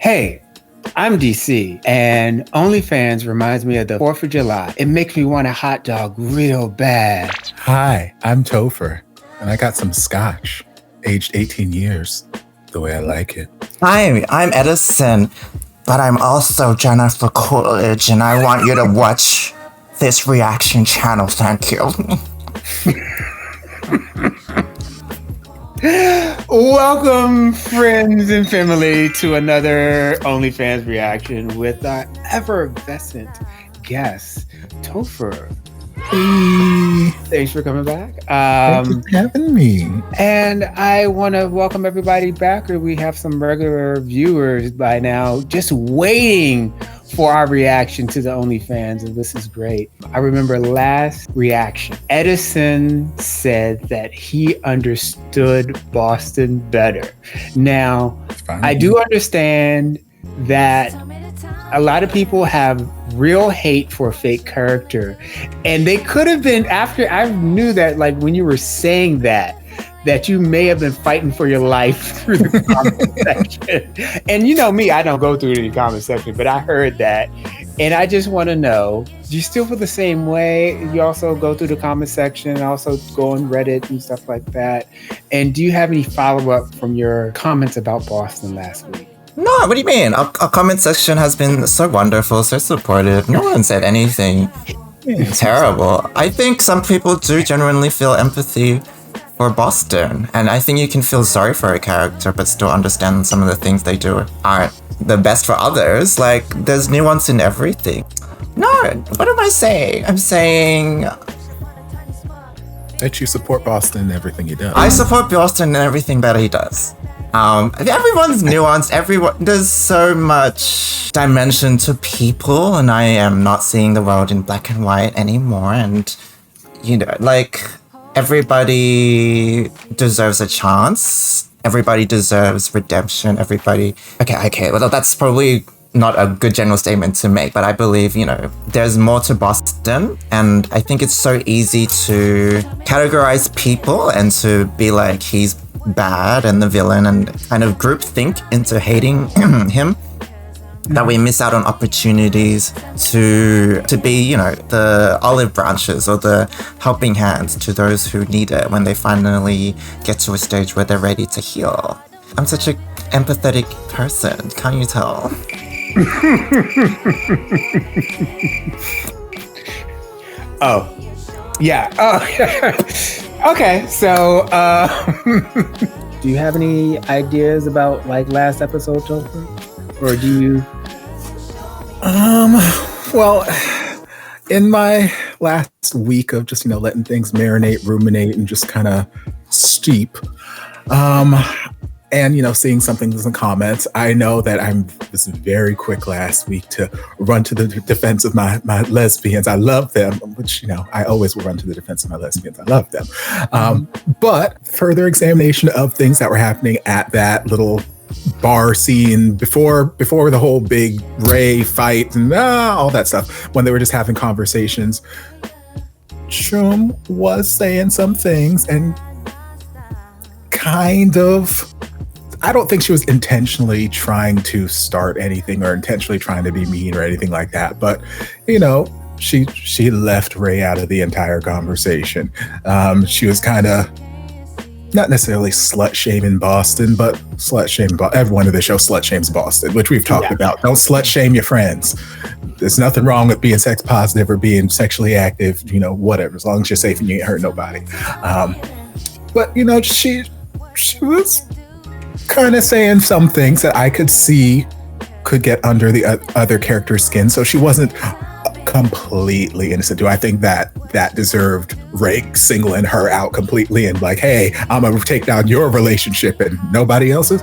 Hey, I'm DC, and OnlyFans reminds me of the 4th of July. It makes me want a hot dog real bad. Hi, I'm Topher, and I got some scotch, aged 18 years, the way I like it. Hi, I'm Edison, but I'm also Jennifer Coolidge, and I want you to watch this reaction channel, thank you. Welcome, friends and family, to another OnlyFans reaction with our effervescent guest, Topher. Hey, Thanks for coming back. thank you for having me. And I want to welcome everybody back. We have some regular viewers by now just waiting for our reaction to the OnlyFans, and this is great. I remember last reaction, Edison said that he understood Boston better. Now, I do understand that a lot of people have real hate for a fake character, and they could have been, after I knew that, like when you were saying that you may have been fighting for your life through the comment section. And you know me, I don't go through any comment section, but I heard that. And I just want to know, do you still feel the same way? You also go through the comment section, also go on Reddit and stuff like that. And do you have any follow-up from your comments about Boston last week? No, what do you mean? Our comment section has been so wonderful, so supportive. No one said anything terrible. I think some people do genuinely feel empathy for Boston, and I think you can feel sorry for a character but still understand some of the things they do aren't the best for others. Like, there's nuance in everything. No, what am I saying? I'm saying That you support Boston and everything he does. I support Boston and everything that he does. Everyone's nuanced. There's so much dimension to people, and I am not seeing the world in black and white anymore. And you know, like, everybody deserves a chance. Everybody deserves redemption. Everybody. Okay. Well, that's probably not a good general statement to make, but I believe, you know, there's more to Boston, and I think it's so easy to categorize people and to be like, he's bad and the villain, and kind of groupthink into hating him, that we miss out on opportunities to be, you know, the olive branches or the helping hands to those who need it when they finally get to a stage where they're ready to heal. I'm such an empathetic person, can't you tell? Oh, yeah. Oh, okay. So, do you have any ideas about like last episode, Topher? Or do you? Well, in my last week of just, you know, letting things marinate, ruminate, and just kind of steep, and, you know, seeing some things in comments, I know that I was very quick last week to run to the defense of my lesbians. I love them, which, you know, I always will run to the defense of my lesbians. I love them. But further examination of things that were happening at that little bar scene before the whole big Ray fight and all that stuff, when they were just having conversations, Shum was saying some things and kind of, I don't think she was intentionally trying to start anything or intentionally trying to be mean or anything like that. But, you know, she left Ray out of the entire conversation. She was kind of not necessarily slut-shaming Boston, but slut-shaming everyone in the show slut-shames Boston, which we've talked about. Don't slut-shame your friends. There's nothing wrong with being sex positive or being sexually active, you know, whatever, as long as you're safe and you ain't hurt nobody. But, you know, she was kind of saying some things that I could see could get under the other character's skin. So she wasn't completely innocent. Do I think that deserved Ray singling her out completely and like, hey, I'm gonna take down your relationship and nobody else's?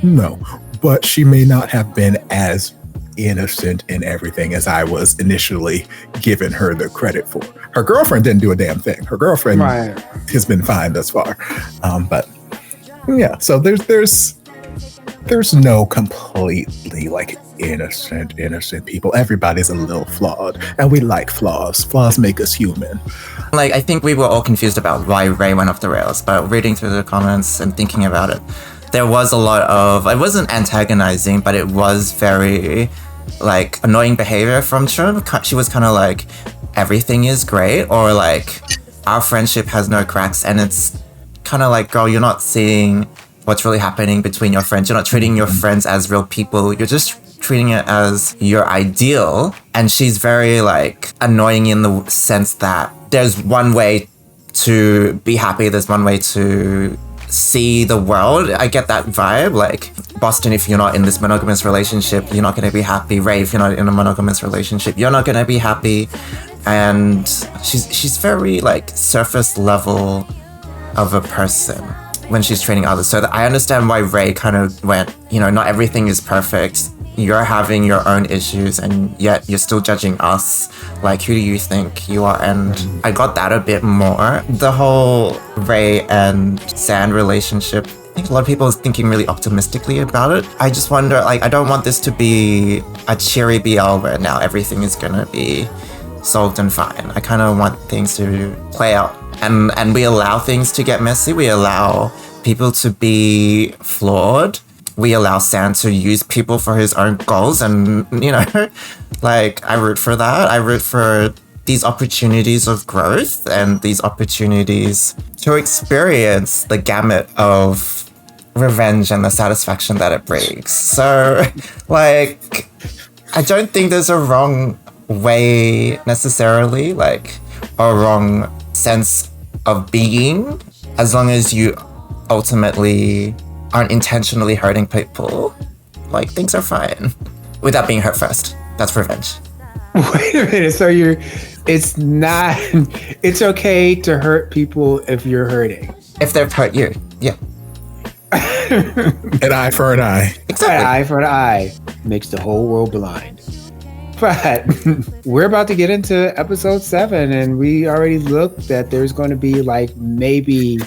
No, but she may not have been as innocent in everything as I was initially giving her the credit for. Her girlfriend didn't do a damn thing. Her girlfriend has been fine thus far. But yeah, so there's no completely like innocent people. Everybody's a little flawed, and we like flaws. Flaws make us human. Like, I think we were all confused about why Ray went off the rails, but reading through the comments and thinking about it, there was a lot of, it wasn't antagonizing, but it was very like annoying behavior from Chun. She was kind of like, everything is great, or like, our friendship has no cracks, and it's kind of like, girl, you're not seeing what's really happening between your friends. You're not treating your friends as real people. You're just treating it as your ideal. And she's very like annoying in the sense that there's one way to be happy, there's one way to see the world. I get that vibe. Like, Boston, if you're not in this monogamous relationship, you're not going to be happy. Ray, if you're not in a monogamous relationship, you're not going to be happy. And she's very like surface level of a person when she's treating others. So I understand why Ray kind of went, you know, not everything is perfect. You're having your own issues, and yet you're still judging us. Like, who do you think you are? And I got that a bit more. The whole Ray and Sand relationship, I think a lot of people are thinking really optimistically about it. I just wonder, like, I don't want this to be a cheery BL where now everything is gonna be solved and fine. I kind of want things to play out. And we allow things to get messy. We allow people to be flawed. We allow Sand to use people for his own goals. And, you know, like, I root for that. I root for these opportunities of growth and these opportunities to experience the gamut of revenge and the satisfaction that it brings. So, like, I don't think there's a wrong way necessarily, like, a wrong sense of being, as long as you ultimately aren't intentionally hurting people. Like, things are fine without being hurt first. That's revenge. Wait a minute. So it's okay to hurt people if you're hurting. If they've hurt you, yeah. An eye for an eye. Exactly. An eye for an eye makes the whole world blind. But we're about to get into episode 7, and we already looked that there's going to be like maybe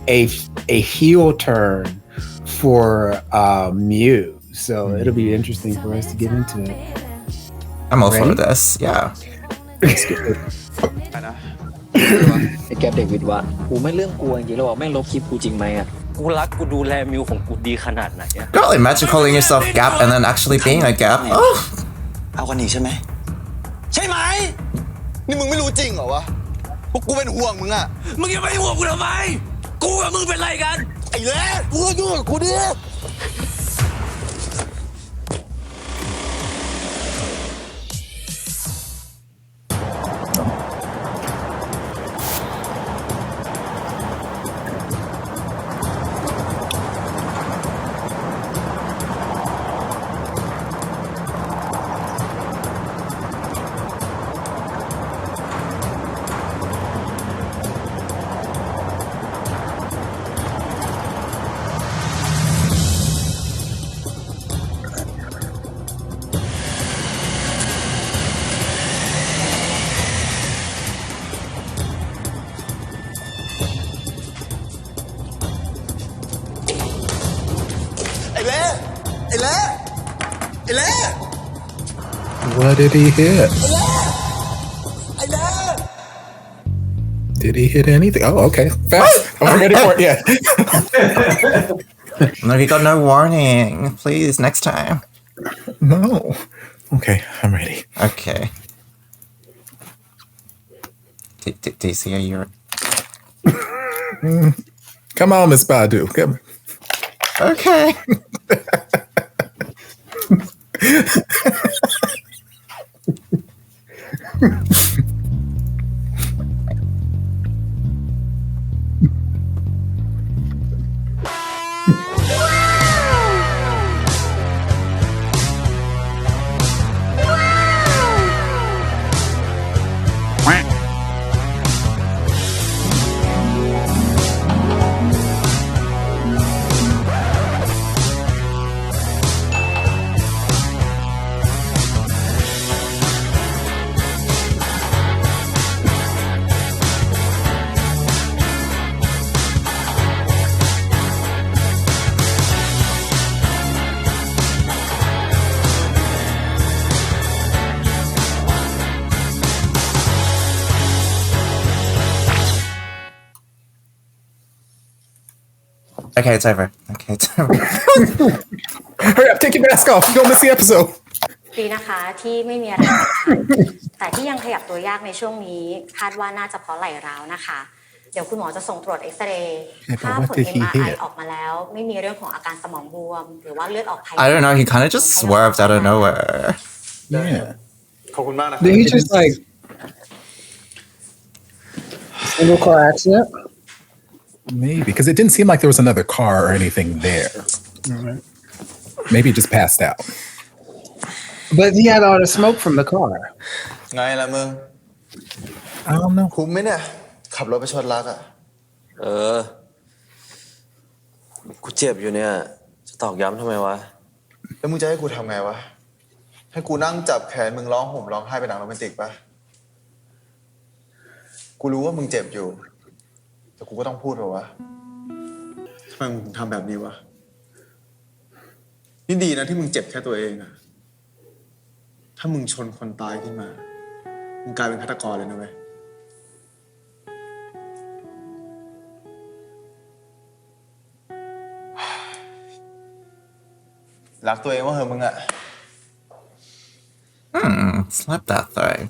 a heel turn for Mew. So it'll be interesting for us to get into it. I'm all for this, yeah. ไอ้แก๊ปเด็กวิทย์วะกูไม่เรื่องกลัวจริงๆแล้วบอกแม่งลบคลิปกูจริงไหมอ่ะกูรักกูดูแลมิวของกูดีขนาดไหนอ่ะ Girl, imagine calling yourself Gap and then actually being a Gap. Oh. เอากันอีกใช่ไหมใช่ไหมนี่มึงไม่รู้จริงเหรอวะพวกกูเป็นห่วงมึงอะมึงยังไม่ห่วงกูทำไมกูกับมึงเป็นไรกันไอ้เล่มึงก็ยุ่งกับกูดิ What did he hit? Did he hit anything? Oh, okay. Fast. I'm ready for it. Yeah. No, you got no warning. Please, next time. No. Okay, I'm ready. Okay. DC, are you... Come on, Miss Badu. Come. Okay. Okay, it's over. Okay, it's over. Hurry up, take your mask off. You'll miss the episode. ดีนะคะที่ไม่มีอะไรสำคัญแต่ที่ยังขยับตัวยากในช่วงนี้คาดว่าน่าจะเพราะไหล่ร้าวนะคะเดี๋ยวคุณหมอจะส่งตรวจเอ็กซเรย์ถ้าผล MRI ออกมาแล้วไม่มีเรื่องของอาการสมองบวมหรือว่าเลือดออกภายใน I don't know. He kind of just swerved out of nowhere. Yeah. ขอบคุณมากนะ Did he just like single car accident? Maybe, because it didn't seem like there was another car or anything there. Maybe it just passed out. But he had all the smoke from the car. ไงล่ะมึง I don't know. คุ้มไหมเนี่ยขับรถไปชนรักอ่ะกูเจ็บอยู่เนี่ยจะตอกย้ำทำไมวะ แล้วมึงจะให้กูทำไงวะให้กูนั่งจับแขนมึงร้องห่มร้องไห้ไปหนังโรแมนติกปะกูรู้ว่ามึงเจ็บอยู่แต่กูก็ต้องพูดหรอวะทำไมมึงทำแบบนี้วะนี่ดีนะที่มึงเจ็บแค่ตัวเองอะถ้ามึงชนคนตายขึ้นมามึงกลายเป็นฆาตกรเลยนะเว้ยรักตัวเองว่าเหอะมึงอะ Slap that thigh.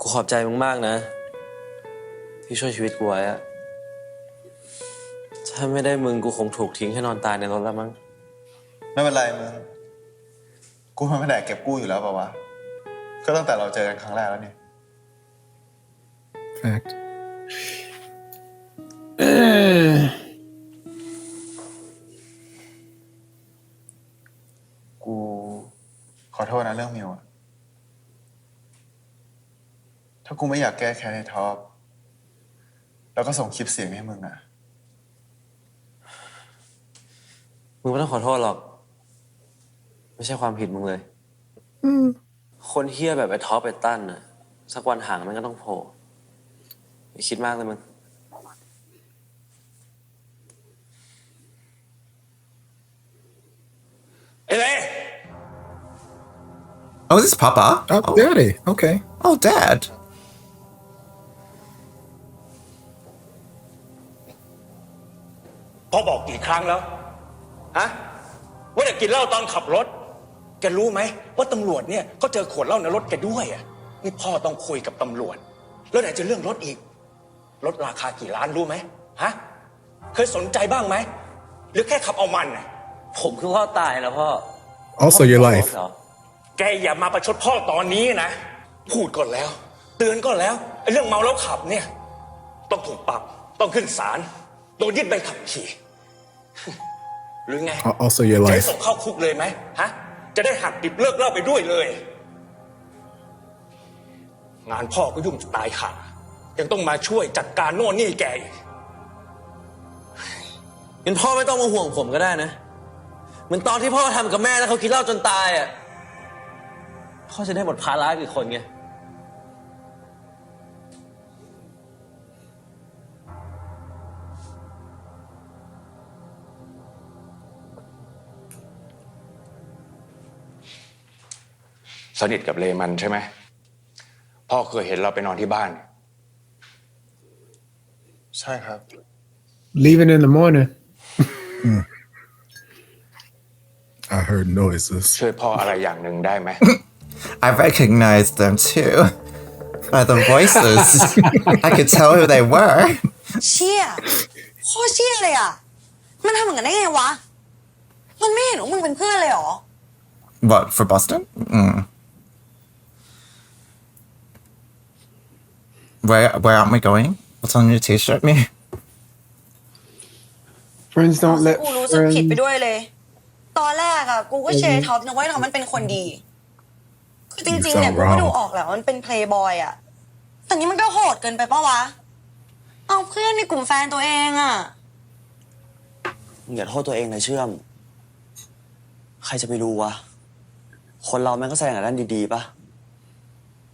กูขอบใจมึงมากนะที่ช่วยชีวิตกูไว้อะถ้าไม่ได้มึงกูคงถูกทิ้งให้นอนตายในรถแล้วมั้ง ไม่เป็นไรมึงกูมันไม่ได้เก็บกู้อยู่แล้วป่าวะก็ตั้งแต่เราเจอกันครั้งแรกแล้วนี่ Fact. กูขอโทษนะเรื่องมิวอะถ้ากูไม่อยากแก้แค้นให้ท็อปแล้วก็ส่งคลิปเสียงให้มึงอะ มึงไม่ต้องขอโทษหรอกไม่ใช่ความผิดมึงเลยคนเฮี้ยแบบไอ้ท็อปไอ้ตั้นน่ะสักวันห่างมันก็ต้องโผล่อย่าคิดมากเลยมึงเอ้ย Oh, is this Papa? Oh, Daddy. Okay. Oh, Dad. พ่อบอกกี่ครั้งแล้วฮะว่าจะกินเหล้าตอนขับรถแกรู้ไหมว่าตำรวจเนี่ยเขาเจอขวดเหล้าในรถแกด้วยอ่ะนี่พ่อต้องคุยกับตำรวจแล้วไหนจะเรื่องรถอีกรถราคากี่ล้านรู้ไหมฮะเคยสนใจบ้างไหมหรือแค่ขับเอามันน่ะ ผมคือพ่อตายแล้วพ่อ Also, your life. แกอย่ามาประชดพ่อตอนนี้นะพูดก่อนแล้วเตือนก่อนแล้วไอ้เรื่องเมาแล้วขับเนี่ยต้องถูกปรับต้องขึ้นศาลโดนยึดใบขับขี่หรือไง Also, your จะให้ life. ส่งเข้าคุกเลยไหมฮะจะได้หักดิบเลิกเหล้าไปด้วยเลยงานพ่อก็ยุ่งจะตายห่ายังต้องมาช่วยจัดการโน่นนี่แกอีก งั้นพ่อไม่ต้องมาห่วงผมก็ได้นะเหมือนตอนที่พ่อทำกับแม่แล้วเขากินเหล้าจนตายอ่ะพ่อจะได้หมดภาระกี่คนไง สนิทกับเลมันใช่ไหมพ่อเคยเห็นเราไปนอนที่บ้าน ใช่ครับ Leaving in the morning. I heard noises. ช่วยพ่ออะไรอย่างหนึ่งได้ไหม I recognized them too. By the voices. I could tell who they were. เชี่ยโคตรเชี่ยเลยอ่ะมันทำเหมือนกันได้ไงวะมันไม่เห็นว่ามึงเป็นเพื่อนเลยเหรอ What, for Boston? Where am I going? What's on your t-shirt, me? Friends don't let กูรู้สึกผิดไป friends. ด้วยเลย ตอนแรกอ่ะกูก็เชียร์ท็อปนะว่าท็อปมันเป็นคนดี คือจริงๆเนี่ยกูก็ดูออกแหละว่ามันเป็นเพลย์บอยอ่ะแต่นี่มันก็โหดเกินไปปะวะเอาเพื่อนในกลุ่มแฟนตัวเองอ่ะ อย่าโทษตัวเองเลยเชื่อมใครจะไปรู้วะคนเราแม่งก็แสดงแต่ด้านดีๆปะ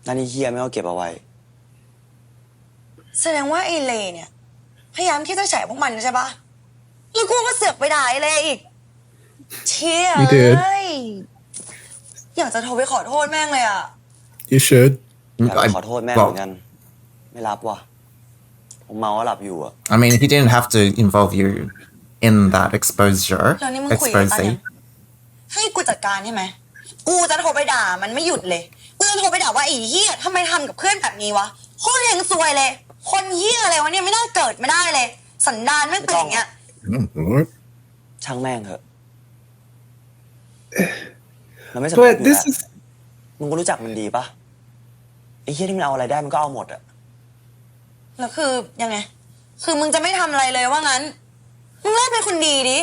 ด้านนี้เฮียไม่เอาเก็บเอาไว้ แสดงว่าไอ้เลเนี่ยพยายามที่จะแฉพวกมันใช่ปะแล้วกูก็เสือกไปด่าไอ้เลอีกเชี่ย You did. เอ้ยอยากจะโทรไปขอโทษแม่งเลยอ่ะ You should. อยากจะขอโทษแม่เหมือนกันไม่รับว่ะผมเมาแล้วหลับอยู่อ่ะ I mean, he didn't have to involve you in that exposure. แล้วนี่มึงคุยกันปะเนี่ยให้กูจัดการใช่ไหมกูจะโทรไปด่ามันไม่หยุดเลยกูจะโทรไปด่าว่าไอ้เหี้ยทำไมทำกับเพื่อนแบบนี้วะโคตรเฮงซวยเลย คนเหี้ยอะไรวะเนี่ยไม่น่าเกิดไม่ได้เลย สันดานไม่เป็นอย่างเงี้ย ช่างแม่งเถอะมันไม่สำคัญอยู่แล้วมึงก็รู้จักมันดีปะไอ้เหี้ยที่มันเอาอะไรได้มันก็เอาหมดอะ แล้วคือยังไงคือมึงจะไม่ทำอะไรเลยว่างั้นมึงเลิกเป็นคนดีดิ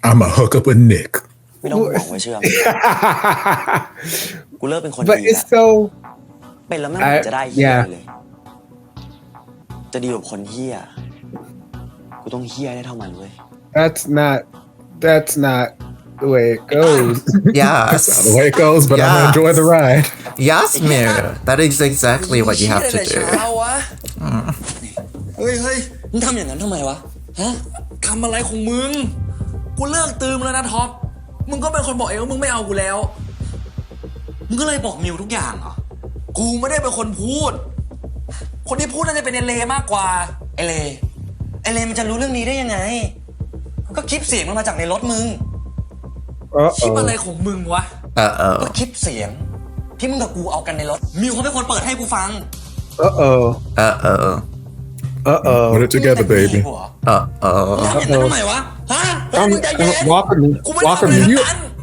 I'm a hook up with Nick ไม่ต้องห่วงไว้เชื่อมกูเลิกเป็นคนดี But it's แล้ว so เป็นแล้วแม่งจะได้เหี้ยเลยจะดีกว่าคนเหี้ยกูต้องเหี้ยได้เท่ามันเว้ย that's not the way it goes. Yes. That's not the way it goes, but I'm gonna enjoy the ride. Yes, Mir. That is exactly what you have to do. เฮ้ยมึงทำอย่างนั้นทำไมวะฮะทำอะไรของมึงกูเลิกตื่มแล้วนะท็อปมึงก็เป็นคนบอกเองว่ามึงไม่เอากูแล้วมึงก็เลยบอกมิวทุกอย่างเหรอกูไม่ได้เป็นคนพูดคนที่พูดน่าจะเป็นเอเลมากกว่าเอเลมันจะรู้เรื่องนี้ได้ยังไงก็คลิปเสียงมันมาจากในรถมึงคลิปอะไรของมึงวะก็คลิปเสียงที่มึงกับกูเอากันในรถมิวเขาเป็นคนเปิดให้กูฟังPut it together, baby. ทำอย่างนั้นทำไมวะฮะมึงใจเย็น Walker,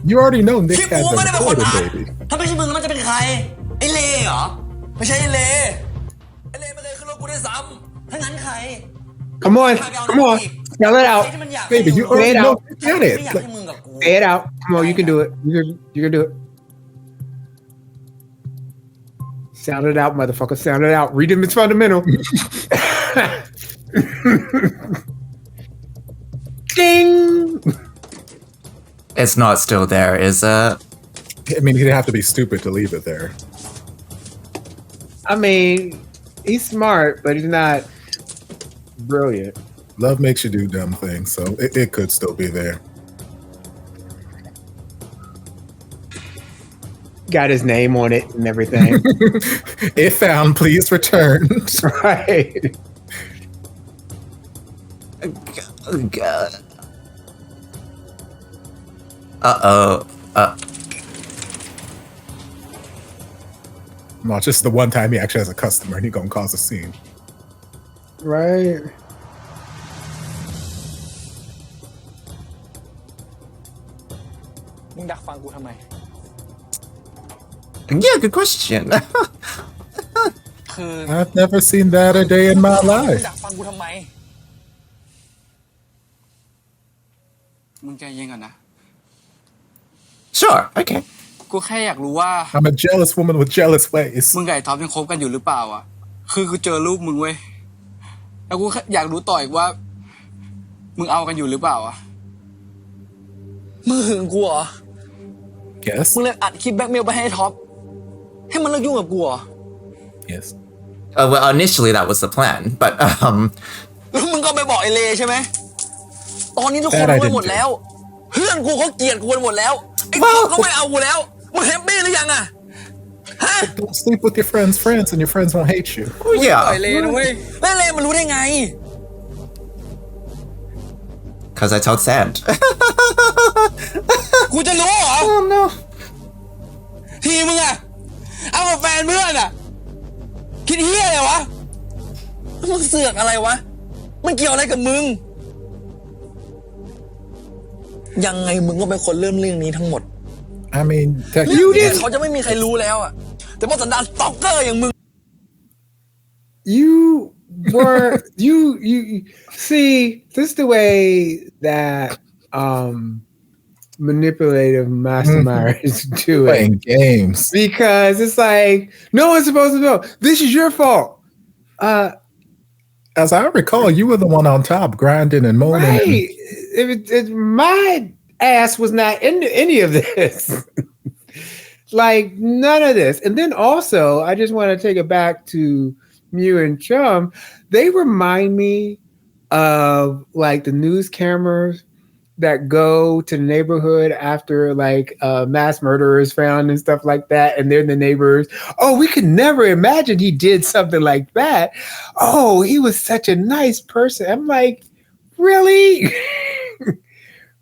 you already know Nick คลิป had กูไม่ the ได้เป็นคน recording, อัด baby. ถ้าไม่ใช่มึงมันจะเป็นใครไอเลเหรอไม่ใช่ไอเลไม่เคยขึ้นรถกูด้วยซ้ำถ้างั้นใคร Come on, spell it out, Baby, you already know Nick had it. ไม่อยากให้มึงกับกู say it out. Come on, you can do it. You can do it. Sound it out, motherfucker. Sound it out. Reading is fundamental. Ding. It's not still there, is it? I mean, he'd have to be stupid to leave it there. I mean, he's smart, but he's not brilliant. Love makes you do dumb things, so it could still be there. Got his name on it and everything. If found, please return. Right. God. No, it's just the one time he actually has a customer and he gonna cause a scene. Right. Yeah, good question. I've never seen that a day in my life. ดักฟังกูทำไมมึงใจเย็นก่อนนะ Sure, okay. กูแค่อยากรู้ว่า I'm a jealous woman with jealous ways. มึงกับไอ้ท็อปยังคบกันอยู่หรือเปล่าอ่ะคือกูเจอรูปมึงเว้ยแล้วกูอยากรู้ต่ออีกว่ามึงเอากันอยู่หรือเปล่าอ่ะมึงหึงกูเหรอ Yes. มึงเลยอัดคลิปแบ็คเมลไปให้ท็อปให้มันเลิกยุ่งกับกูเหรอ Yes. Well, initially that was the plan, but แล้วมึงก็ไปบอกไอเลใช่ไหมตอนนี้ทุกคนรู้ไปหมดแล้วเพื่อนกูเขาเกลียดกูหมดแล้วไอ้ท็อปเขาไม่เอากูแล้วมึงแฮปปี้หรือยังอ่ะฮะ Don't sleep with your friends' friends, and your friends won't hate you. ปล่อย yeah, เลนะเว้ยแล้วเลมันรู้ได้ไง because I told Sand. กูจะรู้เหรอ Oh no. ทีมึงอะเอากับแฟนเพื่อนอะคิดเฮี้ยอะไรวะมึงเสือกอะไรวะมันเกี่ยวอะไรกับมึงยังไงมึงก็เป็นคนเริ่มเรื่องนี้ทั้งหมด I mean, เขาจะไม่มีใครรู้แล้วอะแต่พอสันดานสต็อกเกอร์อย่างมึง You were you see, this is the way that manipulative masterminds do it. playing games. Because it's like, no one's supposed to know. This is your fault. As I recall, you were the one on top grinding and moaning. Right. My ass was not into any of this. Like, none of this. And then also, I just want to take it back to Mew and Chum. They remind me of like the news cameras that go to the neighborhood after like mass murderer is found and stuff like that, and they're the neighbors. Oh, we could never imagine he did something like that. Oh, he was such a nice person. I'm like, really?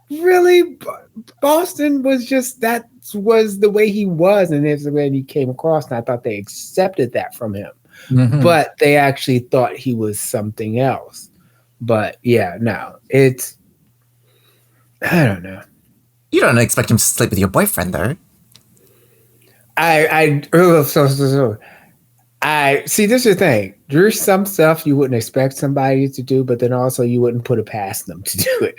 Really? Boston was just, that was the way he was, and it's the way he came across, and I thought they accepted that from him. Mm-hmm. But they actually thought he was something else. But yeah, no, it's, I don't know. You don't expect him to sleep with your boyfriend, though. I see, this is the thing. There's some stuff you wouldn't expect somebody to do, but then also you wouldn't put it past them to do it.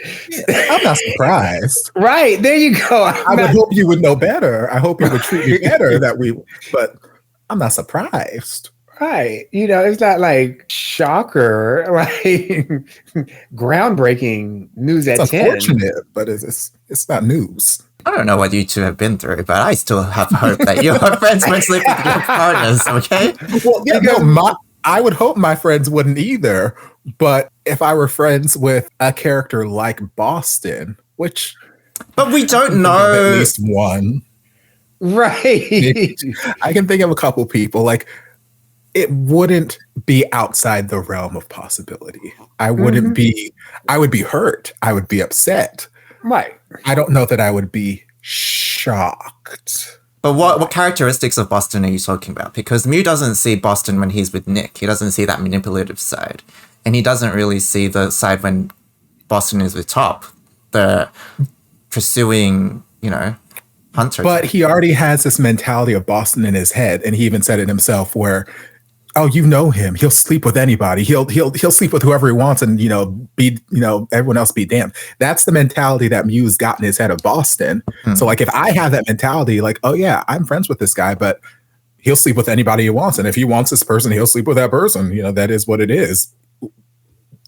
I'm not surprised. Right, there you go. I would hope you would know better. I hope you would treat me better but I'm not surprised. Right. You know, it's not like shocker, like groundbreaking news at 10. It's unfortunate, but it's not news. I don't know what you two have been through, but I still have hope that your friends won't sleep with your partners, okay? Well, yeah, no, I would hope my friends wouldn't either, but if I were friends with a character like Boston, which... But we don't know... At least one. Right. I can think of a couple people, like... It wouldn't be outside the realm of possibility. I wouldn't be, I would be hurt. I would be upset. Right. I don't know that I would be shocked. But what characteristics of Boston are you talking about? Because Mew doesn't see Boston when he's with Nick. He doesn't see that manipulative side. And he doesn't really see the side when Boston is with Top, the pursuing, hunter. But he already has this mentality of Boston in his head. And he even said it himself where, oh, you know him. He'll sleep with anybody. He'll sleep with whoever he wants, and everyone else be damned. That's the mentality that Mew's got in his head of Boston. So like, if I have that mentality, like, oh yeah, I'm friends with this guy, but he'll sleep with anybody he wants, and if he wants this person, he'll sleep with that person. That is what it is.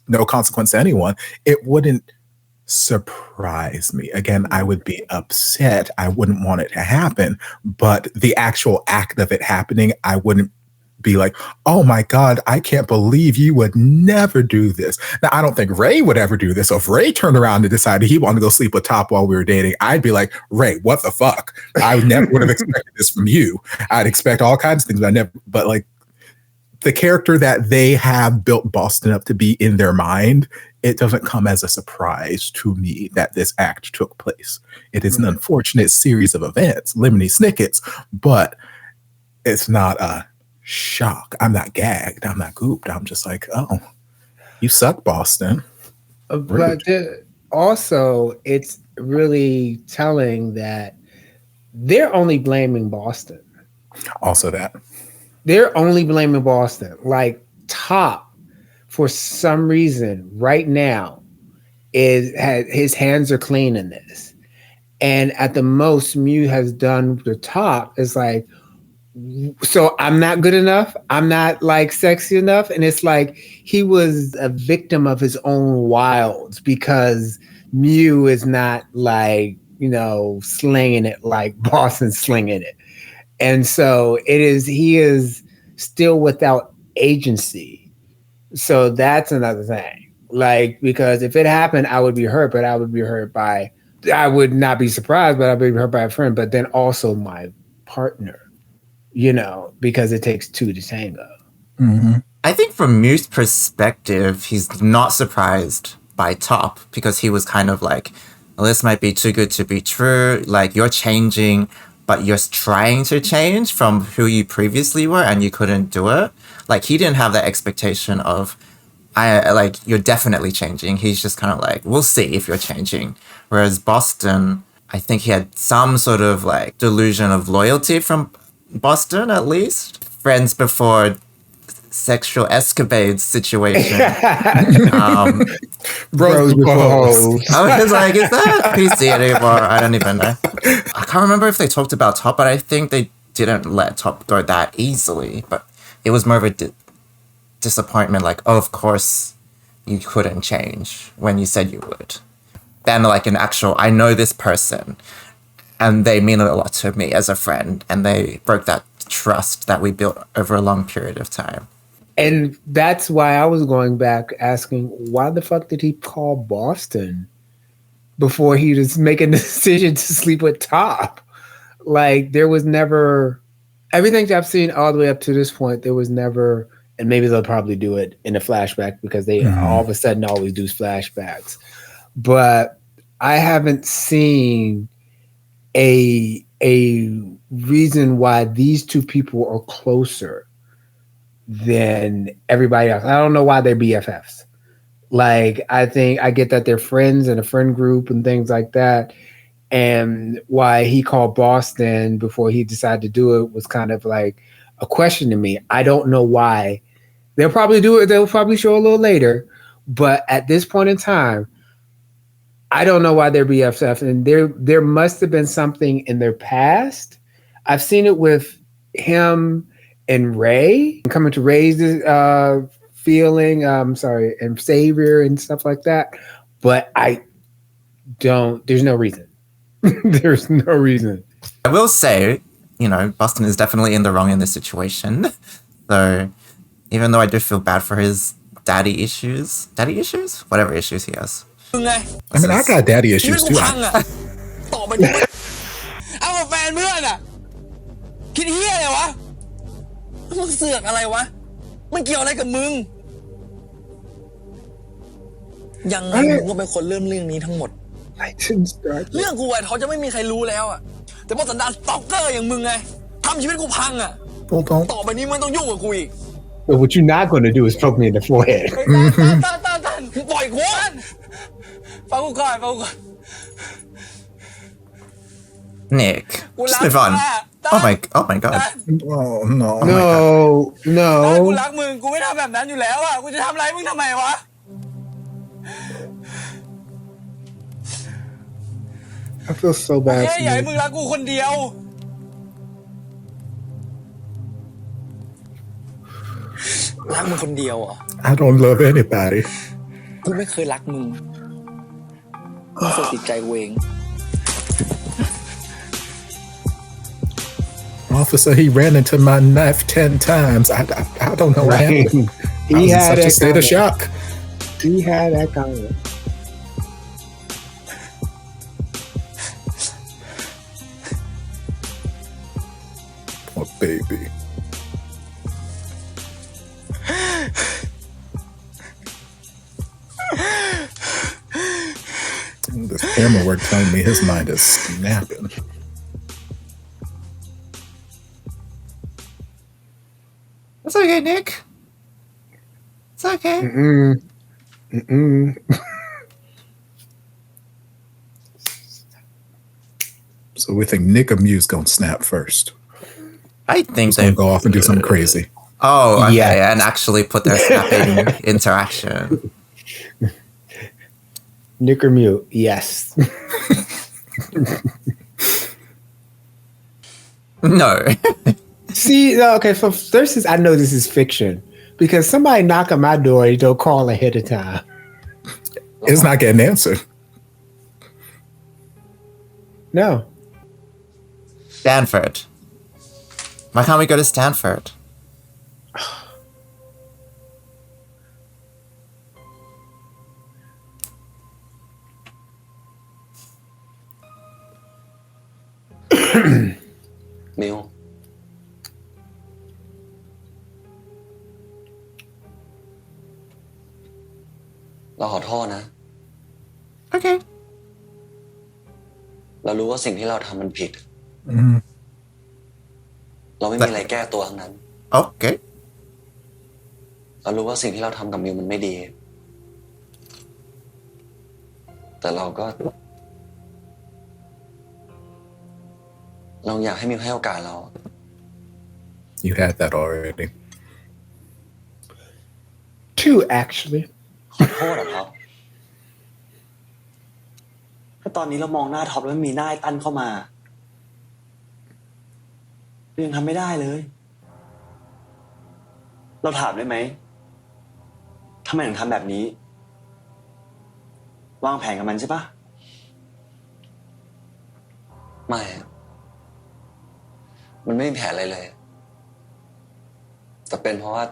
No consequence to anyone. It wouldn't surprise me. Again, I would be upset. I wouldn't want it to happen, but the actual act of it happening, I wouldn't be like, oh my God, I can't believe you would never do this. Now, I don't think Ray would ever do this. So if Ray turned around and decided he wanted to go sleep with Top while we were dating, I'd be like, Ray, what the fuck? I never would have expected this from you. I'd expect all kinds of things, but like the character that they have built Boston up to be in their mind, it doesn't come as a surprise to me that this act took place. It is an unfortunate series of events, lemony snickets, but it's not a shock. I'm not gagged. I'm not gooped. I'm just like, oh, you suck, Boston. But also, it's really telling that they're only blaming Boston. Also that. They're only blaming Boston. Like Top, for some reason, right now, his hands are clean in this. And at the most Mew has done the Top is like, so I'm not good enough. I'm not like sexy enough. And it's like he was a victim of his own wilds because Mew is not like, slinging it like Boston's slinging it. And so he is still without agency. So that's another thing. Like, because if it happened, I would be hurt, but I would not be surprised, but I'd be hurt by a friend, but then also my partner. Because it takes two to tango. Mm-hmm. I think from Mew's perspective, he's not surprised by Top because he was kind of like, well, this might be too good to be true. Like, you're changing, but you're trying to change from who you previously were and you couldn't do it. Like, he didn't have that expectation of, you're definitely changing. He's just kind of like, we'll see if you're changing. Whereas Boston, I think he had some sort of like delusion of loyalty from Boston, at least. Friends before sexual escapades situation. Bros before hoes. I was like, is that PC anymore? I don't even know. I can't remember if they talked about Top, but I think they didn't let Top go that easily. But it was more of a disappointment, like, oh, of course you couldn't change when you said you would. Then like an actual, I know this person, and they mean a lot to me as a friend, and they broke that trust that we built over a long period of time. And that's why I was going back asking, why the fuck did he call Boston before he was making the decision to sleep with Top. Like there was never everything that I've seen all the way up to this point. There was never, and maybe they'll probably do it in a flashback because they all of a sudden always do flashbacks. But I haven't seen a reason why these two people are closer than everybody else. I don't know why they're BFFs. Like I think I get that they're friends in a friend group and things like that. And why he called Boston before he decided to do it was kind of like a question to me. I don't know why. They'll probably do it. They'll probably show a little later. But at this point in time, I don't know why they're BFF. And there must have been something in their past. I've seen it with him and Ray, coming to Ray's feeling, and Savior and stuff like that. But there's no reason. There's no reason. I will say, Boston is definitely in the wrong in this situation. So even though I do feel bad for his daddy issues, whatever issues he has. I mean, I got daddy issues too. ต่อไปนี้เอากับแฟนเพื่อนอ่ะคิดเฮียอะไรวะมึงเสือกอะไรวะมันเกี่ยวอะไรกับมึงยังไงมึงก็เป็นคนเริ่มเรื่องนี้ทั้งหมดเรื่องกูไอ้เขาจะไม่มีใครรู้แล้วอ่ะแต่เพราะสันดานสตอกเกอร์อย่างมึงไงทำชีวิตกูพังอ่ะต่อไปนี้มึงต้องยุ่งกับกูอีก But what you're not going to do is poke me in the forehead. ตันปล่อยกูฟังกูก่อน Nick, just move on. Oh my god. Oh no. No. กูรักมึงกูไม่ทำแบบนั้นอยู่แล้วอ่ะกูจะทำอะไรมึงทำไมวะ I feel so bad. แค่อยากให้มึงรักกูคนเดียวรักมึงคนเดียวอ่ะ I don't love anybody. กูไม่เคยรักมึงมึงเคยติดใจกูเอง Officer, he ran into my knife 10 times. I don't know what happened. He had such a state of shock. He had that comment. Poor baby. This camera work telling me his mind is snapping. It's okay, Nick. It's okay. So we think Nick and Mew's gonna snap first. I think They're gonna go off and do something crazy. Oh, okay, Yeah. and actually put their snapping interaction. Nick or Mew? Yes. No. See, okay, so first I know this is fiction because somebody knock on my door, you don't call ahead of time. It's not getting answered. No. Stanford. Why can't we go to Stanford? Miu เราขอโทษนะ Okay. เรารู้ว่าสิ่งที่เราทำมันผิด เราไม่มีอะไรแก้ตัวทั้งนั้น Okay. เรารู้ว่าสิ่งที่เราทำกับมิวมันไม่ดี แต่เราอยากให้มิวให้โอกาสเรา You had that already. 2 actually. ขอโทษนะครับถ้าตอนนี้เรามองหน้าท็อปแล้วมีหน้าไอ้ตั้นเข้ามาเรายังทำไม่ได้เลย เราถามได้ไหมทำไมถึงทำแบบนี้ วางแผนกับมันใช่ปะไม่อะมันไม่มีแผนอะไรเลย แต่เป็นเพราะว่า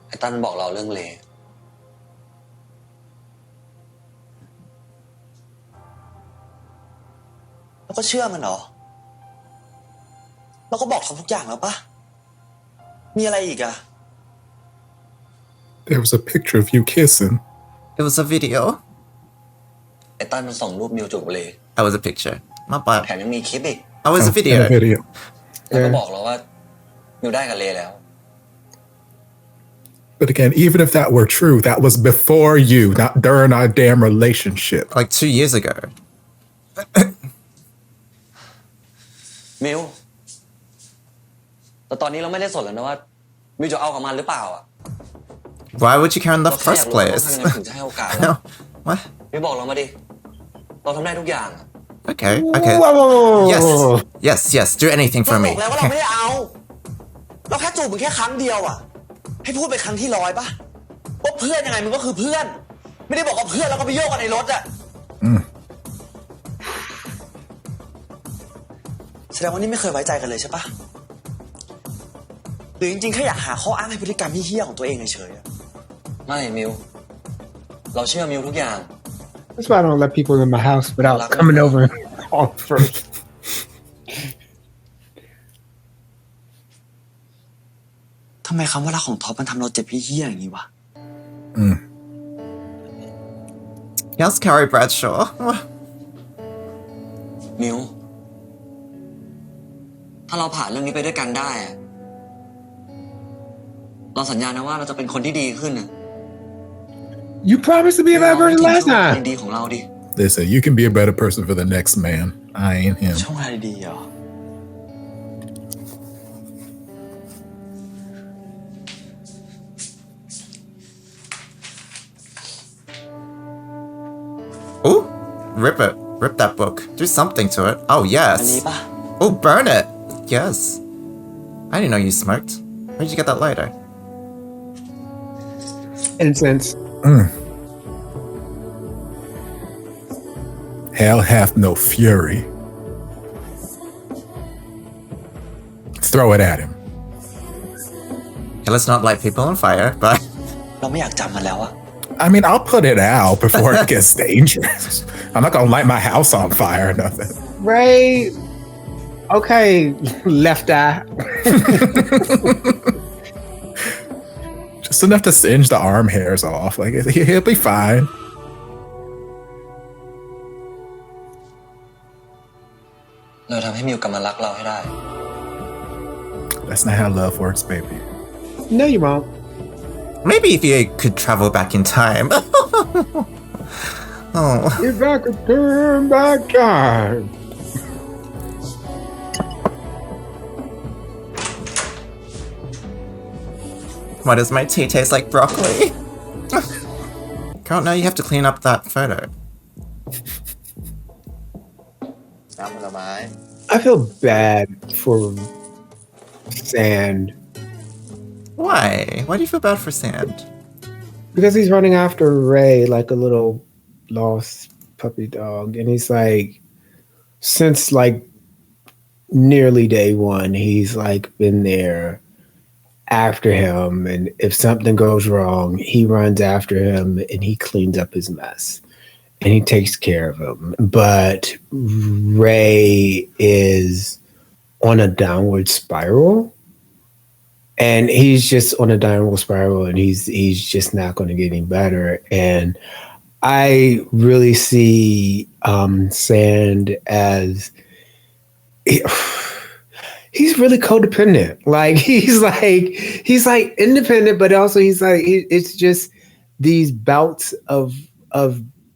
ไอ้ตั้นบอกเราเรื่องเล แล้วก็เชื่อมันเหรอเราก็บอกทอมทุกอย่างแล้วปะมีอะไรอีกอะ There was a picture of you kissing. It was a video. ไอ้ตั้นมันส่งรูปมิวจูบเลย That was a picture. Not bad. แถมยังมีคลิปอีก That was a And a video. video. แล้วก็บอกเราว่ามิวได้กับเลแล้ว But again, even if that were true, that was before you, not during our damn relationship. Like 2 years ago. มิวแต่ตอนนี้เราไม่ได้สนแล้วนะว่ามิวจะเอากับมันหรือเปล่าอะ Why would you care in the เราแค่อยา first กรู้ว่า place? ทำยังไงถึงจะให้โอกาสเรา What? มิวบอกเรามาดิเราทำได้ทุกอย่างอะ Okay, okay. Yes, yes, yes. Do anything for เราบ me. อกแล้วว่าเราไม่ได้เอาเราแค่จูบมึงแค่ครั้งเดียวอะให้พูดไปครั้งที่100ป่ะว่าเพื่อนยังไงมึงก็คือเพื่อน ไม่ได้บอกว่าเพื่อนแล้วก็ไปโยกกันในรถอะแสดงว่านี่ไม่เคยไว้ใจกันเลยใช่ปะหรือจริงๆแค่อยากหาข้ออ้างให้พฤติกรรมเหี้ยๆของตัวเองเฉยๆอะไม่มิวเราเชื่อมิวทุกอย่าง That's why I don't let people in my house without coming over and call first. ทำไมคำว่ารักของท็อปมันทำเราเจ็บเหี้ยๆอย่างนี้วะ Yes, Carrie Bradshaw. มิวถ้าเราผ่านเรื่องนี้ไปด้วยกันได้อะเราสัญญานะว่าเราจะเป็นคนที่ดีขึ้นนะ You promised to be a better person last ช่วงเวลา time. ดีๆของเราดิ Listen, you can be a better person for the next man. I ain't him. ช่วงเวลาดีๆเหรอ Ooh, rip it. Rip that book. Do something to it. Oh, อันนี้ yes. ป่ะ Oh, burn it. Yes. I didn't know you smoked. Where'd you get that lighter? Incense. Hell hath no fury. Throw it at him. Okay, let's not light people on fire, but เราไม่อยากจำมันแล้วอะ I mean, I'll put it out before it gets dangerous. I'm not gonna light my house on fire or nothing. Right. Okay, left eye. Just enough to singe the arm hairs off. Like he'll be fine. เราทำให้มิวกลับมารักเราให้ได้ That's not how love works, baby. No, you won't. maybe if you could travel back in time. Oh, If I could turn back time. why does my tea taste like broccoli? Carl, now you have to clean up that photo. น้ำผลไม้ I feel bad for Sand Why? Why do you feel bad for Sand? because he's running after Ray like a little lost puppy dog, and he's like, since like nearly day one, he's like been there after him, and if something goes wrong, he runs after him and he cleans up his mess and he takes care of him. But Ray is on a downward spiral, and he's just on a downward spiral, and he's just not going to get any better. And I really see Sand as he's really codependent. Like he's like independent, but also he's like it's just these bouts of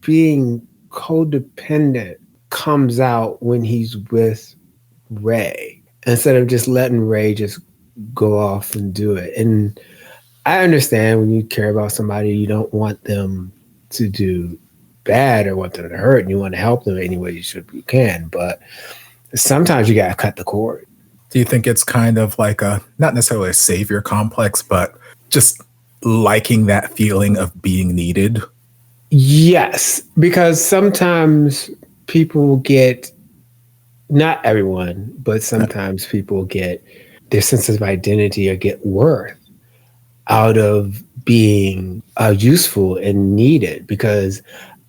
being codependent comes out when he's with Ray instead of just letting Ray just go off and do it. And I understand when you care about somebody, you don't want them to do bad or want them to hurt, and you want to help them any way you can. But sometimes you gotta cut the cord. Do you think it's kind of like a not necessarily a savior complex, but just liking that feeling of being needed? Yes, because sometimes people get, not everyone, but sometimes people get their sense of identity or get worth out of being useful and needed. Because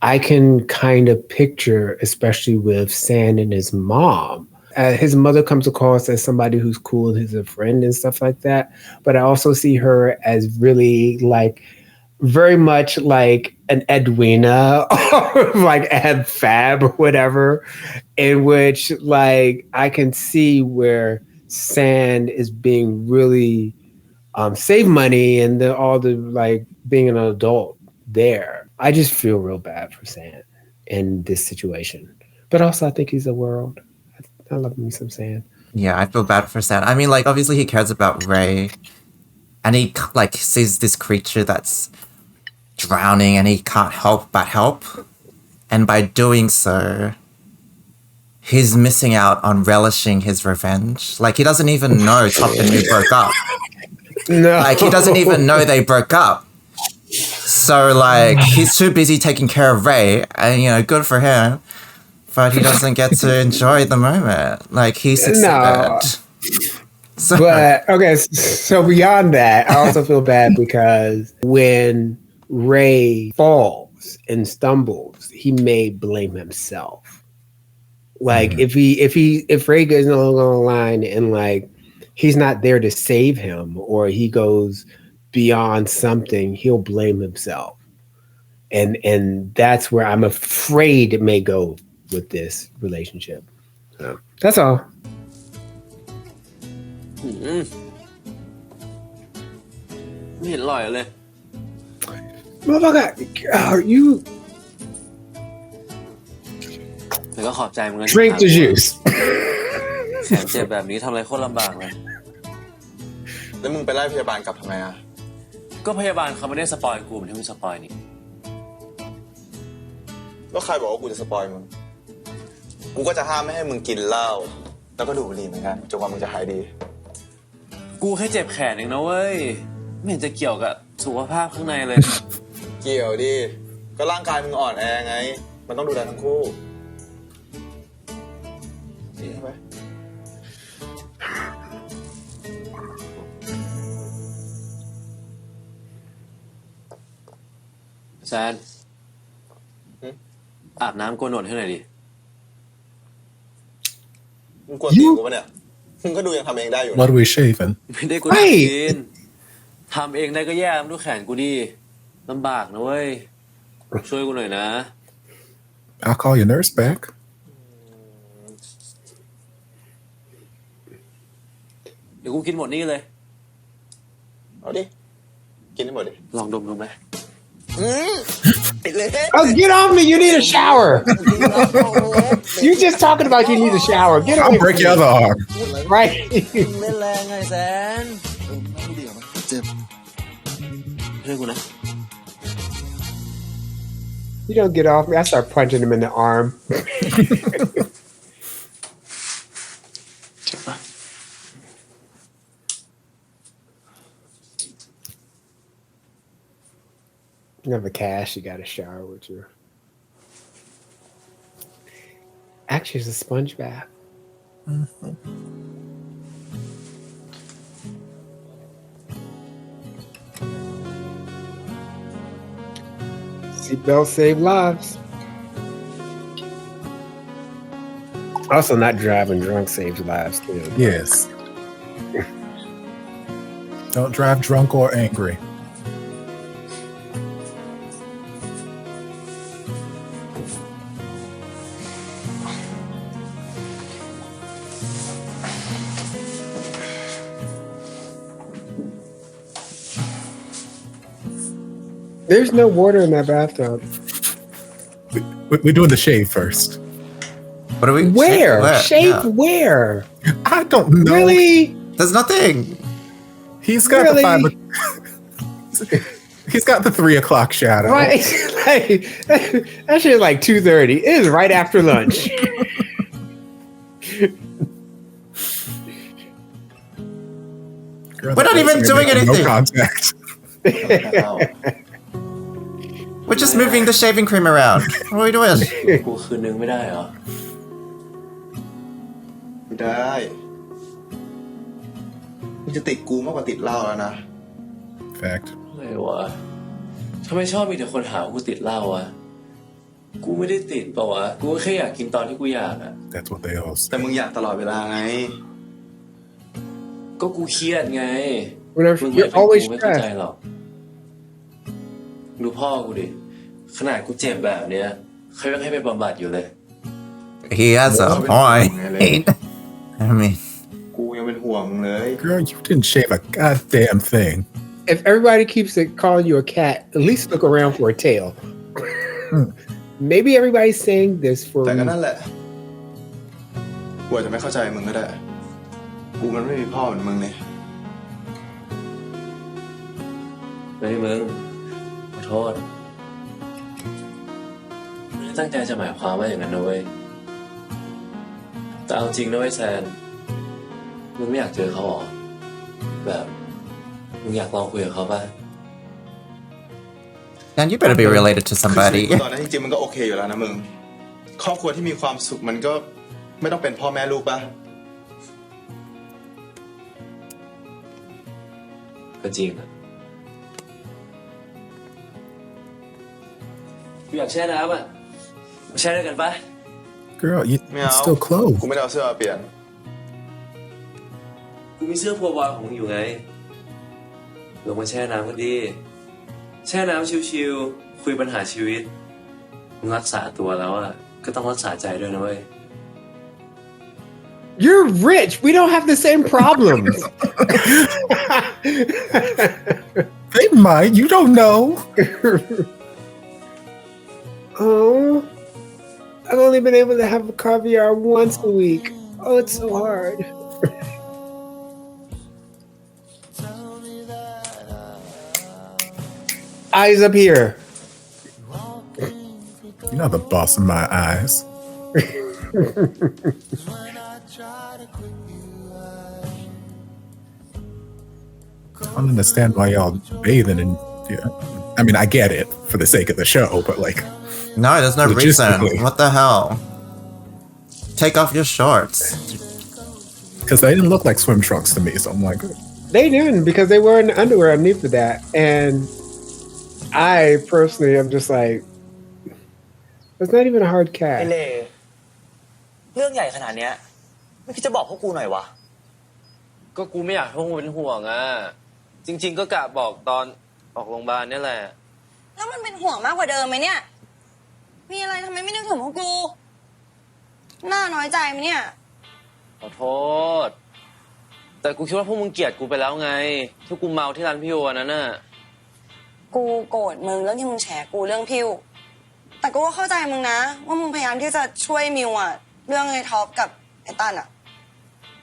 I can kind of picture, especially with Sand and his mom. His mother comes across as somebody who's cool and who's a friend and stuff like that. But I also see her as really like very much like an Edwina or like Ab Fab or whatever, in which like I can see where Sand is being really save money and all the like being an adult there. I just feel real bad for Sand in this situation. But also I think he's a world. I love me some Sand. Yeah, I feel bad for Sand. I mean, like, obviously he cares about Ray, and he, like, sees this creature that's drowning, and he can't help but help. And by doing so, he's missing out on relishing his revenge. Like, he doesn't even know Top and New broke up. No. Like, he doesn't even know they broke up. So, like, he's too busy taking care of Ray, and, you know, good for him. But he doesn't get to enjoy the moment. Like, he succeeded. No. So, But okay, so beyond that, I also feel bad because when Ray falls and stumbles, he may blame himself. Like if Ray goes no longer online and like he's not there to save him or he goes beyond something, he'll blame himself. And that's where I'm afraid it may go with this relationship. So that's all.ไม่เห็นอร่อยเลย Motherfucker, are you แต่ก็ขอบใจมึงนะ drink the juice? แขนเจ็บแบบนี้ทำอะไรโคตรลำบากเลย แล้วมึงไปไล่พยาบาลกลับทำไมอ่ะ ก็พยาบาลเขาไม่ได้สปอยกูเหมือนที่มึงสปอยนี่ แล้วใครบอกว่ากูจะสปอยมึง กูก็จะห้ามไม่ให้มึงกินเหล้าแล้วก็ดูดบุหรี่เหมือนกันจนกว่ามึงจะหายดี กูแค่เจ็บแขนเองนะเว้ยไม่เห็นจะเกี่ยวกับสุขภาพข้างในเลย เกี่ยวดิก็ร่างกายมึงอ่อนแอไงมันต้องดูแลทั้งคู่ดีใช่ไหม แซนอาบน้ำโกนหนวดให้หน่อยดิ มึงกวนตีนกูปะเนี่ยมึงก็ดูยังทำเองได้อยู่ What are we shaving? ไม่ได้กูตีนทำเองได้ก็แย่มึงดูแขนกูดิลำบากนะเว้ยช่วยกูหน่อยนะ I'll call your nurse back. เดี๋ยวกูกินหมดนี่เลย เอาดิกินให้หมดดิ ลองดมดูไหม Oh, get off me! You need a shower. You just talking about you need a shower. Get away I'll break from your me. other arm. Right. เล่นแรงไงแซน เจ็บ ช่วยกูนะ You don't get off me. I start punching him in the arm. เจ็บปะ You have a cash. You got a shower with you. Actually, it's a sponge bath. Seatbelts save lives. Also, not driving drunk saves lives too. Yes. Don't drive drunk or angry. There's no water in that bathtub. We're doing the shave first. what are we? Where? Shave Yeah. where? I don't know. Really? There's nothing. He's got Really? the 5. He's got the 3 o'clock shadow. Right? Like, that shit is like 2:30. It is right after lunch. Girl, We're not that even makes doing no anything. contact. We're just moving the shaving cream around. What are we doing? กูคืนนึงไม่ได้เหรอ ไม่ได้มึงจะติดกูมากกว่าติดเหล้าแล้วนะ Fact. ไม่วะทำไมชอบมีแต่คนหาว่ากูติดเหล้าวะ กูไม่ได้ติดป่าวะกูแค่อยากกินตอนที่กูอยากอะ That's what they all แต่ say. มึงอยากตลอดเวลาไง ก็กูเครียดไง Whenever มึง you're ไม่ always ไม่เข้าใจ stressed. หรอกดูพ่อกูดิขนาดกูเจ็บแบบเนี้ยเขายังให้ไปบำบัดอยู่เลย He has a point. I mean, กูยังเป็นห่วงมึงเลย Girl, you didn't shave a goddamn thing. If everybody keeps calling you a cat, at least look around for a tail. Maybe everybody's saying this for แต่ก็นั่นแหละกูอาจจะไม่เข้าใจมึงก็ได้ กูมันไม่มีพ่อเหมือนมึงเนี่ย เฮ้ยมึงขอโทษไม่ได้ตั้งใจจะหมายความว่าอย่างนั้นนะเว้ยแต่เอาจริงนะเว้ยแซนมึงไม่อยากเจอเขาหรอแบบมึงอยากลองคุยกับเขาป่ะ then you better be related to คือ somebody. ตอนนั้นจริงๆมันก็โอเคอยู่แล้วนะมึง ครอบครัวที่มีความสุขมันก็ไม่ต้องเป็นพ่อแม่ลูกป่ะ ก็จริงอะกูอยากแช่น้ำอ่ะมาแช่ด้วยกันป่ะ Girl,ไม่ it's เอา still กู closed. ไม่ได้เอาเสื้อมาเปลี่ยน กูมีเสื้อพัวบอยของมึงอยู่ไงลงมาแช่น้ำกันดิแช่น้ำชิวๆคุยปัญหาชีวิตมึงรักษาตัวแล้วอ่ะก็ต้องรักษาใจด้วยนะเว้ย You're rich. We don't have the same problems. They might. You don't know. Oh, I've only been able to have a caviar once a week. Oh, it's so hard. Eyes up here. You're not the boss of my eyes. I don't understand why y'all bathing in. Yeah. I mean, I get it for the sake of the show, but like, No, there's no reason. Logistically. What the hell? Take off your shorts. because they didn't look like swim trunks to me, so I'm like, They didn't because they were in the underwear underneath of that. And I personally am just like, it's not even a hard ไอ cat. เล่เรื่องใหญ่ขนาดเนี้ยไม่คิดจะบอกพวกกูหน่อยวะ ก็กูไม่อยากให้พวกมึงเป็นห่วงอ่ะจริง ๆ ก็กะบอกตอนออกโรงพยาบาลเนี่ยแหละ แล้วมันเป็นห่วงมากกว่าเดิมไหมเนี่ย มีอะไรทำไมไม่นึกถึงพวกกู น่าน้อยใจไหมเนี่ย ขอโทษ แต่กูคิดว่าพวกมึงเกลียดกูไปแล้วไงที่กูเมาที่ร้านพี่โอวันนั้นน่ะ กูโกรธมึงเรื่องที่มึงแฉกูเรื่องพิวแต่กูก็เข้าใจมึงนะ ว่ามึงพยายามที่จะช่วยมิวอะเรื่องไอ้ท็อปกับไอ้ตันอะ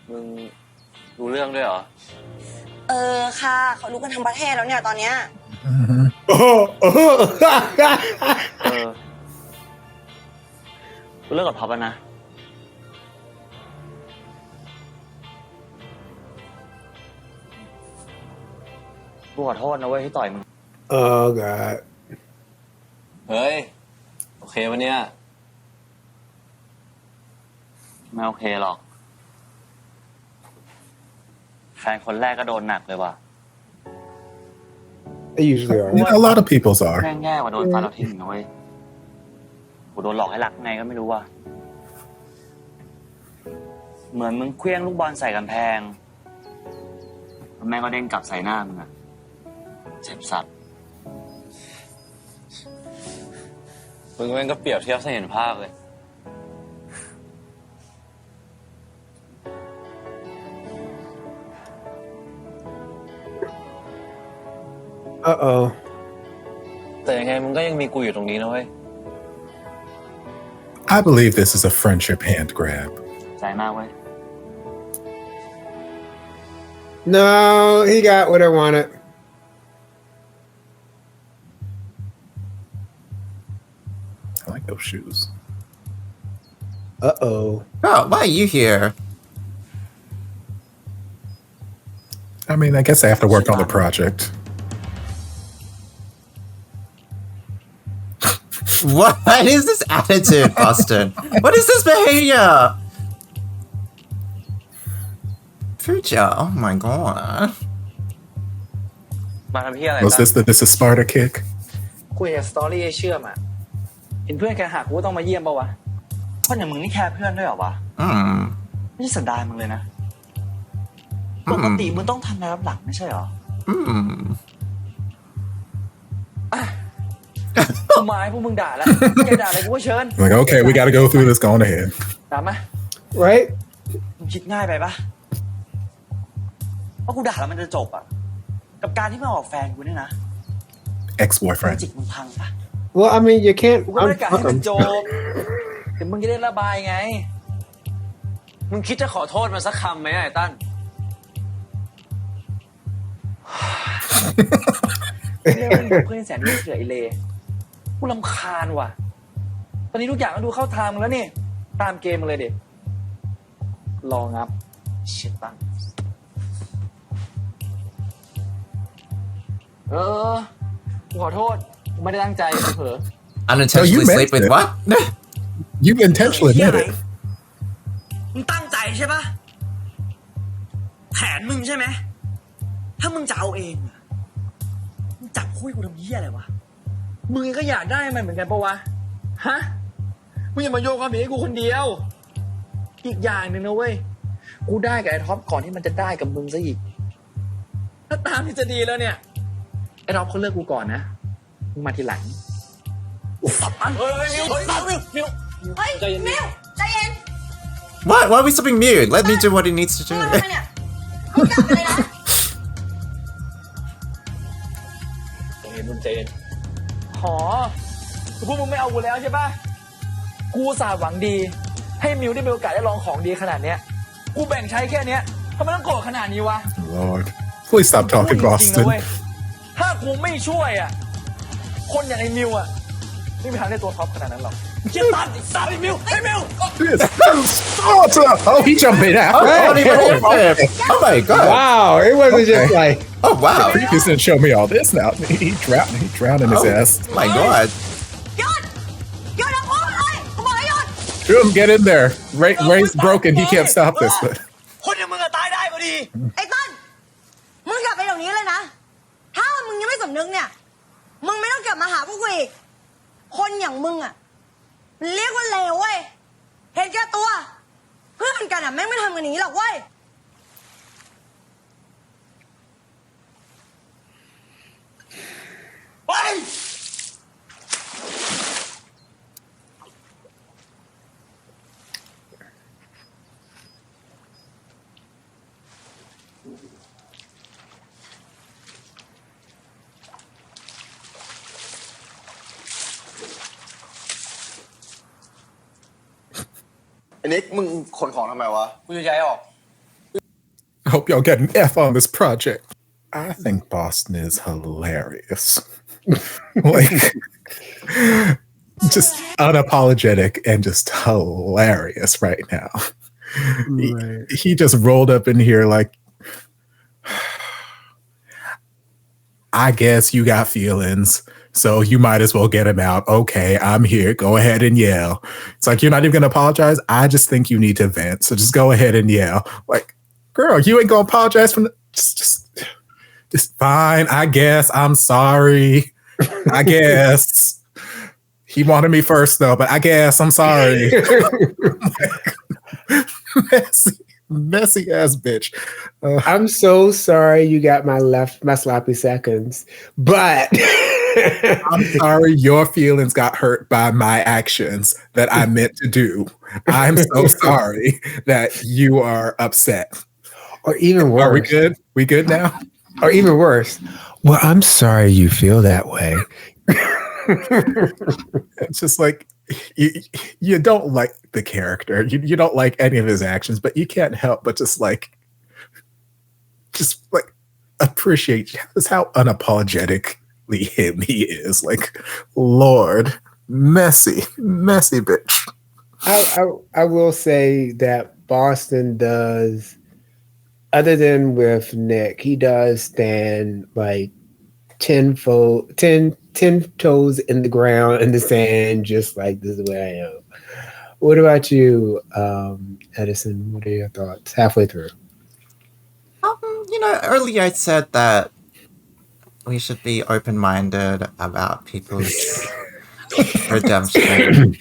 มึงรู้เรื่องด้วยเหรอ เออค่ะเขารู้กันทั้งประเทศแล้วเนี่ยตอนเนี้ย เออ กูเลิกกับท็อปแล้วนะ กูขอโทษนะเว้ยที่ต่อยมึง Oh God. เฮ้ย โอเคปะเนี่ย ไม่โอเคหรอก แฟนคนแรกก็โดนหนักเลยว่ะ They usually are. yeah, a lot of people's are. แม่งแย่กว่าโดนฟันเราทิ้งนะเว้ย กูโดนหลอกให้รักไงก็ไม่รู้ว่ะ เหมือนมึงเคลี้ยงลูกบอลใส่กำแพงแล้วแม่งก็เด้งกลับใส่หน้ามึงอะเจ็บสัตว์ มึงแม่งก็เปรียบเทียบให้เห็นภาพเลย Uh-oh. แต่ยังไงมึงก็ยังมีกูอยู่ตรงนี้นะเว้ย I believe this is a friendship hand grab. ใจมากเว้ย No, he got what I wanted. I like those shoes. Uh-oh. Oh, why are you here? I mean, I guess I have to work on the project. What is this attitude, Boston? What is this behavior? Future, oh my god. มาทำเพี้ยอะไร Was this the Sparta kick? คุยกับสตอรี่เชื่อมอะ เห็นเพื่อนแกหักกูก็ต้องมาเยี่ยมป่าวะคนอย่างมึงนี่แคร์เพื่อนด้วยเหรอวะไม่ใช่สันดานมึงเลยนะปกติมึงต้องทำในรับหลังไม่ใช่เหรอกูมาให้พวกมึงด่าแล้วแกด่าอะไรกูก็เชิญ Like, okay, we gotta go through this. Go on ahead. ตามมา right มึงคิดง่ายไปปะว่ากูด่าแล้วมันจะจบอ่ะกับการที่มาออกแฟนกูเนี่ยนะ Ex-boyfriend. จิกมึงพังปะ well I mean you can't กูก็ไม่ได้กะให้มันจบแต่มึงจะได้ระบายไง มึงคิดจะขอโทษมันสักคำไหมไอ้ตั้น เรื่องมึงเพื่อนแสนดีเสือไอเลกูรำคาญว่ะตอนนี้ทุกอย่างก็ดูเข้าทางมึงแล้วนี่ตามเกมมึงเลยดิลองงับเช็ดตั้งกูขอโทษกูไม่ได้ตั้งใจเผลอ Unintentionally sleep with what? You intentionally admit it. มึงตั้งใจใช่ปะแผนมึงใช่ไหมถ้ามึงจะเอาเองอะมึงจับคุยกูทำเหี้ยอะไรวะมึงก็อยากได้มันเหมือนกันปะวะฮะมึงอย่ามาโยนความผิดให้กูคนเดียวอีกอย่างหนึ่งนะเว้ยกูได้กับไอ้ท็อปก่อนที่มันจะได้กับมึงซะอีกถ้าตามที่จะดีแล้วเนี่ยไอ้ท็อปเขาเลิกกูก่อนนะมึงมาทีหลังสับอันเฮ้ยมิวใจเย็น มิวใจเย็น What? Why are we stopping mute? Let me do what he needs to do. ทำไมเนี่ยมึงกลับไปเลยนะ ใจเย็นมึงใจเย็นหอพวกมึงไม่เอากูแล้วใช่ปะกูอุตส่าห์หวังดีให้มิวได้มีโอกาสได้ลองของดีขนาดเนี้ยกูแบ่งใช้แค่เนี้ยทำไมต้องโกรธขนาดนี้วะ Lord, please stop talking, พูดจริงๆนะ Boston. เว้ยถ้ากูไม่ช่วยอ่ะคนอย่างไอ้มิวอ่ะไม่มีทางได้ตัวท็อปขนาดนั้นหรอกเชี่ยตัดไอ้สัตว์ไอ้มิวไอ้มิว Oh, he jumped out. Oh my god. wow it wasn't just like Oh wow. You just didn't show me all this now. He drowned in his ass. Oh my god. หยุดหยุดนะพูดเลยกูบอกให้หยุด Boom, get in there. Ray's broken. He can't stop this. But คนอย่างมึงอะตายได้พอดี ไอ้ต้นมึงกลับไปเดี๋ยวนี้เลยนะถ้ามึงยังไม่สำนึกเนี่ยมึงไม่ต้องกลับมาหาพวกกูอีกคนอย่างมึงอะเรียกว่าเลวเว้ยเห็นแก่ตัวเพื่อนกันอะแม่งไม่ทำกันอย่างนี้หรอกเว้ย ไป ไอ้นิกมึงขนของทำไมวะ กูจะย้ายออก I hope y'all get an F on this project. I think Boston is hilarious. Like, just unapologetic and just hilarious right now. Right. He just rolled up in here like, I guess you got feelings, so you might as well get him out. Okay, I'm here. Go ahead and yell. It's like, you're not even going to apologize. I just think you need to vent. So just go ahead and yell. Like, girl, you ain't going to apologize for just fine. I guess. I'm sorry. I guess. He wanted me first though, but I guess I'm sorry. Messy ass bitch. I'm so sorry you got my sloppy seconds, but I'm sorry your feelings got hurt by my actions that I meant to do. I'm so sorry that you are upset. Or even worse. Are we good? We good now? Or even worse. Well, I'm sorry you feel that way. It's just like you don't like the character. You don't like any of his actions, but you can't help but just like appreciate just how unapologetically him he is. Like, Lord, messy bitch. I will say that Boston does, other than with Nick, he does stand like 10 toes in the ground in the sand, just like, this is where I am. What about you, Edison? What are your thoughts halfway through? Earlier I said that we should be open-minded about people's redemption.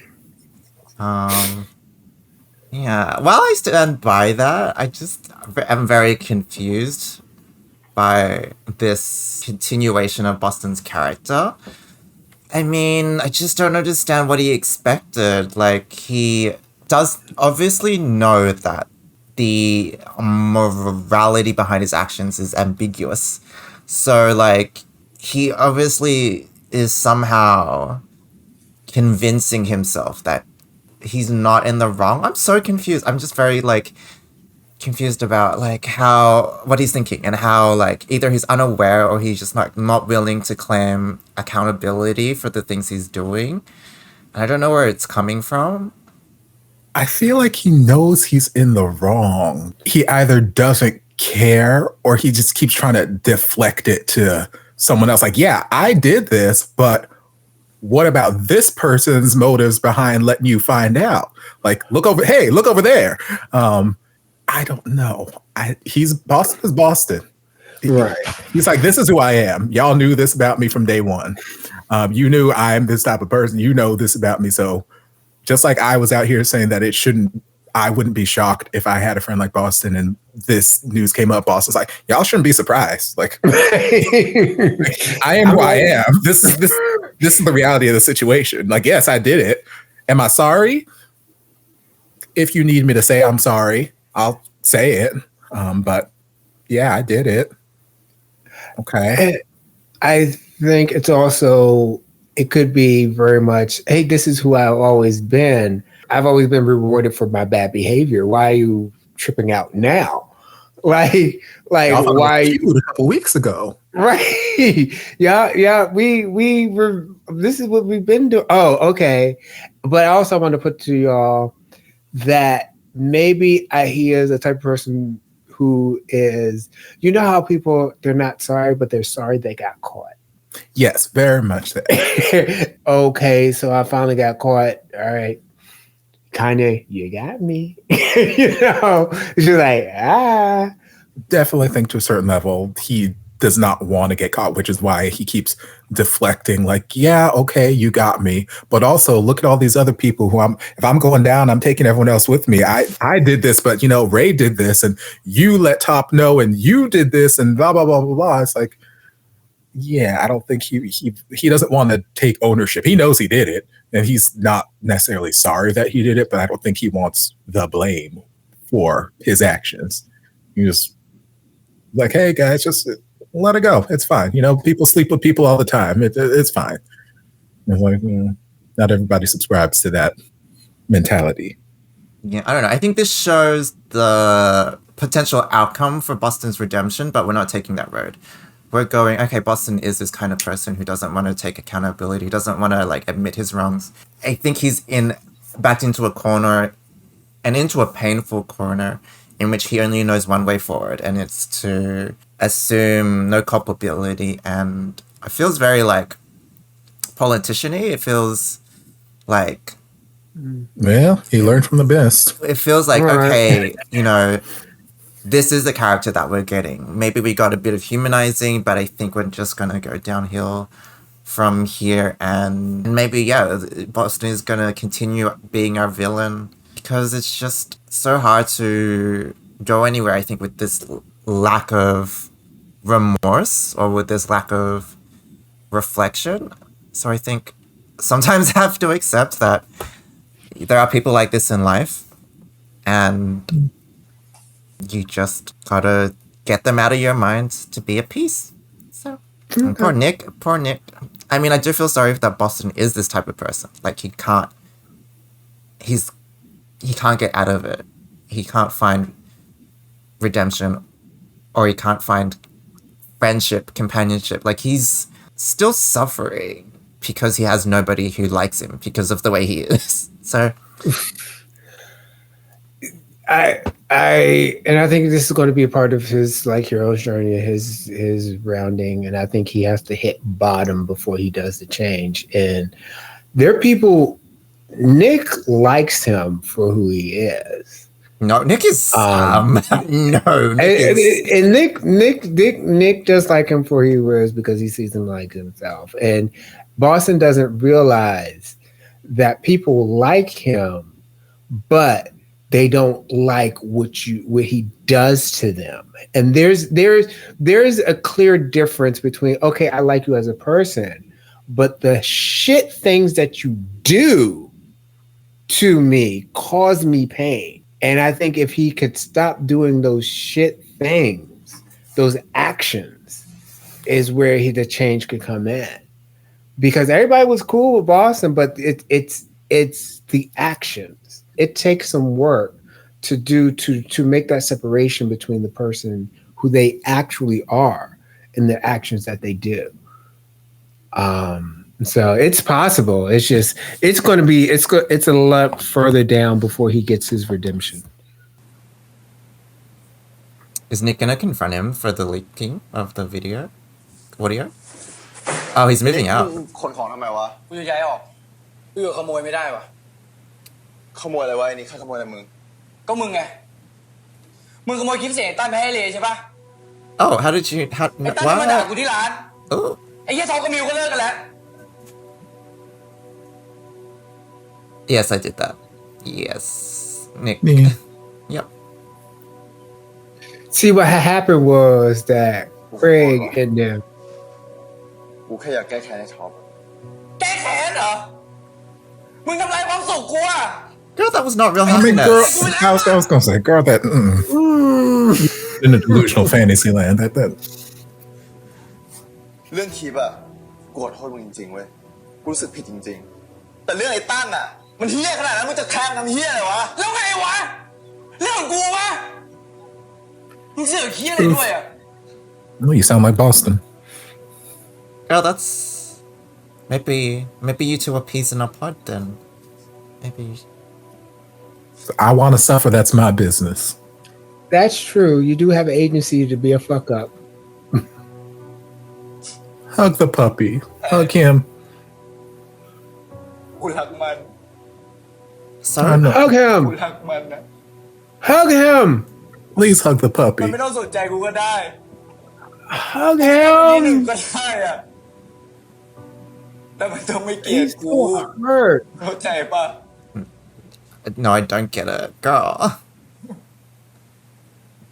Yeah. While I stand by that, I just am very confused by this continuation of Boston's character. I mean, I just don't understand what he expected. Like, he does obviously know that the morality behind his actions is ambiguous. So, like, he obviously is somehow convincing himself that he's not in the wrong. I'm so confused. I'm just very, like, confused about, like, what he's thinking and how, like, either he's unaware or he's just not willing to claim accountability for the things he's doing. And I don't know where it's coming from. I feel like he knows he's in the wrong. He either doesn't care or he just keeps trying to deflect it to someone else. Like, yeah, I did this, but what about this person's motives behind letting you find out? Like, look over there. I don't know. Boston is Boston. Right. He's like, this is who I am. Y'all knew this about me from day one. You knew I'm this type of person. You know this about me. So just like I was out here saying that I wouldn't be shocked if I had a friend like Boston and this news came up. Boston's like, y'all shouldn't be surprised. Like, I am who I am. This is the reality of the situation. Like, yes, I did it. Am I sorry? If you need me to say I'm sorry, I'll say it. But yeah, I did it. Okay. I think it's also, it could be very much, hey, this is who I've always been. I've always been rewarded for my bad behavior. Why are you tripping out now? Like why? A couple weeks ago. Right. Yeah. We were, this is what we've been doing. Oh, okay. But I also want to put to y'all that maybe he is a type of person who is, you know how people, they're not sorry, but they're sorry they got caught. Yes, very much so. Okay, so I finally got caught. All right. Kanye, you got me. You know, she's like, Definitely think to a certain level, he does not want to get caught, which is why he keeps deflecting, like, yeah, okay, you got me. But also look at all these other people who if I'm going down, I'm taking everyone else with me. I did this, but you know, Ray did this and you let Top know and you did this and blah, blah, blah, blah, blah. It's like, yeah, I don't think he doesn't want to take ownership. He knows he did it and he's not necessarily sorry that he did it, but I don't think he wants the blame for his actions. You just like, hey guys, just let it go. It's fine. You know, people sleep with people all the time. It's fine. It's like, not everybody subscribes to that mentality. Yeah, I don't know. I think this shows the potential outcome for Boston's redemption, but we're not taking that road. We're going, okay, Boston is this kind of person who doesn't want to take accountability, doesn't want to like admit his wrongs. I think he's backed into a corner and into a painful corner in which he only knows one way forward, and it's to assume no culpability. And it feels very like politician-y. It feels like, well, he learned from the best. It feels like, okay, you know, this is the character that we're getting. Maybe we got a bit of humanizing, but I think we're just going to go downhill from here. And maybe, yeah, Boston is going to continue being our villain because it's just so hard to go anywhere, I think, with this lack of remorse or with this lack of reflection. So I think sometimes I have to accept that there are people like this in life and you just gotta get them out of your mind to be at peace. So poor Nick. I mean, I do feel sorry that Boston is this type of person. Like he can't get out of it. He can't find redemption or he can't find friendship, companionship. Like he's still suffering because he has nobody who likes him because of the way he is. So I think this is going to be a part of his like hero's journey, his rounding, and I think he has to hit bottom before he does the change. And there are people. Nick likes him for who he is. No, Nick is no. Nick does like him for who he is because he sees him like himself. And Boston doesn't realize that people like him, but they don't like what he does to them. And there's a clear difference between, okay, I like you as a person, but the shit things that you do to me cause me pain. And I think if he could stop doing those shit things, those actions, is where the change could come in. Because everybody was cool with Boston, but it's the actions. It takes some work to make that separation between the person who they actually are and the actions that they do. So it's possible. It's just it's a lot further down before he gets his redemption. Is Nick gonna confront him for the leaking of the audio? Oh, he's moving out. ขนของทำไมวะ กูจะย้ายออกกูอยู่ขโมยไม่ได้วะ ขโมยอะไรวะไอ้นี่ใครขโมยอะไรมึง ก็มึงไง มึงขโมยคลิปเสียงไอ้ตั้นไปให้เลใช่ปะ Oh, how did you... ไอ้ตั้นมันมาด่ากูที่ร้าน Oh. ไอ้เหี้ยทอมกับมิวก็เลิกกันแล้ว Yes, I did that. Yes. Nick. Yeah. Yep. See, what happened was that Craig and them. กูแค่อยากแก้แค้นให้ท็อป แก้แค้นเหรอ มึงทำลายความสุขกูอะ Girl, that was not real I mean, girl, happiness. I was gonna say, girl, that in a delusional fantasy land. That เรื่องคลิปอะกูขอโทษมึงจริงๆเว้ยกูรู้สึกผิดจริงๆแต่เรื่องไอ้ตั้นอะมันเหี้ยขนาดนั้นมึงจะแทงทำเหี้ยอะไรวะ แล้วไงวะ เรื่องของกูวะ มึงเสือกเหี้ยอะไรด้วยอะ no, you sound like Boston. Girl, that's... Maybe you two are peas in a pod then. Maybe... I want to suffer. That's my business. That's true. You do have agency to be a fuck up. Hug the puppy. Hug him. กูรักมัน Sorry. I know. Hug him. กูรักมันนะ Hug him. Please hug the มัน puppy. ไม่ต้องสนใจกูก็ได้ Hug ที่หนึ่ง him. ก็ได้อะแต่มันต้องไม่เกลียด He's กู so hurt. เข้าใจปะ No, I don't get it.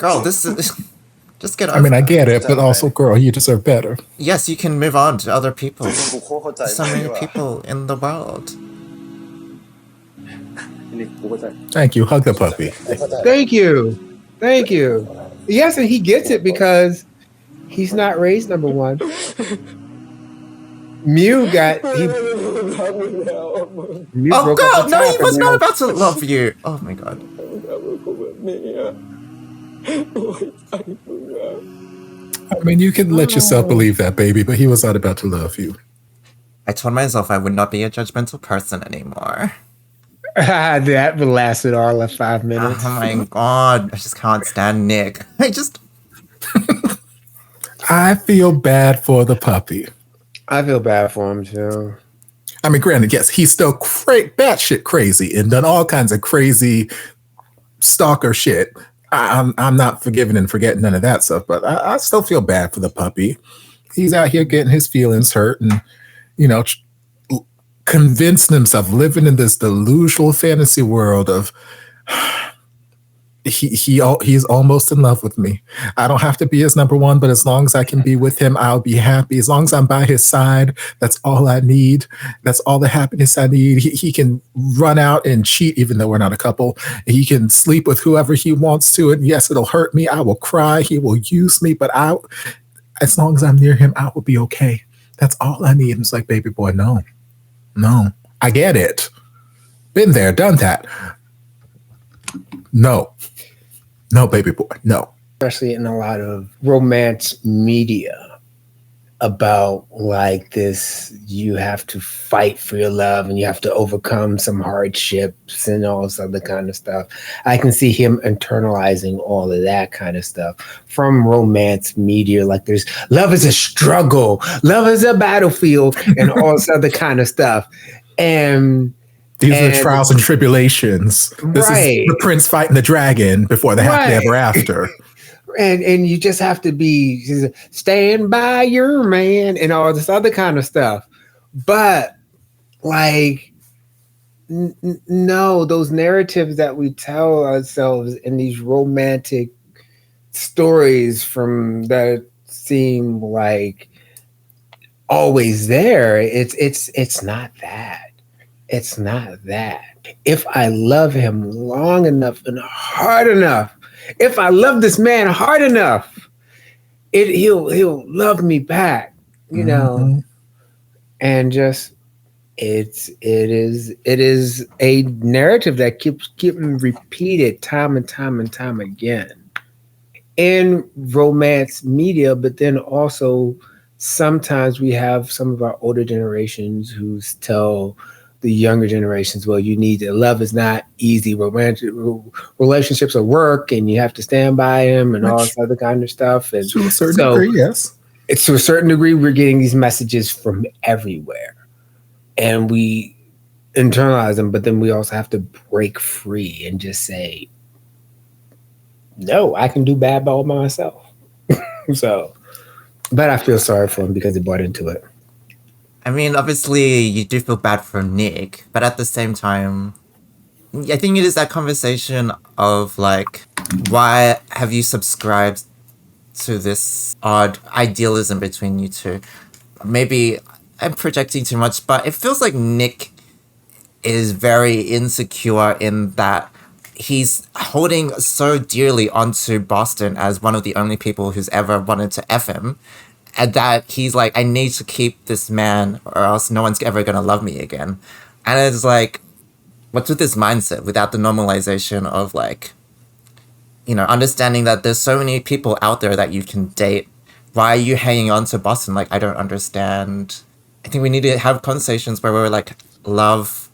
Girl, this is... Just get over I mean, I get it, but also, girl, you deserve better. Yes, you can move on to other people. กูโคตรเข้าใจ So many people in the world. นี่กูเข้าใจ Thank you. Hug the puppy. Thank you. Yes, and he gets it because he's not raised number one. Mew Oh, broke girl, up the no, top he was and not now- about to love you. Oh my god. I mean, you can let yourself believe that, baby, but he was not about to love you. I told myself I would not be a judgmental person anymore. That lasted all of 5 minutes. Oh my god, I just can't stand Nick. I feel bad for the puppy. I feel bad for him too. I mean, granted, yes, he's still batshit crazy and done all kinds of crazy stalker shit. I'm not forgiving and forgetting none of that stuff, but I still feel bad for the puppy. He's out here getting his feelings hurt and, you know, convincing himself, living in this delusional fantasy world of he's almost in love with me. I don't have to be his number one, but as long as I can be with him, I'll be happy. As long as I'm by his side, that's all I need. That's all the happiness I need. He can run out and cheat, even though we're not a couple. He can sleep with whoever he wants to. And yes, it'll hurt me. I will cry. He will use me, but as long as I'm near him, I will be okay. That's all I need. And it's like, baby boy, no, I get it. Been there, done that. No, baby boy, no. Especially in a lot of romance media about like this, you have to fight for your love and you have to overcome some hardships and all this other kind of stuff. I can see him internalizing all of that kind of stuff from romance media. Like there's love is a struggle, love is a battlefield, and all this other kind of stuff. And these are the trials and tribulations. This is the prince fighting the dragon before the happily ever after. And you just have to stand by your man and all this other kind of stuff. But like, no, those narratives that we tell ourselves in these romantic stories from that seem like always there. It's not that. It's not that. If I love him long enough and hard enough, if I love this man hard enough, he'll love me back, you know. And just it is a narrative that keeps getting repeated time and time and time again in romance media, but then also sometimes we have some of our older generations who tell the younger generations, well, you need to, love is not easy. Romantic relationships are work and you have to stand by him and all this other kind of stuff. And to a certain degree, yes. It's to a certain degree, we're getting these messages from everywhere and we internalize them, but then we also have to break free and just say, no, I can do bad by all by myself. So, but I feel sorry for him because he bought into it. I mean, obviously, you do feel bad for Nick, but at the same time, I think it is that conversation of like, why have you subscribed to this odd idealism between you two? Maybe I'm projecting too much, but it feels like Nick is very insecure in that he's holding so dearly onto Boston as one of the only people who's ever wanted to F him. And that he's like, I need to keep this man or else no one's ever going to love me again. And it's like, what's with this mindset without the normalization of like, you know, understanding that there's so many people out there that you can date. Why are you hanging on to Boston? Like, I don't understand. I think we need to have conversations where we're like, love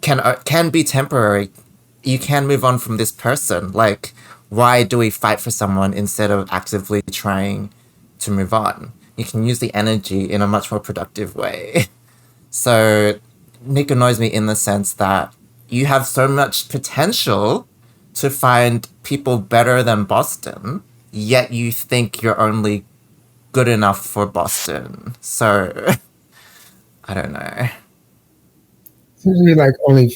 can be temporary. You can move on from this person. Like, why do we fight for someone instead of actively trying to move on? You can use the energy in a much more productive way. So Nick annoys me in the sense that you have so much potential to find people better than Boston, yet you think you're only good enough for Boston. So I don't know. Seems to be like only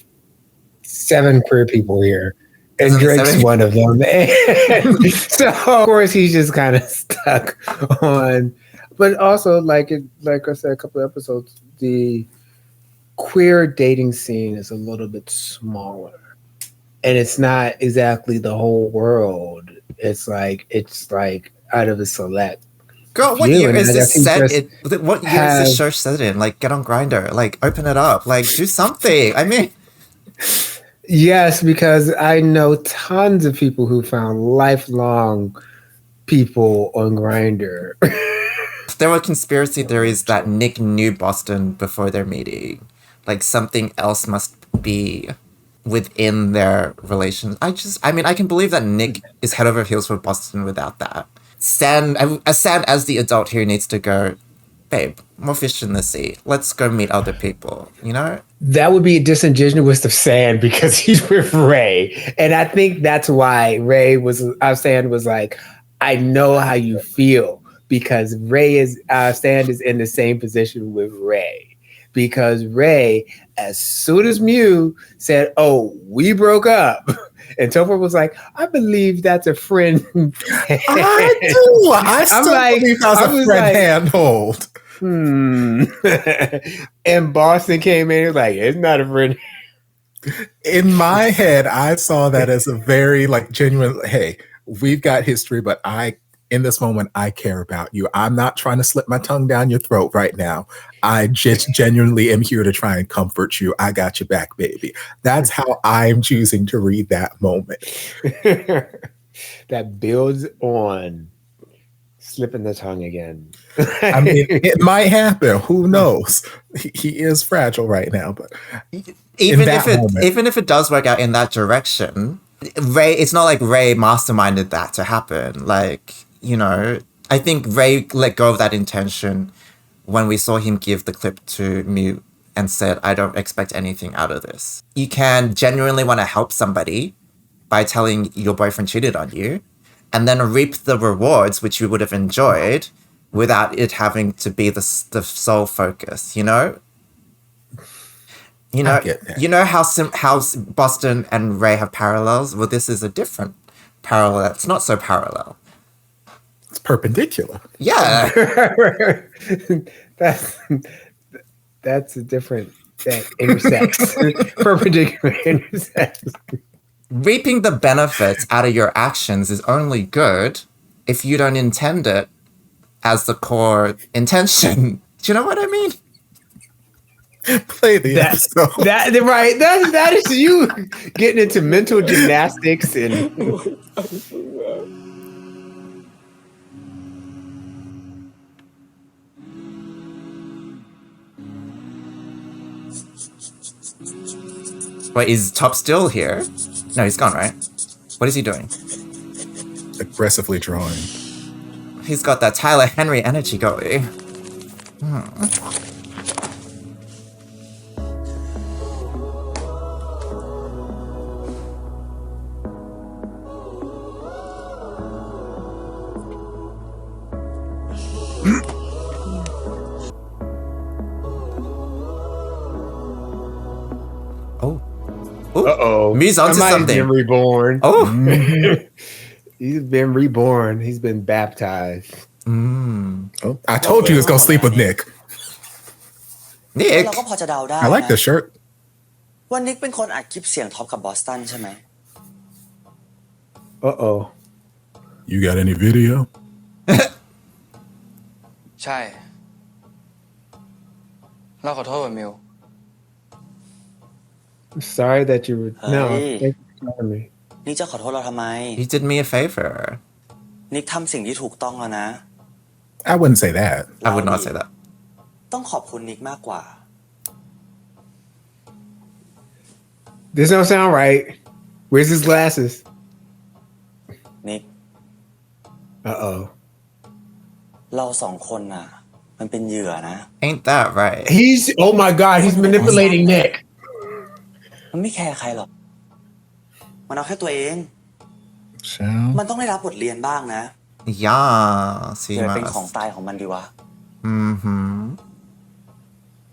7 queer people here. And Drake's one of them. And so of course he's just kind of stuck on, but also like I said a couple of episodes, the queer dating scene is a little bit smaller. And it's not exactly the whole world. It's like out of a select. Girl, what year is this set in? What year is this show set in? Like, get on Grindr. Like, open it up. Like, do something. I mean, yes, because I know tons of people who found lifelong people on Grindr. There were conspiracy theories that Nick knew Boston before their meeting. Like, something else must be within their relations. I mean, I can believe that Nick is head over heels for Boston without that. Stan, as the adult here, needs to go, babe, more fish in the sea. Let's go meet other people, you know? That would be disingenuous of Stan because he's with Ray. And I think that's why Stan was like, I know how you feel, because Stan is in the same position with Ray. Because Ray, as soon as Mew said, oh, we broke up, and Topher was like, I believe that's a friend. I do. I still believe that's a friend handhold. And Boston came in and was like, it's not a friend. In my head, I saw that as a very like genuine, hey, we've got history, but in this moment, I care about you. I'm not trying to slip my tongue down your throat right now. I just genuinely am here to try and comfort you. I got your back, baby. That's how I'm choosing to read that moment. That builds on slipping the tongue again. I mean, it might happen. Who knows? He is fragile right now, but even if it does work out in that direction, Ray, it's not like Ray masterminded that to happen. Like, you know, I think Ray let go of that intention when we saw him give the clip to Mew and said, I don't expect anything out of this. You can genuinely want to help somebody by telling your boyfriend cheated on you and then reap the rewards, which you would have enjoyed, without it having to be the sole focus, you know? You I know, get that. you know how Boston and Ray have parallels? Well, this is a different parallel. It's not so parallel. It's perpendicular. Yeah. that's a different that intersects. Perpendicular intersects. Reaping the benefits out of your actions is only good if you don't intend it as the core intention. Do you know what I mean? Play the episode. That is you getting into mental gymnastics and Wait, is Top still here? No, he's gone, right? What is he doing? Aggressively drawing. He's got that Tyler Henry energy going. uh-oh. Me's onto Somebody's something. been reborn. Oh. He's been reborn. He's been baptized. Oh, I told you he was gonna sleep with Nick. Nick. เราก็พอจะเดาได้ I like นะ the shirt. ว่านิกเป็นคนอัดคลิปเสียงท็อปกับบอสตันใช่ไหม Uh-oh. You got any video? ใช่เราขอโทษว่ะมิว I'm sorry that you were no. Hey. Thank you for telling me. นิกจะขอโทษเราทำไม You did me a favor. นิกทำสิ่งที่ถูกต้องแล้วนะ I wouldn't say that. I would not say that. ต้องขอบคุณนิกมากกว่า This don't sound right. Where's his glasses? นิก Uh-oh. เราสองคนน่ะ มันเป็นเหยื่อนะ Ain't that right? Oh my God, he's manipulating Nick. มันไม่แคร์ใครหรอก มันเอาแค่ตัวเอง So มันต้องได้รับบทเรียนบ้างนะ Yes, เดี๋ he ยวเป็นของ must. ตายของมันดีวะ Mm-hmm.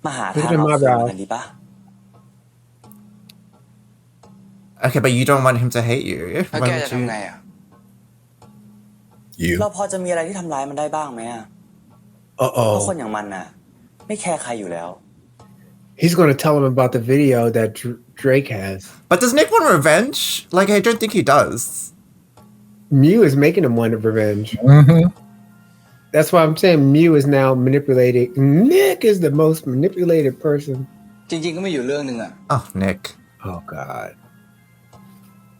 มาหาทางเอาคืนกันดีปะ Okay, but you don't want him to hate you. แล้ว Why แก would จะ you? ทำไงอ่ะ you. เราพอจะมีอะไรที่ทำร้ายมันได้บ้างไหมอะเพราะคน Uh-oh. อย่างมันน่ะ ไม่แคร์ใครอยู่แล้ว He's going to tell him about the video that Drake has. But does Nick want revenge? Like, I don't think he does. Mew is making him want revenge. Mm-hmm. That's why I'm saying Mew is now manipulating. Nick is the most manipulated person. จริงๆก็ไม่อยู่เรื่องหนึ่งอ่ะ Oh, Nick. Oh God.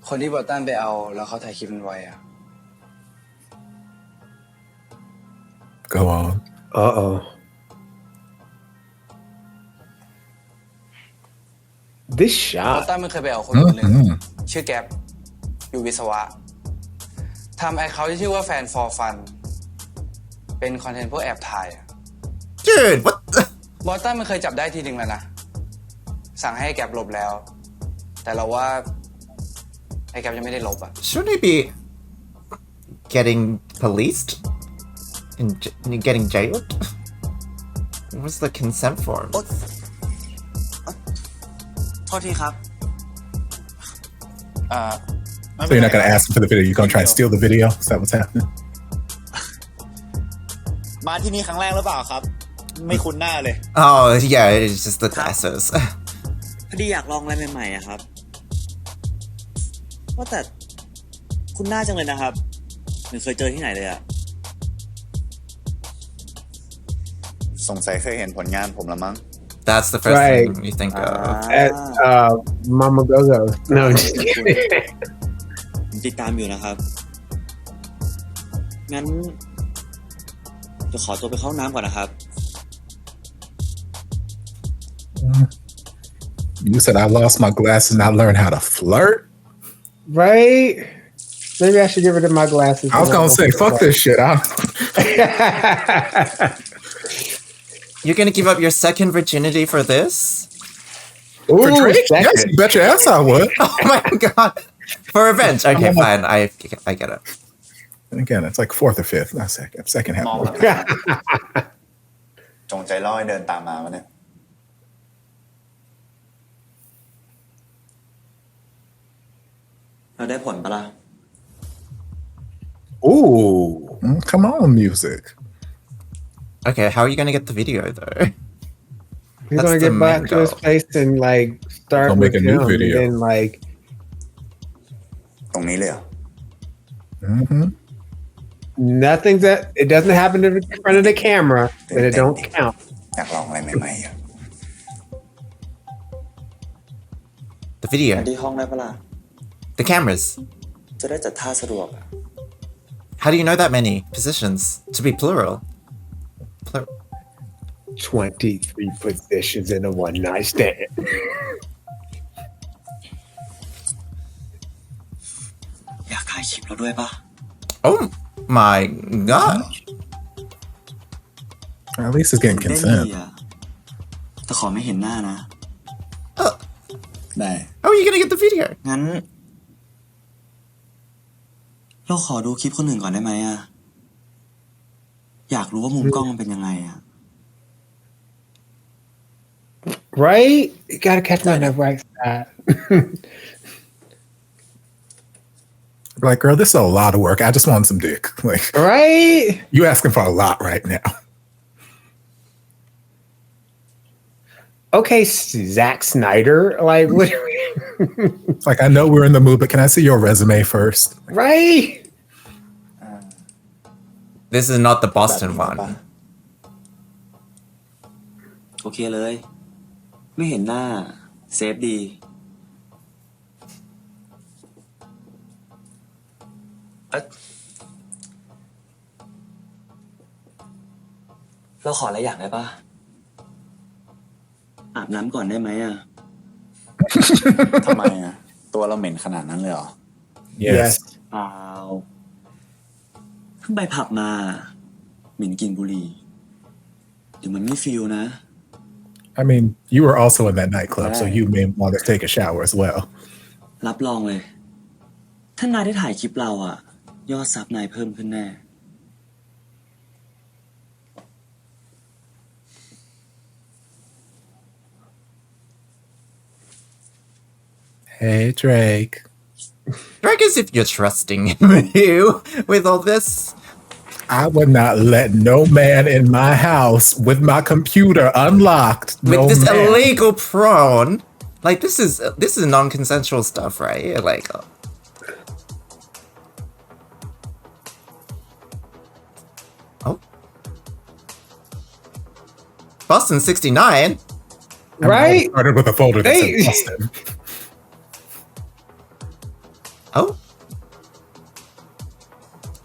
คนที่บอสตันไปเอาแล้วเขาถ่ายคลิปมันไว้อ่ะ Go on. Uh-oh. This บอส shot. ตันมันเคยไปเอาคนคนหนึ่งชื่อแก๊ปอยู่วิศวะทำแอคเคาท์ที่ชื่อว่าแฟน for fun เป็นคอนเทนต์พวกแอบถ่ายอะ Dude, what the? บอสตันมันเคยจับได้ทีหนึ่งแล้วนะสั่งให้แก๊ปลบแล้ว แต่เราว่าไอ้แก๊ปยังไม่ได้ลบอ่ะ Shouldn't he be getting policed? Getting jailed? What's the consent form? โทษทีครับ So you're not gonna ask him for the video. You're gonna try and steal the video? Is that what's happening? มาที่นี่ครั้งแรกหรือเปล่าครับ ไม่คุ้นหน้าเลย Oh, yeah, it's just the glasses. พอดีอยากลองอะไรใหม่ๆอะครับ ว่าแต่คุณหน้าจังเลยนะครับหรือเคยเจอที่ไหนเลยอะ สงสัยเคยเห็นผลงานผมละมั้ง That's the first Right. thing you think of. At Mama Gogo. No, just kidding. ผมติดตามอยู่นะครับ งั้นจะขอตัวไปเข้าห้องน้ำก่อนนะครับ You said I lost my glasses and I learned how to flirt? Right? Maybe I should give her my glasses. I was gonna say, fuck this shit. You're gonna give up your second virginity for this? Ooh, For Drake? second. Yes, you bet your ass I would. Oh my god. For revenge. Okay, fine. I get it. And again, it's like fourth or fifth, not second. Second half. มองจงใจล่อให้เดินตามมามันเนี่ย เราได้ผลปะล่ะ Ooh, come on, music. Okay, how are you gonna get the video though? He's That's gonna the get back main to his goal. place and like start Gonna with make a new him, video. and then like ตรงนี้เลยเหรอ nothing's that it doesn't happen in front of the camera, but it don't count. อยากลองอะไรใหม่ๆอ่ะ The video, ที่ห้องได้ปะล่ะ the cameras. จะได้จัดท่าสะดวกอะ How do you know that many positions to be plural? 23 positions in a one night stand. อยากถ่ายคลิปเราด้วยปะ Oh my god! At least it's getting เล่น consent. ดีอะแต่ขอไม่เห็นหน้านะ ได้ How are you gonna get the video? งั้น เราขอดูคลิปคนอื่นก่อนได้ไหมอะอยากรู้ว่ามุมกล้องมันเป็นยังไงอะ Right? You gotta catch me on that right side. Like, girl, this is a lot of work. I just want some dick. Like, Right? you asking for a lot right now. Okay, Zack Snyder. Like, what? Like, I know we're in the mood, but can I see your resume first? Right? This is not the Boston one. โอเคเลย ไม่เห็นหน้า เซฟดี เราขออะไรอย่างได้ปะอาบน้ำก่อนได้ไหมอะ ทำไมอ่ะ ตัวเราเหม็นขนาดนั้นเลยเหรอ Yes. เปล่าเพิ่งไปผับมาเหม็นกลิ่นบุหรี่เดี๋ยวมันไม่ฟิลนะ I mean, you were also in that nightclub, so you may want to take a shower as well. รับรองเลย ถ้านายได้ถ่ายคลิปเราอะยอดซับนายเพิ่มขึ้นแน่ Hey, Drake. Drake, as if you're trusting you with all this. I would not let no man in my house with my computer unlocked. With no this man. illegal prawn. Like this is non-consensual stuff, right? Like oh. Boston 69? Right? Started with a folder that Hey. said Boston. Oh.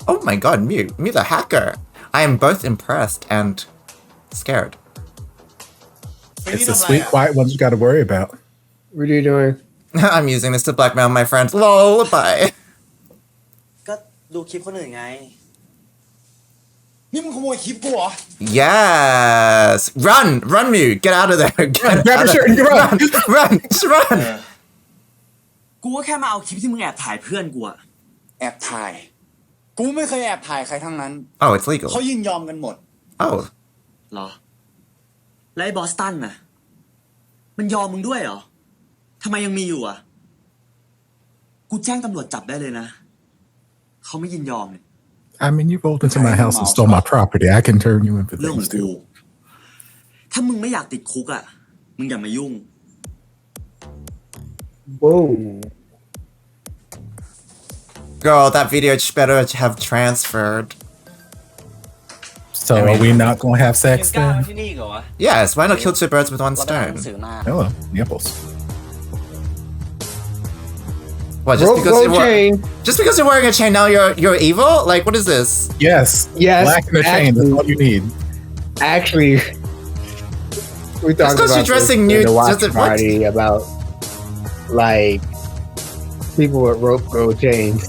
Oh my god, Mew the hacker. I am both impressed and scared. It's the sweet, quiet ones you got to worry about. What are you doing? I'm using this to blackmail my friends. Lol, bye. ก็ดูคลิปคนอื่นไง นี่มึงขโมยคลิปกูเหรอ Yes. Run, Mew. Get out of there. Get Grab out your of shirt and there. run. Run, just run. กูก็แค่มาเอาคลิปที่มึงแอบถ่ายเพื่อนกูอะ แอบถ่าย กูไม่เคยแอบถ่ายใครทั้งนั้น Oh, it's legal. เขายินยอมกันหมด Oh. เหรอ แล้วไอ้บอสตันน่ะ มันยอมมึงด้วยเหรอ ทำไมยังมีอยู่อะกูแจ้งตำรวจจับได้เลยนะ เขาไม่ยินยอมเลย I mean, you rolled into my house and stole my property. I can turn you in for เรื่องขอ things งกู too. ถ้ามึงไม่อยากติดคุกอะมึงอย่ามายุ่ง Whoa. Girl, that video better have transferred. So are we not going to have sex กล้ามา then? ที่นี่เหรอวะ Yes, why not kill two birds with one เราได้หนั stone? งสือมา Hello, nipples. What, just Rope because gold chain. just because you're wearing a chain now you're evil? Like what is this? Yes. Yes, Black in the chain. That's all you need. Actually, we talked 'cause about you're dressing this in nude, the watch does it- what? party about like people with rope gold chains.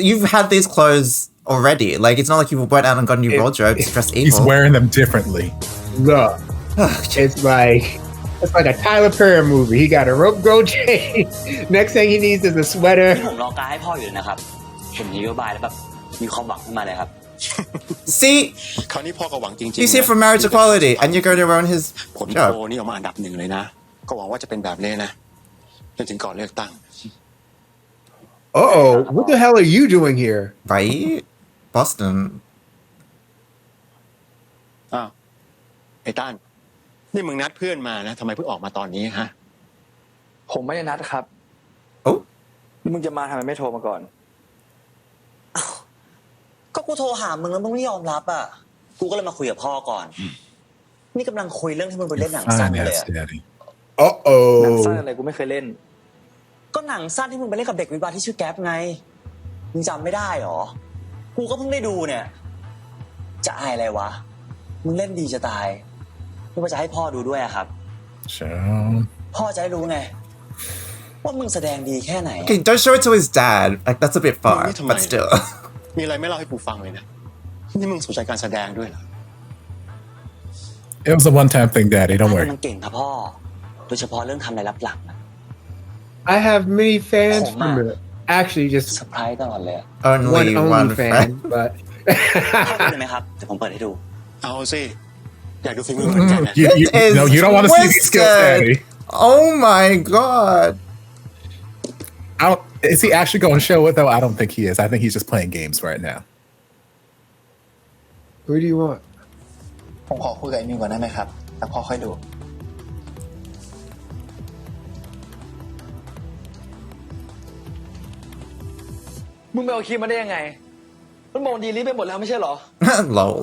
You've had these clothes already. Like it's not like you went out and got new wardrobes dressed evil. He's wearing them differently. Look, it's like a Tyler Perry movie. He got a rope gold chain. Next thing he needs is a sweater. ที่ผมรอการให้พ่ออยู่นะครับ เห็นนโยบายแล้วแบบมีความหวังขึ้นมาเลยครับ See, คราวนี้พ่อก็หวังจริงๆ he's here for marriage equality, and you're going to ruin his ผล job. โพลนี่ออกมาอันดับหนึ่งเลยนะ ก็หวังว่าจะเป็นแบบนี้นะ จนถึงก่อนเลือกตั้ง Uh-oh, what the hell are you doing here? Right? Boston. อ้าวไอ้ต้านนี่มึงนัดเพื่อนมานะทำไมเพิ่งออกมาตอนนี้ฮะ ผมไม่ได้นัดครับ โอ้ มึงจะมาทำไมไม่โทรมาก่อน ก็กูโทรหามึงแล้วมึงไม่ยอมรับอ่ะกูก็เลยมาคุยกับพ่อก่อนนี่กำลังคุยเรื่องที่มึงไปเล่นหนังสั้นเลย Finance daddy. หนังสั้น Uh-oh. อะไรกูไม่เคยเล่น ก็หนังสั้นที่มึงไปเล่นกับเด็กวิบาที่ชื่อแก๊ปไงมึงจำไม่ได้หรอกูก็เพิ่งได้ดูเนี่ย จะอายอะไรวะมึงเล่นดีจะตายไม่ว่าจะให้พ่อดูด้วยอะครับ Sure. พ่อจะได้รู้ไงว่ามึงแสดงดีแค่ไหน Okay, don't show it to his dad. Like, that's a bit far, Wait a but minute. still. มีอะไรไม่เล่าให้กูฟังเลยนะนี่มึงสนใจการแสดงด้วยเหรอ It was a one-time thing, daddy. Don't มั worry. นเก่งครับพ่อโดยเฉพาะเรื่องทำอะไรลับหลังนะ I have many fans Oh, from man. it. Actually, เซ just อร์ไพรส์ตลอดเลย Only one fan, fan. but พ่อดูเลยไหมครับเดี๋ยวผมเปิดให้ดู เอาสิอยากดูฝีมือเหมือนกันนะ It No, you don't want to see these skills, twisted. daddy. Oh my god. Is he actually going to show it though? I don't think he is. I think he's just playing games right now. what do you want? ผมขอคุยกับไอ้มิวก่อนได้ไหมครับแล้วพ่อค่อยดู มึงไปเอาคลิปมาได้ยังไง มันบอกดีลิทไปหมดแล้วไม่ใช่เหรอ Lol.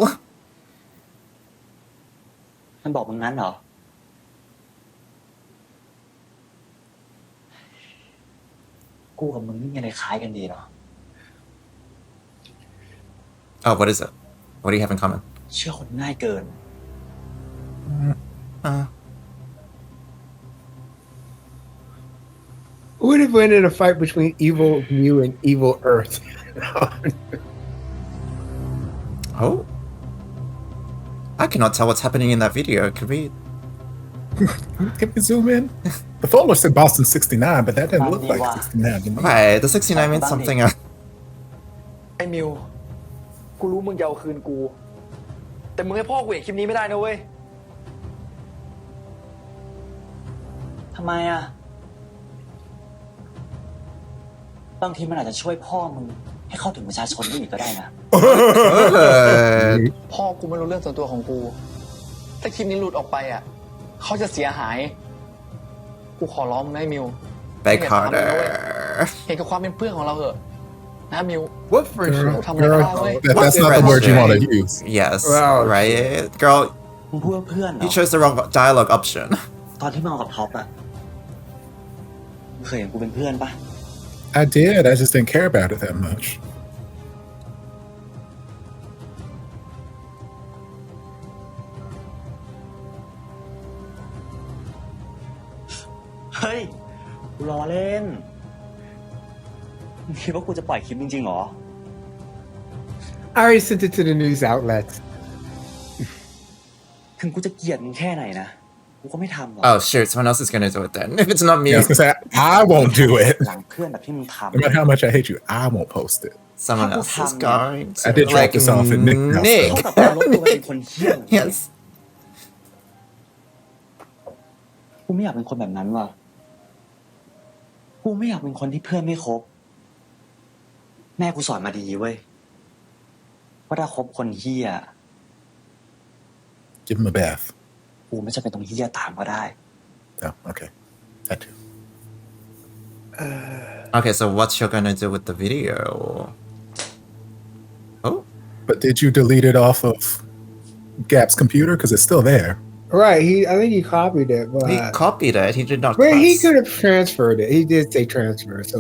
มันบอกมึงงั้นเหรอกูกับมึงนี่มีอะไรคล้ายกันดีเนาะ Oh, what is it? What do you have in common? เชื่อคนง่ายเกิน What if we ended a fight between evil Mew and evil Earth? Oh. I cannot tell what's happening in that video. Could we? Can we zoom in? The folder said Boston 69, but that didn't look like 69 to me. Right, the 69 means something. ไอ้มิว กูรู้มึงจะเอาคืนกู แต่มึงให้พ่อกูเห็นคลิปนี้ไม่ได้นะเว้ย ทำไมอ่ะ บางทีมันอาจจะช่วยพ่อมึงให้เข้าถึงประชาชนได้อีกก็ได้นะ พ่อกูไม่รู้เรื่องส่วนตัวของกู ถ้าคลิปนี้หลุดออกไปอ่ะ เขาจะเสียหาย กูขอร้องมึงนะไอ้มิว Beg harder. เห็นกับความเป็นเพื่อนของเราเหอะนะมิว What friendship? Girl, that's not the word you want to use. Yes, Wow. right? Girl, มึงพูดว่าเพื่อนเหร you อ chose the wrong dialogue option. ตอนที่มึงเอากับท็อปอ่ะมึงเคยเห็นกูเป็นเพื่อนปะ I did. I just didn't care about it that much. เฮ้ย กูล้อเล่น มึงคิดว่ากูจะปล่อยคลิปจริงๆเหรอ I already sent it to the news outlets. ถึงกูจะเกลียดมึงแค่ไหนนะ กูก็ไม่ทำหรอก Oh, sure, someone else is gonna do it then. If it's not me. Yeah, I was gonna say I won't do it. หลังเพื่อนแบบที่มึงทำ No matter how much I hate you, I won't post it. Someone else is going to. I did drop like this off at Nick's house, Nick. เท่ากับเราลบตัวเป็นคนเหี้ย Yes. กูไม่อยากเป็นคนแบบนั้นว่ะ กูไม่อยากเป็นคนที่เพื่อนไม่คบ แม่กูสอนมาดีเว้ย ว่าถ้าคบคนเหี้ย Give him a bath. กูไม่จำเป็นต้องเหี้ยตามก็ได้ Oh, okay. That too. Okay, so what's you gonna do with the video? Oh, But did you delete it off of Gap's computer? Because it's still there. Right. I think he copied it, but he copied it. He did not. well, he cuss. could have transferred it. He did say transfer, so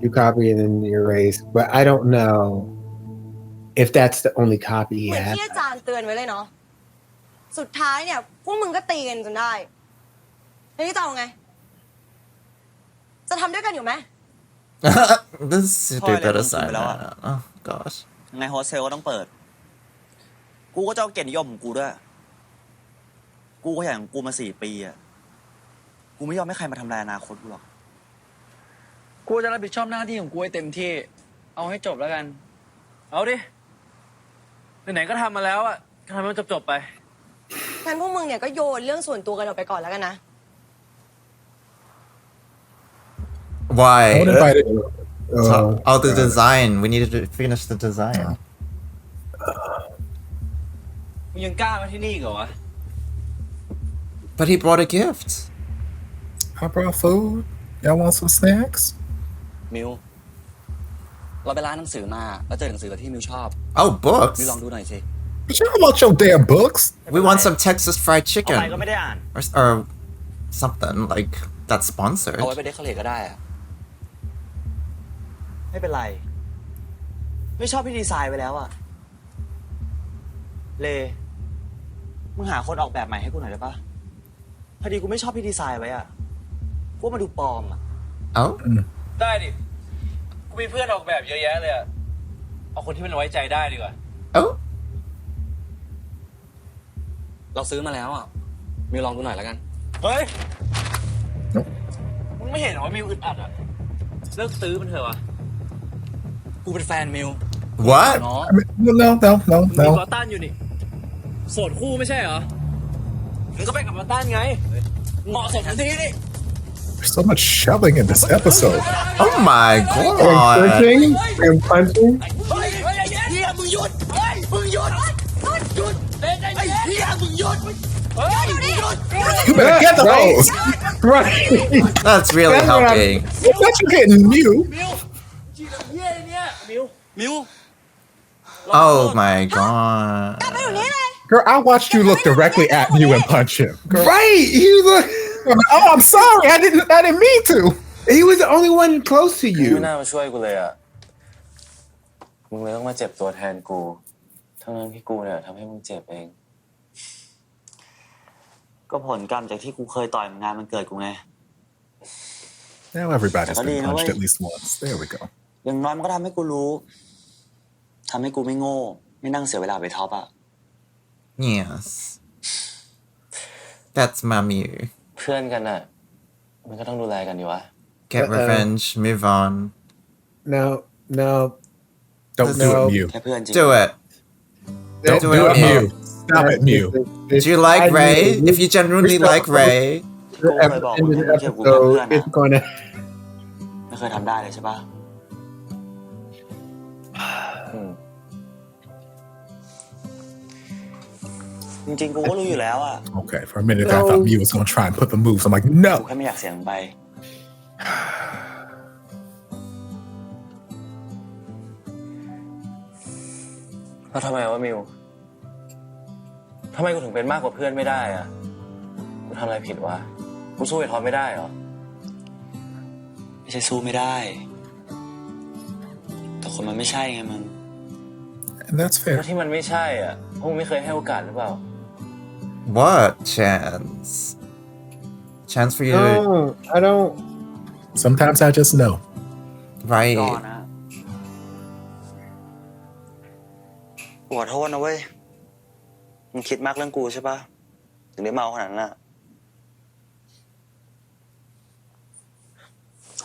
you copy and then you erase. But I don't know if that's the only copy he เหมือน had. ที่อาจารย์เตือนไว้เลยเนาะ สุดท้ายเนี่ย พวกมึงก็ตีกันจนได้แล้วนี่จะเอาไง จะทำด้วยกันอยู่ไหม This Thôi, dude better lại sign không chịu that. Oh gosh. ไงโฮสเทลก็ต้องเปิด กูก็จะเอาเกียรตินิยมของกูด้วย กูก็อย่างกูมา4 ปีอะกูไม่ยอมให้ใครมาทำลายอนาคตกูหรอก กูจะรับผิดชอบหน้าที่ของกูให้เต็มที่ เอาให้จบแล้วกัน เอาดิ ไหนๆก็ทำมาแล้วอ่ะก็ทำให้มันจบๆไป งั้นพวกมึงเนี่ยก็โยนเรื่องส่วนตัวกันออกไปก่อนแล้วกันนะ Why? Don't invite it. Oh, the design. We needed to finish the design. มึงยังกล้ามาที่นี่อีกเหรอวะ But he brought a gift. I brought food. Y'all want some snacks? มิวเราไปร้านหนังสือมาแล้วเจอหนังสือที่มิวชอบ Oh, books. มิวลองดูหน่อยสิ But y'all want your damn books? We want some Texas fried เอา chicken ไปก็ไม่ได้อ่าน or something like that's sponsored. เอาไว้ไปเดคอเรทก็ได้อะไม่เป็นไร ไม่ชอบพี่ดีไซน์ไปแล้วอะเลมึงหาคนออกแบบใหม่ให้กูหน่อยได้ปะพอดีกูไม่ชอบพี่ดีไซน์ไว้อะกูว่ามันดูปลอมอะ Oh. ได้ดิ กูมีเพื่อนออกแบบเยอะแยะเลยอะเอาคนที่มันไว้ใจได้ดีกว่า Oh. เราซื้อมาแล้วอะมิวลองดูหน่อยแล้วกัน เฮ้ย มึงไม่เห็นเหรอว่ามิวอึดอัดอะเลิกซื้อมันเถอะวะ กูเป็นแฟนมิว What? เนาะ I mean, no. มึงมีกอตันอยู่นี่โสดคู่ไม่ใช่เหรอ มึงก็ไปกับกอตันไง เหมาะสมทันทีนี่ There's so much shoving in this episode. Oh my And god. pushing and punching. เฮ้ยเฮียมึงหยุดเฮ้ยมึงหยุดหยุดไอ้เฮียมึงหยุดเฮ้ยมึงหยุด You better get the hose. Right. That's really That's what I'm- helping. What you getting, Mew? จีบเฮียเนี่ยมิว Oh my god. กลับไปอยู่นี่เลย Girl, I watched you look directly at Mew and punch him. Girl, Right. He was like, oh, I'm sorry. I didn't mean to. he was the only one close to ไม่ you. น่ามาช่วยกูเลยอะมึงเลยต้องมาเจ็บตัวแทนกูทั้งที่กูเนี่ยทำให้มึงเจ็บเอง ก็ผลกรรมจากที่กูเคยต่อยงานมันเกิดกูไง Now everybody's been punched at least once. There we go. อย่างน้อยมันก็ทำให้กูรู้ทำให้กูไม่โง่ไม่นั่งเสียเวลาไปท็อปอะ Yes. That's my Mew. เพื่อนกันอะมันก็ต้องดูแลกันดีวะ Get revenge, move on. No. Don't do it, Mew. แค่เพื่อนจริง Do it. Don't do do it, it, Mew. Stop it, Mew. Do you like Ray? If you genuinely like Ray, The end of the episode is gonna. ไม่เคยทำได้เลยใช่ปะจริงๆกูก็รู้อยู่แล้วอะ Okay, for a minute I thought Mew was gonna try and put the moves. I'm like, กู no. แค่ไม่อยากเสียงไปแล้วทำไมวะมิวทำไมกูถึงเป็นมากกว่าเพื่อนไม่ได้อะกูทำอะไรผิดวะกูสู้ไอ้ท็อปไม่ได้เหรอ ไม่ใช่สู้ไม่ได้แต่คนมันไม่ใช่ไงมึง And that's แล้ว fair. ที่มันไม่ใช่อ่ะพวกมึงไม่เคยให้โอกาสหรือเปล่า what chance? Chance for you to No, I don't. Sometimes I just know. ก่อน right. นะขอโทษนะเว้ยมึงคิดมากเรื่องกูใช่ปะถึงได้เมาขนาดนั้นอะ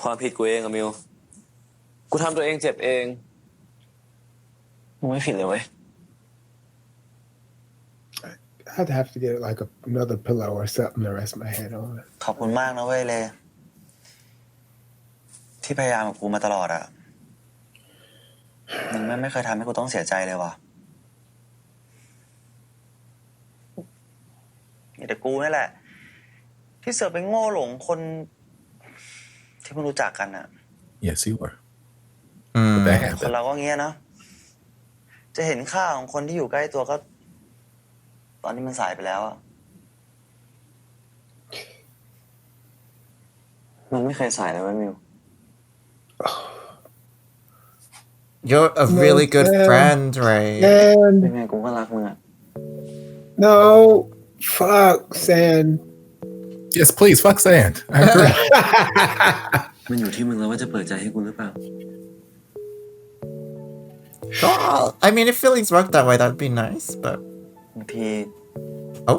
ความผิดกูเองอะมิวกูทำตัวเองเจ็บเองมึงไม่ผิดเลยเว้ย I'd have to get like another pillow or something to rest my head on. ขอบคุณมากนะเว้ยเลยที่พยายามกับกูมาตลอดอะมึงไม่เคยทำให้กูต้องเสียใจเลยว่ะมีแต่กูนี่แหละ ที่เสือกไปโง่หลงคนที่เพิ่งรู้จักกันอะ Yes, you were. Mm. But that คน happened. เราก็เงี้ยเนาะจะเห็นค่าของคนที่อยู่ใกล้ตัวก็ ตอนนี้มันสายไปแล้วอะ มันไม่เคยสายเลยเว้ยมิว You're a really good friend, Ray. เป็น And ไงกูก็รักมึงอะ no, fuck, Sand. Yes, please, fuck Sand. I agree. มันอยู่ที่มึงแล้วว่าจะเปิดใจให้กูหรือเปล่า Well, I mean, if feelings work that way, that'd be nice, but บางที oh,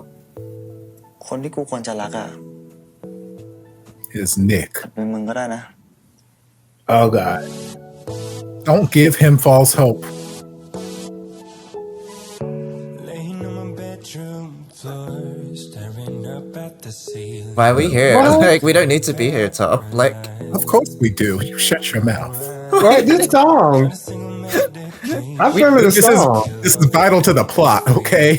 คนที่กูควรจะรักอะ Is Nick. เป็นมึงก็ได้นะ Oh God. Don't give him false hope. Laying on my bedroom floor, staring up at the ceiling. Why are we here? What? Like, we don't need to be here, Top. Like, Of course we do. You shut your mouth. Right, this song. I'm feeling the song. This is vital to the plot, okay?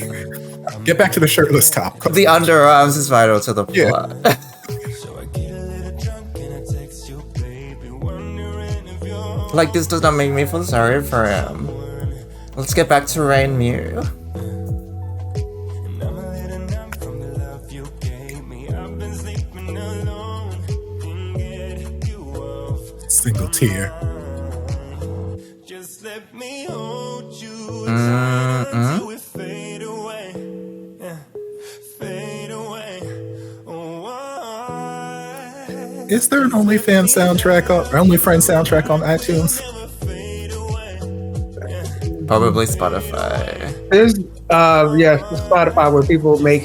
Get back to the shirtless Top. the underarms is vital to the Yeah. plot. Like, this does not make me feel sorry for him. Let's get back to Rain Mew. Single tear. Is there an OnlyFans soundtrack on OnlyFriends soundtrack on iTunes? Probably Spotify. There's Spotify where people make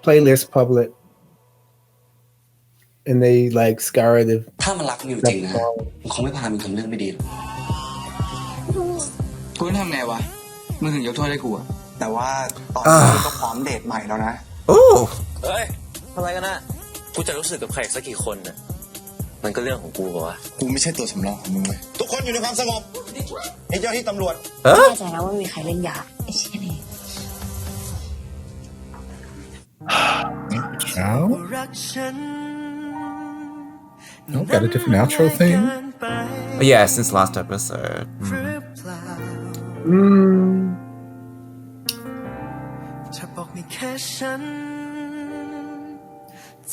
playlists public and they like scour the ถ้ามันรักมึงอยู่จริงนะมันคงไม่พามึงทำเรื่องไม่ดีหรอกกูต้องทำไงวะมึงถึงยกโทษให้กูอะแต่ว่าตอนนี้ก็พร้อมเดทใหม่แล้วนะ Ooh! เฮ้ยทำไมกันนะกูจะรู้สึกกับใครสักกี่คนน่ะมันก็เรื่องของกูป่ะวะ กูไม่ใช่ตัวสำรองของมึงเว้ยทุกคนอยู่ในความสงบไอ้เจ้าที่ตำรวจ แน่ใจนะว่ามีใครเล่นยาไอ้เชี่ยนี่ Now? No, got a different outro thing? Yeah, since last episode. จะบอกมีแค่ฉัน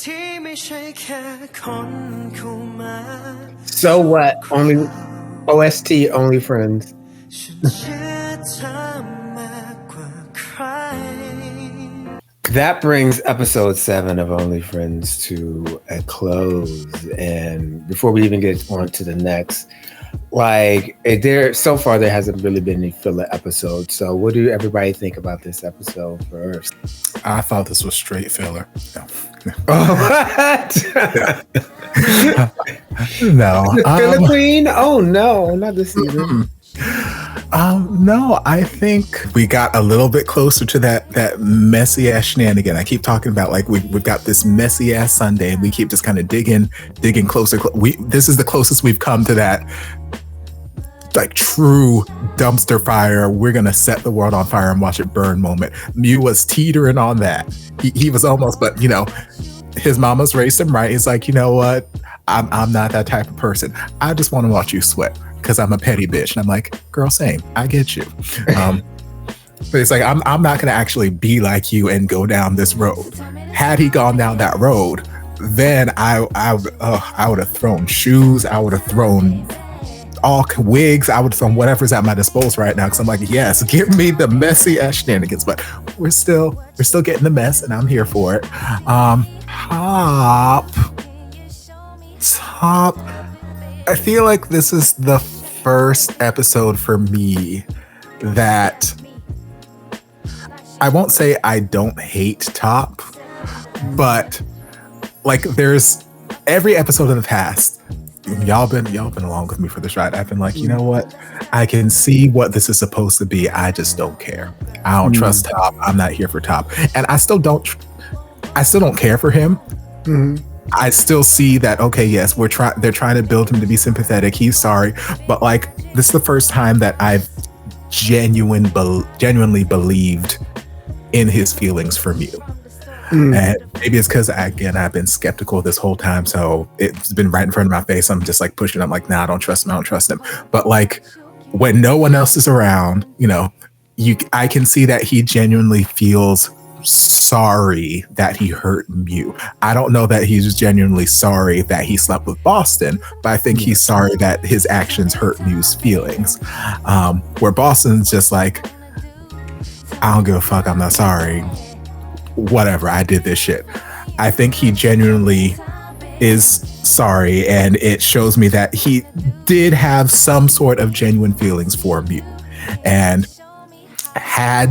ที่ไม่ใช่แค่คนเข้ามา So what? Only OST, only friends. ฉันเชื่อเธอมากกว่าใคร That brings episode 7 of Only Friends to a close. And before we even get on to the next, like so far there hasn't really been any filler episodes. So what do everybody think about this episode first? I thought this was straight filler. No. What? No. Filler Queen? Oh no, not this season. No, I think we got a little bit closer to that messy ass shenanigan. I keep talking about like we've got this messy ass Sunday, and we keep just kind of digging closer. This is the closest we've come to that like true dumpster fire. We're gonna set the world on fire and watch it burn moment. Mew was teetering on that. He was almost, but you know, his mama's raised him right. He's like, you know what? I'm not that type of person. I just want to watch you sweat because I'm a petty bitch. And I'm like, girl, same. I get you. But it's like, I'm not going to actually be like you and go down this road. Had he gone down that road, then I would have thrown shoes. I would have thrown all wigs. I would have thrown whatever's at my disposal right now. Cause I'm like, yes, give me the messy ass shenanigans. But we're still getting the mess, and I'm here for it. Top. I feel like this is the first episode for me that I won't say I don't hate Top, but like there's every episode in the past, y'all been along with me for this ride. I've been like, you know what? I can see what this is supposed to be. I just don't care. I don't trust Top. I'm not here for Top. And I still don't care for him. I still see that, okay, yes, they're trying to build him to be sympathetic. He's sorry. But like, this is the first time that I've genuinely believed in his feelings for Mew. And maybe it's because, again, I've been skeptical this whole time. So it's been right in front of my face. I'm just like pushing. I'm like, nah, I don't trust him. But like, when no one else is around, you know, I can see that he genuinely feels sorry that he hurt Mew. I don't know that he's genuinely sorry that he slept with Boston, but I think he's sorry that his actions hurt Mew's feelings. Where Boston's just like, I don't give a fuck, I'm not sorry. Whatever, I did this shit. I think he genuinely is sorry, and it shows me that he did have some sort of genuine feelings for Mew. And had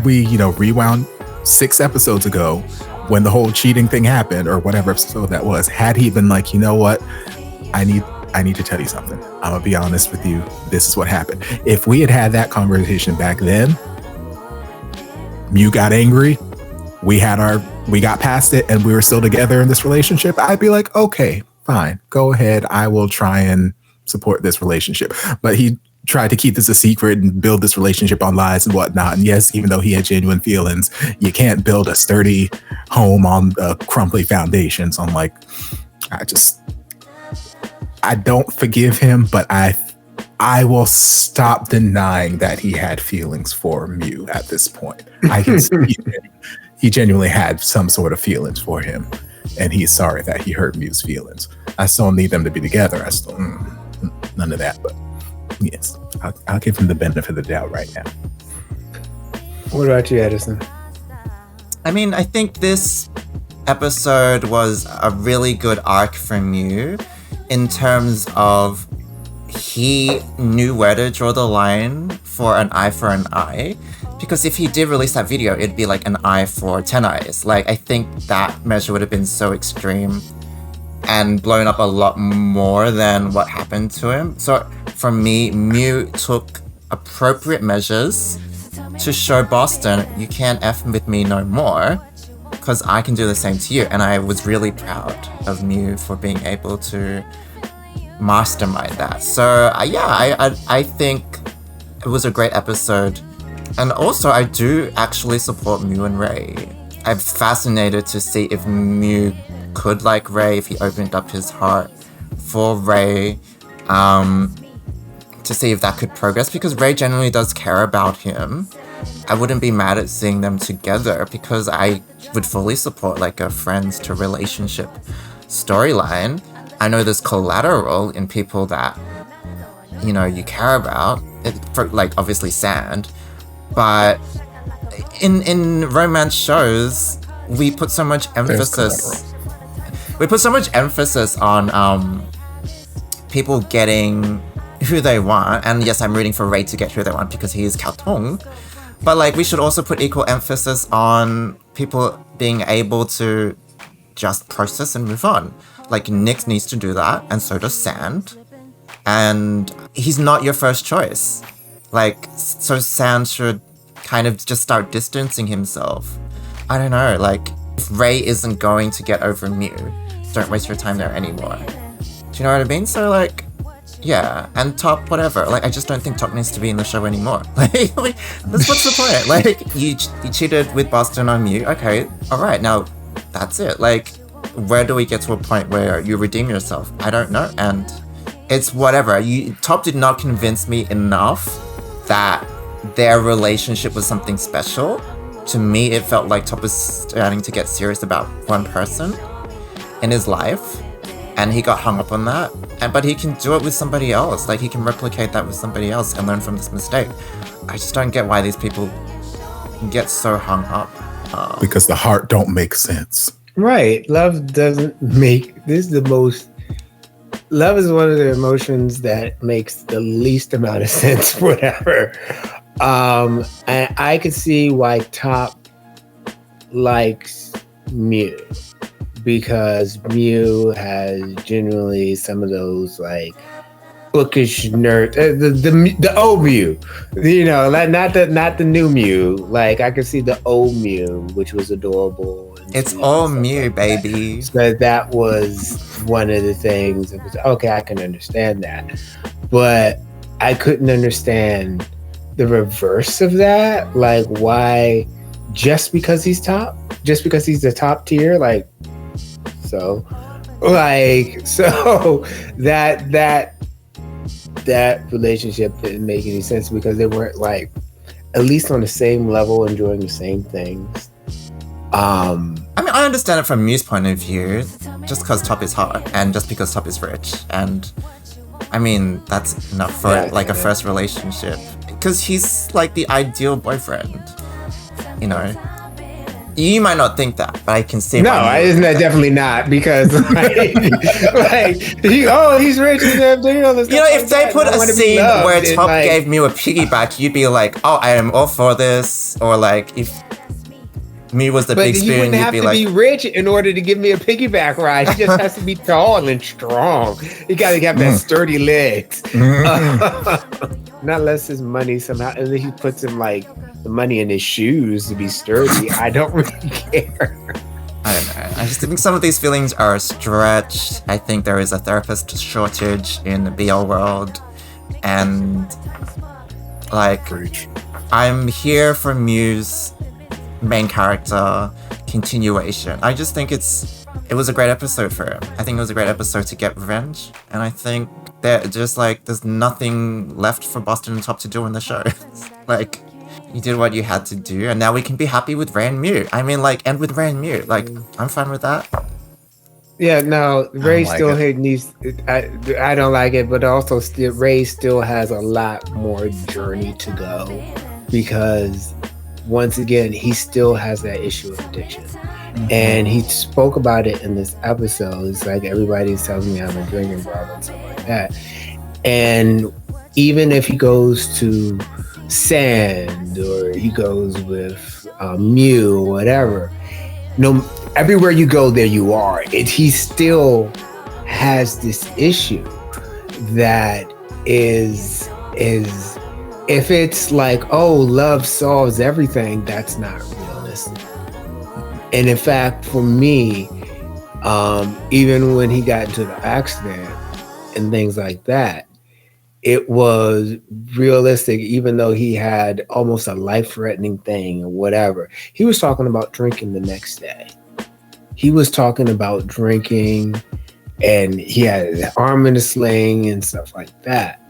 we, you know, rewound 6 episodes ago when the whole cheating thing happened, or whatever episode that was, had he been like, you know what, I need to tell you something. I'm gonna be honest with you. This is what happened. If we had that conversation back then, Mew got angry. We had our we got past it and we were still together in this relationship, I'd be like, okay, fine, go ahead. I will try and support this relationship. But he tried to keep this a secret and build this relationship on lies and whatnot. And yes, even though he had genuine feelings, you can't build a sturdy home on crumbly foundations. I'm like, I don't forgive him, but I will stop denying that he had feelings for Mew at this point. I can see he genuinely had some sort of feelings for him, and he's sorry that he hurt Mew's feelings. I still need them to be together. I still none of that, but yes, I'll give him the benefit of the doubt right now. What about you, Edison? I mean, I think this episode was a really good arc for Mew in terms of he knew where to draw the line for an eye for an eye. Because if he did release that video, it'd be like an eye for 10 eyes. Like, I think that measure would have been so extreme and blown up a lot more than what happened to him. So for me, Mew took appropriate measures to show Boston, you can't F with me no more, because I can do the same to you. And I was really proud of Mew for being able to mastermind that. So I think it was a great episode. And also, I do actually support Mew and Ray. I'm fascinated to see if Mew could like Ray, if he opened up his heart for Ray, to see if that could progress, because Ray genuinely does care about him. I wouldn't be mad at seeing them together, because I would fully support like a friends to relationship storyline. I know there's collateral in people that, you know, you care about, for, like obviously Sand, but in romance shows, we put so much emphasis on people getting who they want. And yes, I'm rooting for Ray to get who they want because he is Kaotong. But like, we should also put equal emphasis on people being able to just process and move on. Like, Nick needs to do that, and so does Sand. And he's not your first choice. Like, so Sand should kind of just start distancing himself. I don't know, like, if Ray isn't going to get over Mew, don't waste your time there anymore. Do you know what I mean? So like, yeah, and Top, whatever. Like, I just don't think Top needs to be in the show anymore. Like what's the point? Like, you cheated with Boston on Mew. Okay, all right, now that's it. Like, where do we get to a point where you redeem yourself? I don't know, and it's whatever. Top did not convince me enough that their relationship was something special. To me, it felt like Top was starting to get serious about one person in his life, and he got hung up on that. But he can do it with somebody else. Like, he can replicate that with somebody else and learn from this mistake. I just don't get why these people get so hung up. Because the heart don't make sense. Right. Love doesn't make... Love is one of the emotions that makes the least amount of sense, whatever. And I could see why Top likes Mew, because Mew has generally some of those like bookish nerd, the old Mew, you know, not the new Mew. Like, I could see the old Mew, which was adorable. It's all Mew, baby. So that was one of the things. It was okay. I can understand that, but I couldn't understand the reverse of that. Like, why? Just because he's top? Just because he's the top tier? Like, so that relationship didn't make any sense, because they weren't like at least on the same level, enjoying the same things. I mean, I understand it from Mew's point of view, just because Top is hot and just because Top is rich, and I mean, that's enough for a first relationship, because he's like the ideal boyfriend, you know. You might not think that, but I can see. No, isn't that definitely not, because he's rich. You know, if they put a scene where Top gave Mew a piggyback, you'd be like, "Oh, I am all for this." Or like, if Mew was the big spoon, you wouldn't have to be rich in order to give me a piggyback ride. He just has to be tall and strong. You got to have that sturdy legs. Not unless his money somehow, and then he puts him like the money in his shoes to be sturdy. I don't really care. I don't know. I just think some of these feelings are stretched. I think there is a therapist shortage in the BL world. And like, I'm here for Mew's main character continuation. I just think it was a great episode for him. I think it was a great episode to get revenge. And I think that just like, there's nothing left for Boston and Top to do in the show. Like, you did what you had to do, and now we can be happy with Ray and Mew. I mean, like, end with Ray and Mew. Like, I'm fine with that. Yeah, no, Ray still needs. I don't like it, but also Ray still has a lot more journey to go, because once again, he still has that issue of addiction. And he spoke about it in this episode. It's like, everybody's telling me I'm a drinking problem and stuff like that. And even if he goes to Sand or he goes with Mew or whatever, everywhere you go, there you are. He still has this issue that is if it's like, oh, love solves everything, that's not realistic. And in fact, for me, even when he got into the accident and things like that, it was realistic, even though he had almost a life-threatening thing or whatever. He was talking about drinking the next day. He was talking about drinking, and he had an arm in a sling and stuff like that.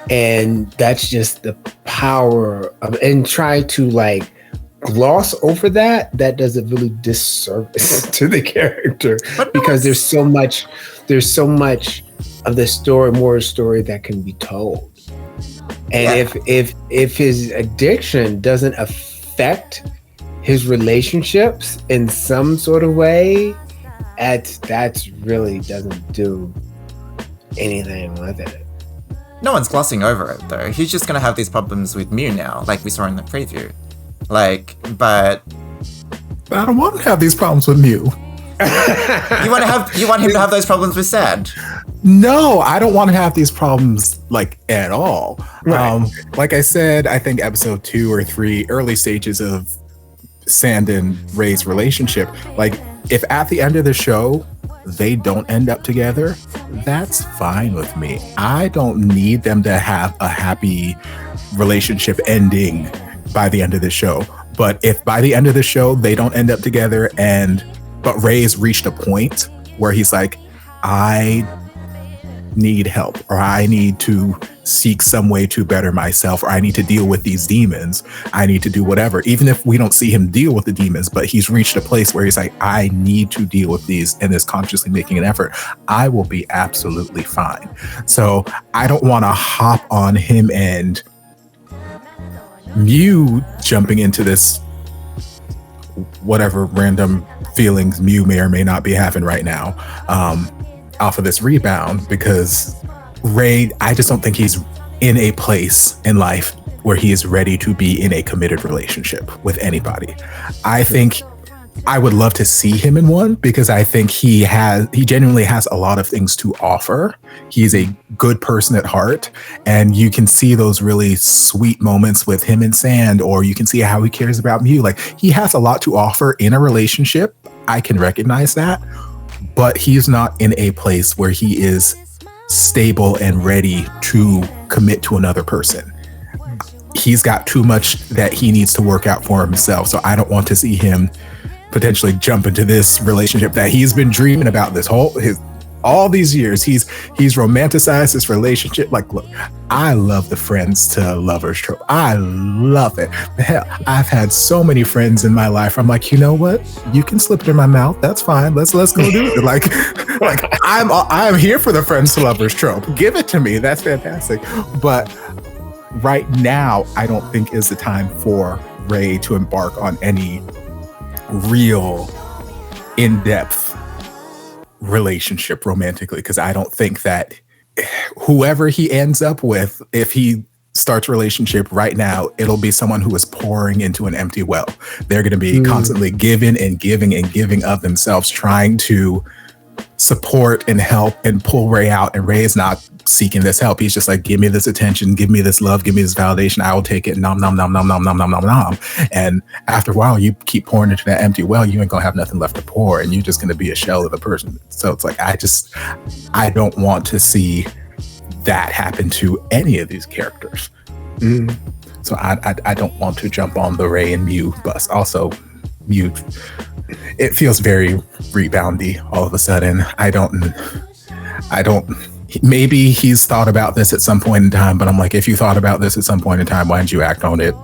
And that's just the power of, and try to like gloss over that does a really disservice to the character, because there's so much of the story, more story that can be told. And if his addiction doesn't affect his relationships in some sort of way, that's really doesn't do anything with it. No one's glossing over it though. He's just gonna have these problems with Mew now, like we saw in the preview. Like, but I don't want to have these problems with Mew. You want him to have those problems with Sand? No, I don't want to have these problems like at all. Right. Like I said, I think episode 2 or 3, early stages of Sand and Ray's relationship, like if at the end of the show they don't end up together, that's fine with me. I don't need them to have a happy relationship ending by the end of the show. But if by the end of the show they don't end up together, but Ray's reached a point where he's like, I need help, or I need to seek some way to better myself, or I need to deal with these demons, I need to do whatever, even if we don't see him deal with the demons, but he's reached a place where he's like, I need to deal with these, and is consciously making an effort, I will be absolutely fine. So I don't want to hop on him and Mew jumping into this whatever random feelings Mew may or may not be having right now off of this rebound, because Ray, I just don't think he's in a place in life where he is ready to be in a committed relationship with anybody. I think I would love to see him in one, because I think he genuinely has a lot of things to offer. He's a good person at heart, and you can see those really sweet moments with him and Sand, or you can see how he cares about Mew. Like, he has a lot to offer in a relationship. I can recognize that, but he's not in a place where he is stable and ready to commit to another person. He's got too much that he needs to work out for himself. So I don't want to see him potentially jump into this relationship that he's been dreaming about all these years. He's romanticized this relationship. Like, look, I love the friends to lovers trope. I love it. Hell, I've had so many friends in my life. I'm like, you know what? You can slip it in my mouth. That's fine. Let's go do it. Like I'm here for the friends to lovers trope. Give it to me. That's fantastic. But right now, I don't think is the time for Ray to embark on any real in-depth relationship romantically, because I don't think that whoever he ends up with, if he starts a relationship right now, it'll be someone who is pouring into an empty well. They're going to be constantly giving and giving and giving of themselves, trying to support and help and pull Ray out, and Ray is not seeking this help. He's just like, give me this attention, give me this love, give me this validation. I will take it. Nom, nom, nom, nom, nom, nom, nom, nom, nom. And after a while, you keep pouring into that empty well, you ain't gonna have nothing left to pour, and you're just gonna be a shell of the person. So it's like, I don't want to see that happen to any of these characters. So I don't want to jump on the Ray and Mew bus. Also, Mew, it feels very reboundy all of a sudden. I don't, maybe he's thought about this at some point in time, but I'm like, if you thought about this at some point in time, why didn't you act on it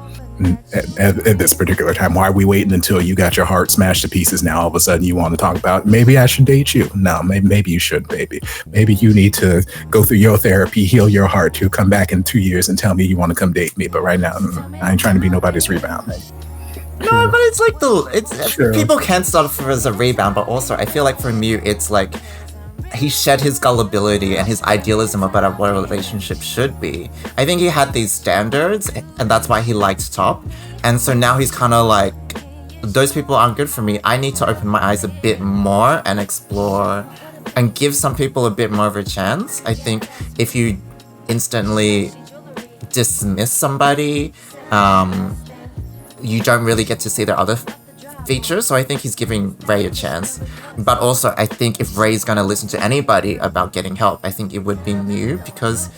at this particular time? Why are we waiting until you got your heart smashed to pieces now all of a sudden you want to talk about, maybe I should date you? No, maybe you should, baby. Maybe you need to go through your therapy, heal your heart, to come back in 2 years and tell me you want to come date me. But right now, I ain't trying to be nobody's rebound. No, but it's like people can start off as a rebound, but also I feel like for Mew, it's like he shed his gullibility and his idealism about what a relationship should be. I think he had these standards, and that's why he liked Top. And so now he's kind of like, those people aren't good for me. I need to open my eyes a bit more and explore and give some people a bit more of a chance. I think if you instantly dismiss somebody, you don't really get to see their other features. So I think he's giving Ray a chance. But also, I think if Ray's going to listen to anybody about getting help, I think it would be Mew, because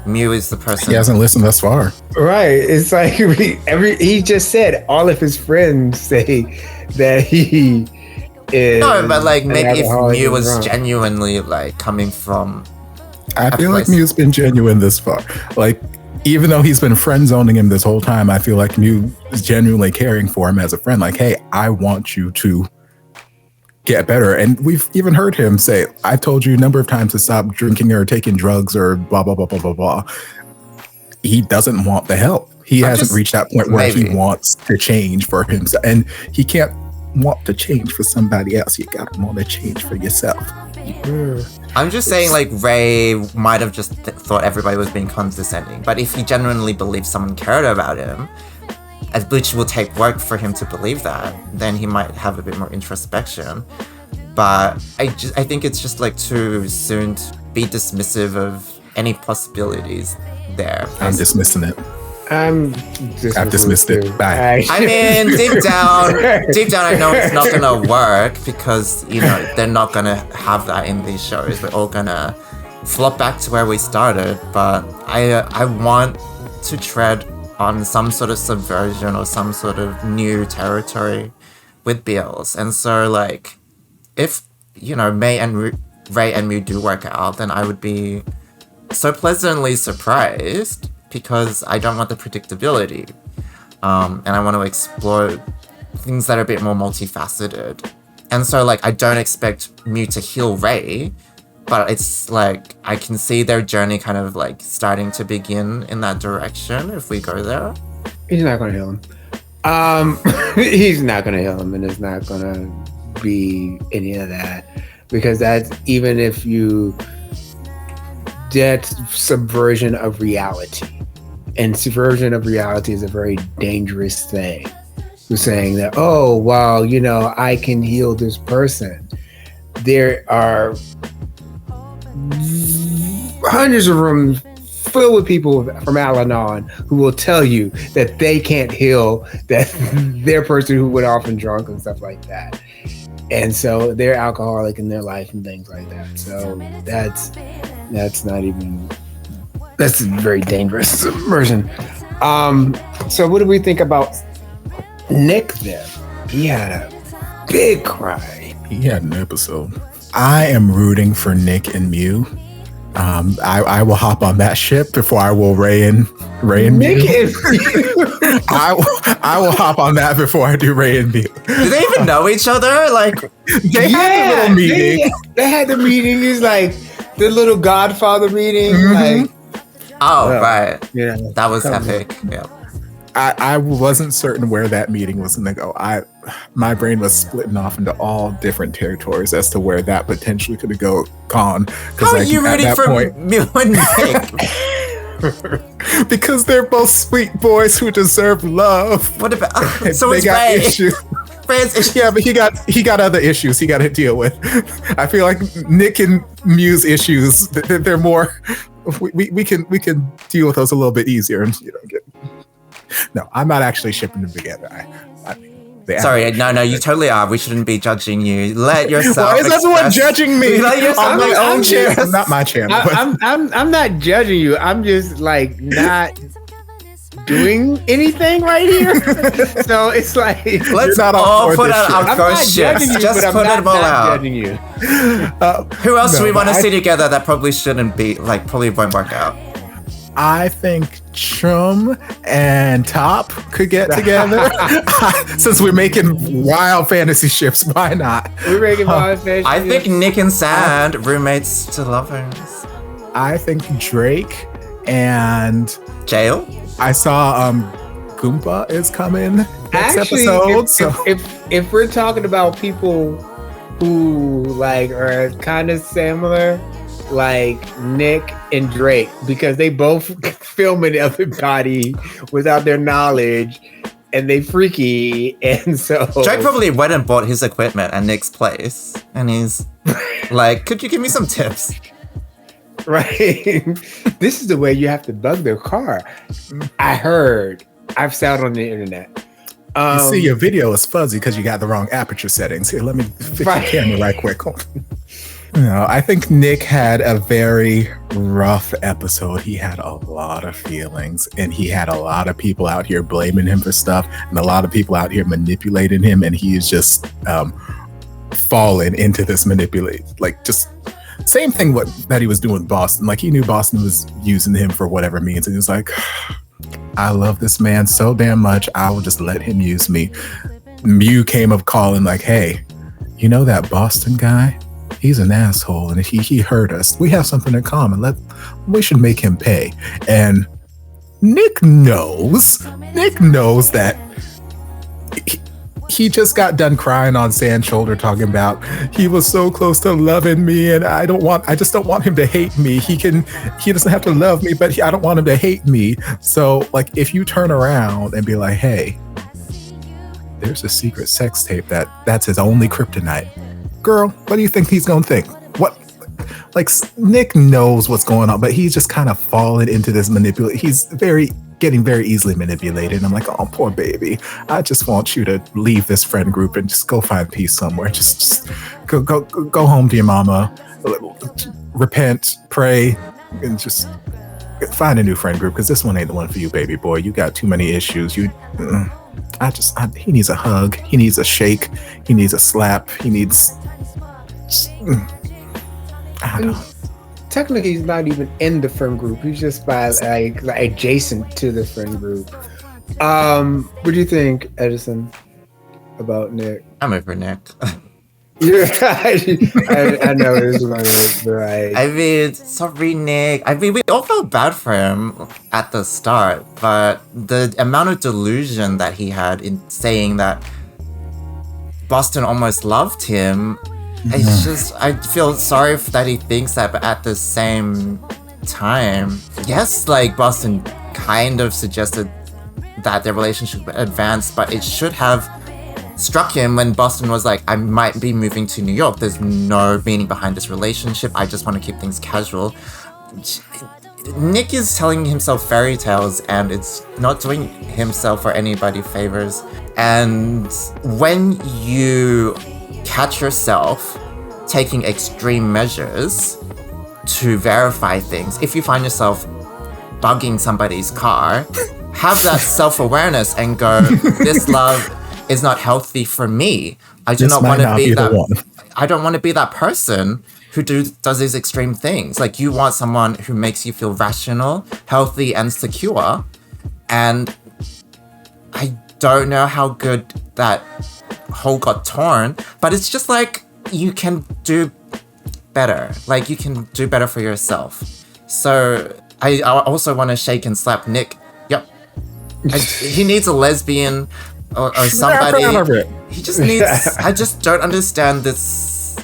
Mew is the person. He hasn't listened thus far. Right. It's like he just said all of his friends say that he is. No, but like maybe if Mew was genuinely like coming from. I feel like Mew's been genuine this far. Like, even though he's been friend zoning him this whole time, I feel like Mew is genuinely caring for him as a friend. Like, hey, I want you to get better. And we've even heard him say, I've told you a number of times to stop drinking or taking drugs or blah, blah, blah, blah, blah, blah. He doesn't want the help. He hasn't reached that point where he wants to change for himself. And he can't want to change for somebody else. You got to want to change for yourself. I'm just saying, like, Ray might have just thought everybody was being condescending, but if he genuinely believed someone cared about him, which will take work for him to believe that, then he might have a bit more introspection. But I think it's just like too soon to be dismissive of any possibilities there. I'm dismissing it. I've dismissed it. Bye. I mean, deep down, I know it's not gonna work because, you know, they're not gonna have that in these shows. We're all gonna flop back to where we started. But I want to tread on some sort of subversion or some sort of new territory with BLs. And so, like, if, you know, Ray and Mew do work out, then I would be so pleasantly surprised, because I don't want the predictability. And I want to explore things that are a bit more multifaceted. And so, like, I don't expect Mew to heal Ray, but it's like, I can see their journey kind of like starting to begin in that direction if we go there. He's not going to heal him. He's not going to heal him, and it's not going to be any of that. Because that's, even if you, that's subversion of reality. And subversion of reality is a very dangerous thing. You're saying that, oh, well, you know, I can heal this person. There are hundreds of rooms filled with people from Al-Anon who will tell you that they can't heal that their person who went off and drunk and stuff like that. And so they're alcoholic in their life and things like that. So that's not even, that's a very dangerous subversion. So what do we think about Nick then? He had a big cry. He had an episode. I am rooting for Nick and Mew. I will hop on that ship before I will Ray and Nick Mew. I will hop on that before I do Ray and Mew. Do they even know each other? Like, they had a little meeting. They had the meeting. It's like the little Godfather meeting. Mm-hmm. Like, right. Yeah, that was epic. Yeah. I wasn't certain where that meeting was going to go. My brain was splitting off into all different territories as to where that potentially could have gone. How are you rooting for Mew and Nick? Because they're both sweet boys who deserve love. What about? So it's Ray. Issues. Yeah, but he got other issues he got to deal with. I feel like Nick and Mew's issues, they're more we can deal with those a little bit easier and No, I'm not actually shipping them together. Sorry, no, you totally are. We shouldn't be judging you. Let yourself. Why is everyone judging me? On my own channel, not my channel. I'm not judging you. I'm just like not doing anything right here. So it's like let's not all put out our first shifts. Just put it all out. Judging you. Who else do we want to see together that probably shouldn't be probably won't work out? I think Chum and Top could get together. Since we're making wild fantasy ships, why not? We're making wild fantasy. I think Nick and Sand, roommates to lovers. I think Drake and Jail. I saw Goomba is coming next episode. If we're talking about people who like are kind of similar, like Nick and Drake, because they both filming everybody without their knowledge and they freaky, and so Drake probably went and bought his equipment at Nick's place and he's like, could you give me some tips? Right. This is the way you have to bug their car. I've saw it on the internet. You see, your video is fuzzy because you got the wrong aperture settings. Here, let me fix your camera right quick. I think Nick had a very rough episode. He had a lot of feelings and he had a lot of people out here blaming him for stuff and a lot of people out here manipulating him, and he is just fallen into this just same thing that he was doing with Boston. Like, he knew Boston was using him for whatever means, and he was like, I love this man so damn much, I will just let him use me. Mew came up calling like, hey, you know that Boston guy? He's an asshole and he hurt us. We have something in common. We should make him pay. And Nick knows that he just got done crying on Sand's shoulder talking about he was so close to loving me and I just don't want him to hate me. He doesn't have to love me, but I don't want him to hate me. So like, if you turn around and be like, hey, there's a secret sex tape that's his only kryptonite. Girl, what do you think he's gonna think? What? Like, Nick knows what's going on, but he's just kind of fallen into this manipulation. He's getting very easily manipulated. And I'm like, oh, poor baby. I just want you to leave this friend group and just go find peace somewhere. Just go home to your mama, repent, pray, and just find a new friend group, because this one ain't the one for you, baby boy. You got too many issues. He needs a hug. He needs a shake. He needs a slap. He needs. I don't know. Technically, he's not even in the friend group. He's just by like adjacent to the friend group. What do you think, Edison, about Nick? I'm over Nick. I know this one is right. I mean, sorry, Nick. I mean, we all felt bad for him at the start, but the amount of delusion that he had in saying that Boston almost loved him, it's just, I feel sorry that he thinks that, but at the same time, yes, like Boston kind of suggested that their relationship advanced, but it should have struck him when Boston was like, I might be moving to New York. There's no meaning behind this relationship. I just want to keep things casual. Nick is telling himself fairy tales and it's not doing himself or anybody favors. And when you catch yourself taking extreme measures to verify things, if you find yourself bugging somebody's car, have that self-awareness and go, this love is not healthy for me. I do not want to be that. I don't want to be that person who does these extreme things. Like, you want someone who makes you feel rational, healthy, and secure. And I don't know how good that hole got torn, but it's just like, you can do better. Like, you can do better for yourself. So I also want to shake and slap Nick. Yep. He needs a lesbian or somebody. He just needs. I just don't understand this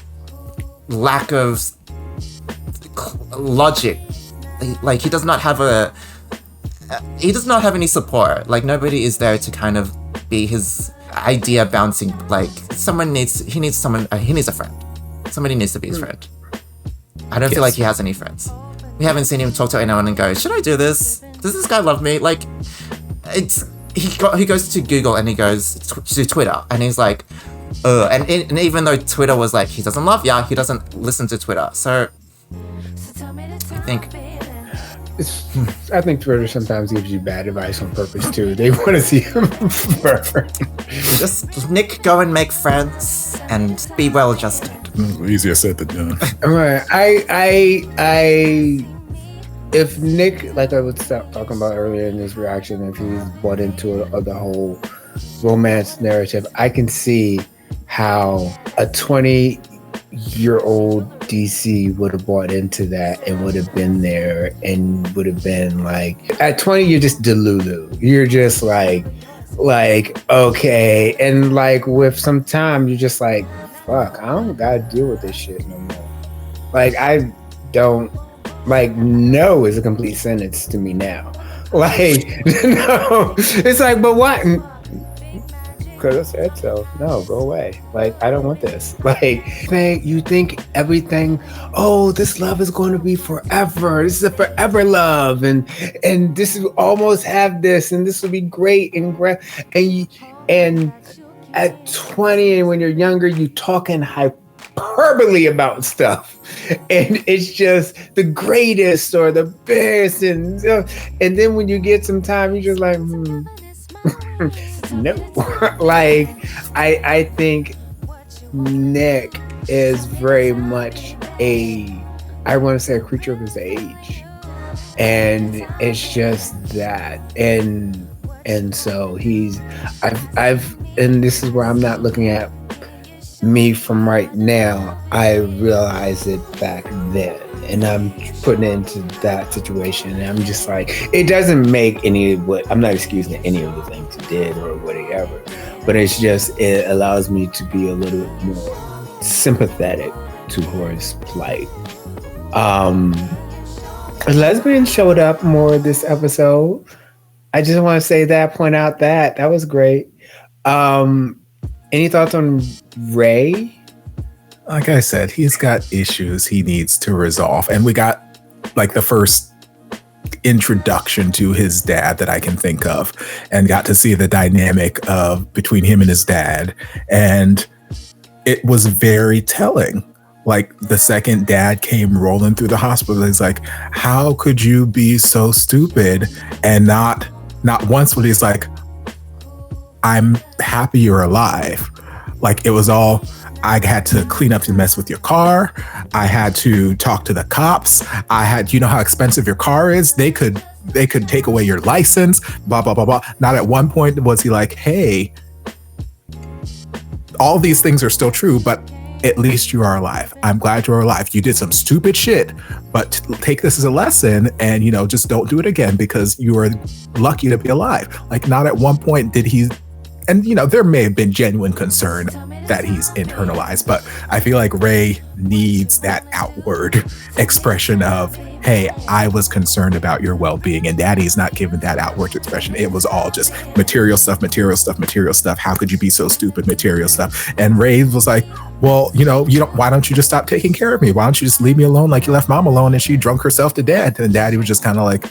lack of logic. Like, he does not have any support. Like, nobody is there to kind of be his idea bouncing. Like, he needs a friend. Somebody needs to be his friend. I don't feel like he has any friends. We haven't seen him talk to anyone and go, should I do this? Does this guy love me? Like, he goes to Google and he goes to Twitter and he's like, and even though Twitter was like, he doesn't love ya, he doesn't listen to Twitter. So I think Twitter sometimes gives you bad advice on purpose too. They want to see him forever. Just Nick, go and make friends and be well adjusted. Easier said than done. Right. If Nick, like I was talking about earlier in this reaction, if he's bought into the whole romance narrative, I can see how a 20-year-old DC would have bought into that and would have been there and would have been like, at 20, you're just delulu. You're just like, okay. And like with some time, you're just like, fuck, I don't gotta deal with this shit no more. Like, I don't, like, no is a complete sentence to me now. Like, no, it's like, but what? Because I said so. No, go away. Like, I don't want this. Like, you think everything, oh, this love is going to be forever. This is a forever love. And this will almost have this, and this will be great. And at 20, and when you're younger, you talking hyperbole about stuff. And it's just the greatest or the best. And then when you get some time, you're just like, no. Like, I think Nick is very much I want to say a creature of his age. And it's just that. And so and this is where I'm not looking at me from right now. I realized it back then, and I'm putting it into that situation, and I'm just like, it doesn't make I'm not excusing any of the things he did or whatever, but it's just, it allows me to be a little more sympathetic to his plight. Lesbians showed up more this episode. I just want to say that, point out that was great. Any thoughts on Ray? Like I said, he's got issues he needs to resolve. And we got like the first introduction to his dad that I can think of, and got to see the dynamic between him and his dad. And it was very telling. Like, the second dad came rolling through the hospital, he's like, how could you be so stupid? And not once when he's like, I'm happy you're alive. Like, it was all, I had to clean up the mess with your car. I had to talk to the cops. You know how expensive your car is? They could take away your license, blah, blah, blah, blah. Not at one point was he like, hey, all these things are still true, but at least you are alive. I'm glad you're alive. You did some stupid shit, but take this as a lesson and, just don't do it again because you are lucky to be alive. Like, not at one point did he, and, there may have been genuine concern that he's internalized, but I feel like Ray needs that outward expression of, hey, I was concerned about your well-being, and Daddy's not giving that outward expression. It was all just material stuff, material stuff, material stuff. How could you be so stupid? Material stuff. And Ray was like, well, why don't you just stop taking care of me? Why don't you just leave me alone like you left Mom alone and she drunk herself to death? And Daddy was just kind of like,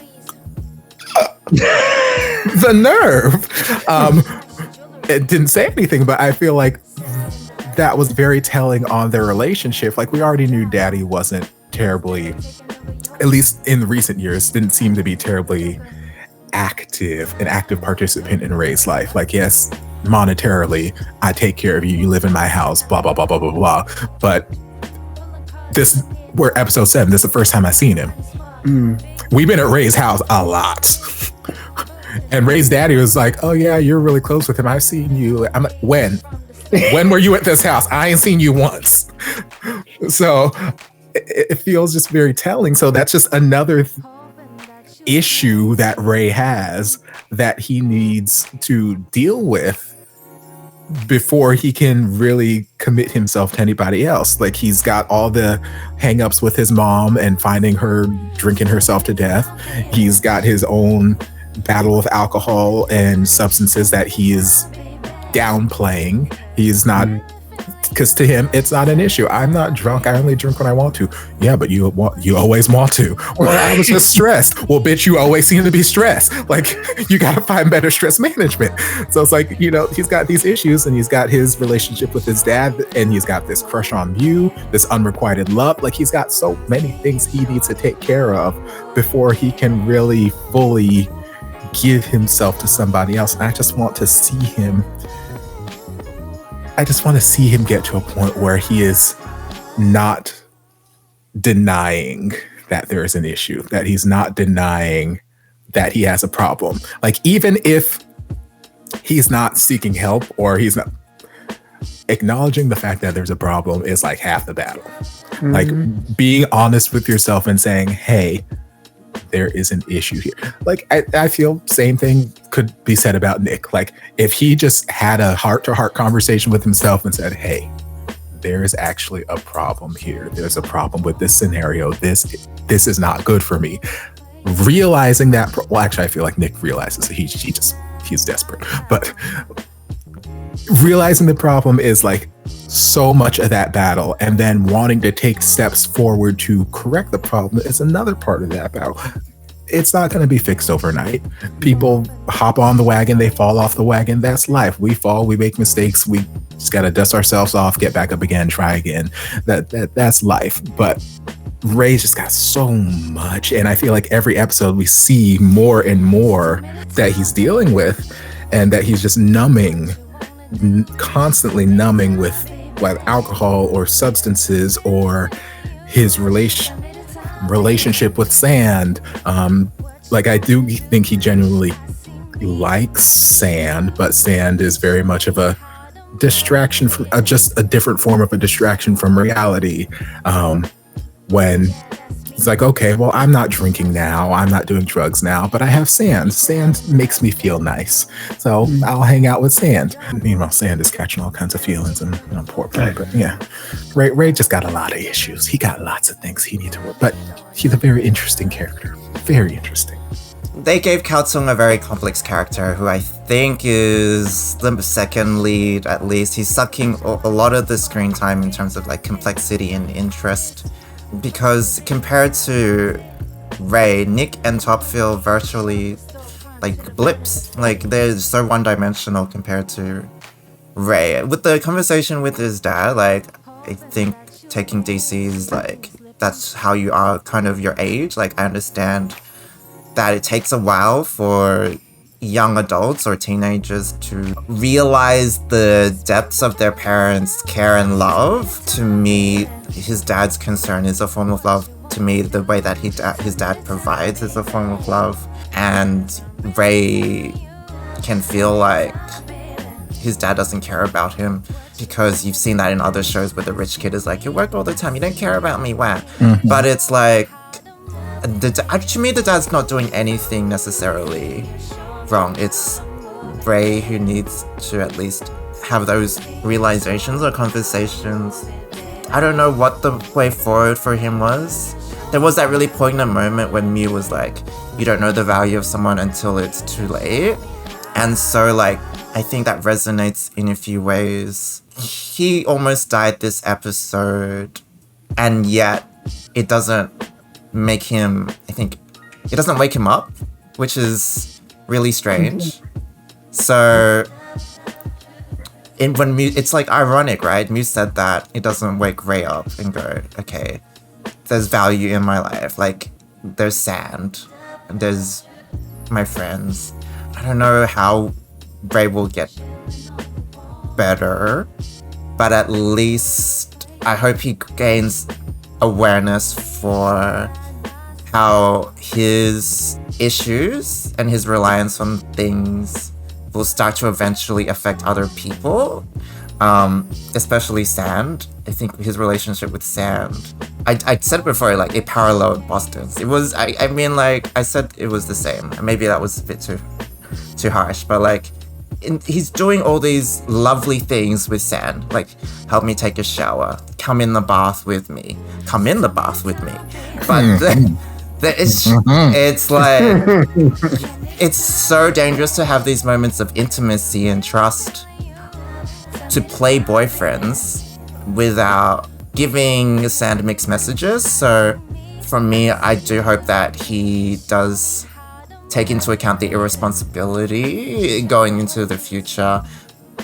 the nerve. It didn't say anything, but I feel like that was very telling on their relationship. Like, we already knew Daddy wasn't terribly, at least in recent years, didn't seem to be terribly an active participant in Ray's life. Like, yes, monetarily, I take care of you, you live in my house, blah, blah, blah, blah, blah, blah. But we're episode 7. This is the first time I've seen him. We've been at Ray's house a lot. And Ray's daddy was like, oh yeah, you're really close with him. I've seen you. I'm like, when? When were you at this house? I ain't seen you once. So it feels just very telling. So that's just another issue that Ray has that he needs to deal with before he can really commit himself to anybody else. Like, he's got all the hangups with his mom and finding her drinking herself to death. He's got his own battle with alcohol and substances that he is downplaying. He's not Because to him, it's not an issue. I'm not drunk. I only drink when I want to. Yeah, but you always want to. Well, I was just stressed. Well, bitch, you always seem to be stressed. Like, you got to find better stress management. So it's like, you know, he's got these issues, and he's got his relationship with his dad, and he's got this crush on you, this unrequited love. Like, he's got so many things he needs to take care of before he can really fully give himself to somebody else. And I just want to see him get to a point where he is not denying that there is an issue, that he's not denying that he has a problem. Like, even if he's not seeking help or he's not acknowledging the fact that there's a problem is like half the battle. Mm-hmm. Like, being honest with yourself and saying, hey, there is an issue here. Like, I feel same thing could be said about Nick. Like, if he just had a heart-to-heart conversation with himself and said, hey, there is actually a problem here. There's a problem with this scenario. This is not good for me. Realizing that, well, actually, I feel like Nick realizes that he's desperate. But realizing the problem is like so much of that battle, and then wanting to take steps forward to correct the problem is another part of that battle. It's not going to be fixed overnight. People hop on the wagon, they fall off the wagon. That's life. We fall, we make mistakes. We just got to dust ourselves off, get back up again, try again. That's life. But Ray's just got so much, and I feel like every episode we see more and more that he's dealing with, and that he's just constantly numbing with alcohol or substances, or his relationship with Sand. Like, I do think he genuinely likes Sand, but Sand is very much of a distraction from just a different form of a distraction from reality. When it's like, okay, well, I'm not drinking now, I'm not doing drugs now, but I have Sand. Sand makes me feel nice, so I'll hang out with Sand. Meanwhile, Sand is catching all kinds of feelings, and poor Ray. But yeah, Ray just got a lot of issues. He got lots of things he needs to work, but he's a very interesting character. Very interesting. They gave Kao Tsung a very complex character who I think is the second lead, at least. He's sucking a lot of the screen time in terms of like complexity and interest. Because compared to Ray, Nick and Top feel virtually like blips. Like, they're so one-dimensional compared to Ray. With the conversation with his dad, like, I think taking DC is like, that's how you are kind of your age. Like, I understand that it takes a while for young adults or teenagers to realize the depths of their parents' care and love. To me, his dad's concern is a form of love. To me, the way that his dad provides is a form of love. And Ray can feel like his dad doesn't care about him, because you've seen that in other shows where the rich kid is like, you work all the time, you don't care about me, wah. Mm-hmm. But it's like, to me, the dad's not doing anything necessarily wrong. It's Ray who needs to at least have those realizations or conversations. I don't know what the way forward for him was. There was that really poignant moment when Mew was like, you don't know the value of someone until it's too late. And so, like, I think that resonates in a few ways. He almost died this episode, and yet it doesn't make him, it doesn't wake him up, which is really strange. So it's like ironic, right? Mew said that it doesn't wake Ray up and go, okay, there's value in my life. Like, there's Sand, and there's my friends. I don't know how Ray will get better, but at least I hope he gains awareness for how his issues and his reliance on things will start to eventually affect other people, especially Sand. I think his relationship with Sand, I said it before, like, it paralleled Boston's. It was, I mean, like, I said it was the same. Maybe that was a bit too harsh, but like, he's doing all these lovely things with Sand, like, help me take a shower, come in the bath with me. But it's like, it's so dangerous to have these moments of intimacy and trust to play boyfriends without giving Sand mixed messages. So for me, I do hope that he does take into account the irresponsibility going into the future,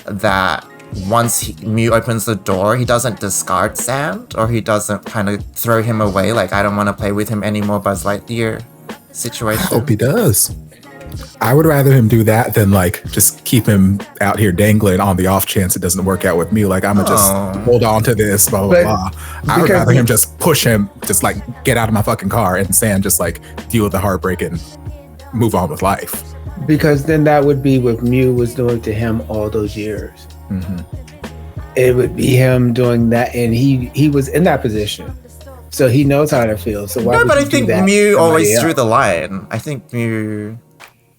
that once Mew opens the door, he doesn't discard Sand, or he doesn't kind of throw him away, like, I don't want to play with him anymore, Buzz Lightyear situation. I hope he does. I would rather him do that than like just keep him out here dangling on the off chance it doesn't work out with me. Like, I'm gonna just hold on to this, blah, blah, blah. I would rather him just push him, just like get out of my fucking car, and Sand just like deal with the heartbreak and move on with life. Because then that would be what Mew was doing to him all those years. It would be him doing that, and he was in that position, so he knows how to feel. So why? No, would but you I think do that Mew to always somebody drew else? the line. I think Mew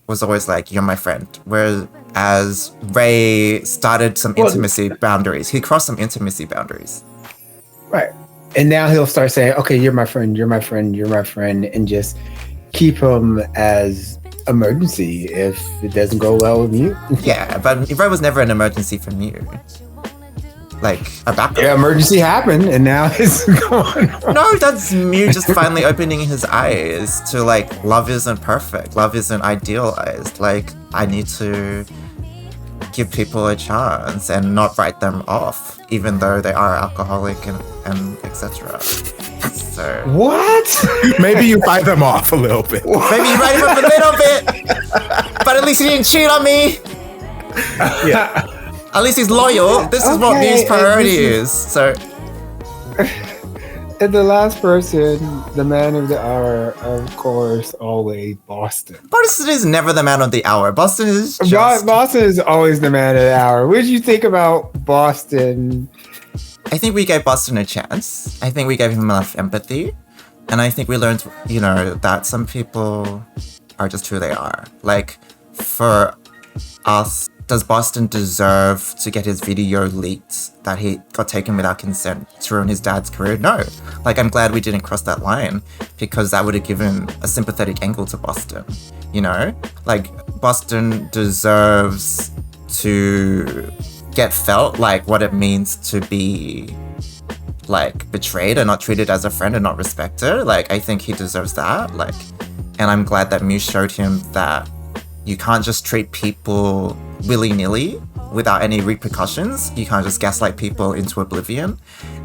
was always like, "You're my friend." Whereas Ray started some intimacy boundaries. He crossed some intimacy boundaries. Right, and now he'll start saying, "Okay, you're my friend, you're my friend, you're my friend," and just keep him as emergency if it doesn't go well with you. Yeah, but Ray was never an emergency for Mew. Like a backup. Yeah, emergency happened, and now it's going on. No, that's Mew just finally opening his eyes to like, love isn't perfect, love isn't idealized. Like, I need to give people a chance and not write them off, even though they are alcoholic and etc. So what? Maybe you bite them off a little bit. Maybe you write him up a little bit, but at least he didn't cheat on me. Yeah. At least he's loyal. This is what Mew's priority is. So, and the last person, the man of the hour, of course, always Boston. Boston is never the man of the hour. Boston is just... Boston is always the man of the hour. What did you think about Boston? I think we gave Boston a chance. I think we gave him enough empathy. And I think we learned, that some people are just who they are. Like, for us, does Boston deserve to get his video leaked that he got taken without consent to ruin his dad's career? No. Like, I'm glad we didn't cross that line, because that would have given a sympathetic angle to Boston, Like, Boston deserves to get felt like what it means to be, like, betrayed and not treated as a friend and not respected. Like, I think he deserves that. Like, and I'm glad that Mew showed him that you can't just treat people willy-nilly without any repercussions. You can't just gaslight people into oblivion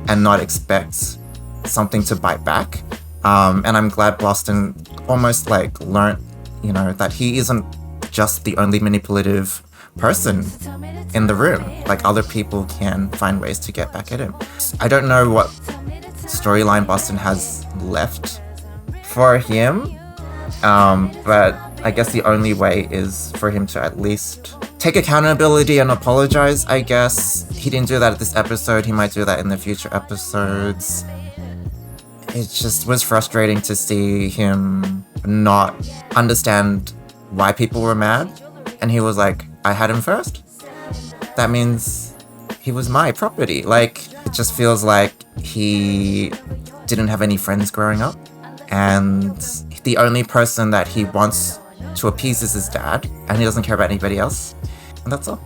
and not expect something to bite back. And I'm glad Boston almost like learned, that he isn't just the only manipulative person in the room. Like, other people can find ways to get back at him. I don't know what storyline Boston has left for him, but I guess the only way is for him to at least take accountability and apologize, I guess. He didn't do that at this episode. He might do that in the future episodes. It just was frustrating to see him not understand why people were mad. And he was like, I had him first. That means he was my property. Like, it just feels like he didn't have any friends growing up. And the only person that he wants to appease is his dad, and he doesn't care about anybody else. And that's all.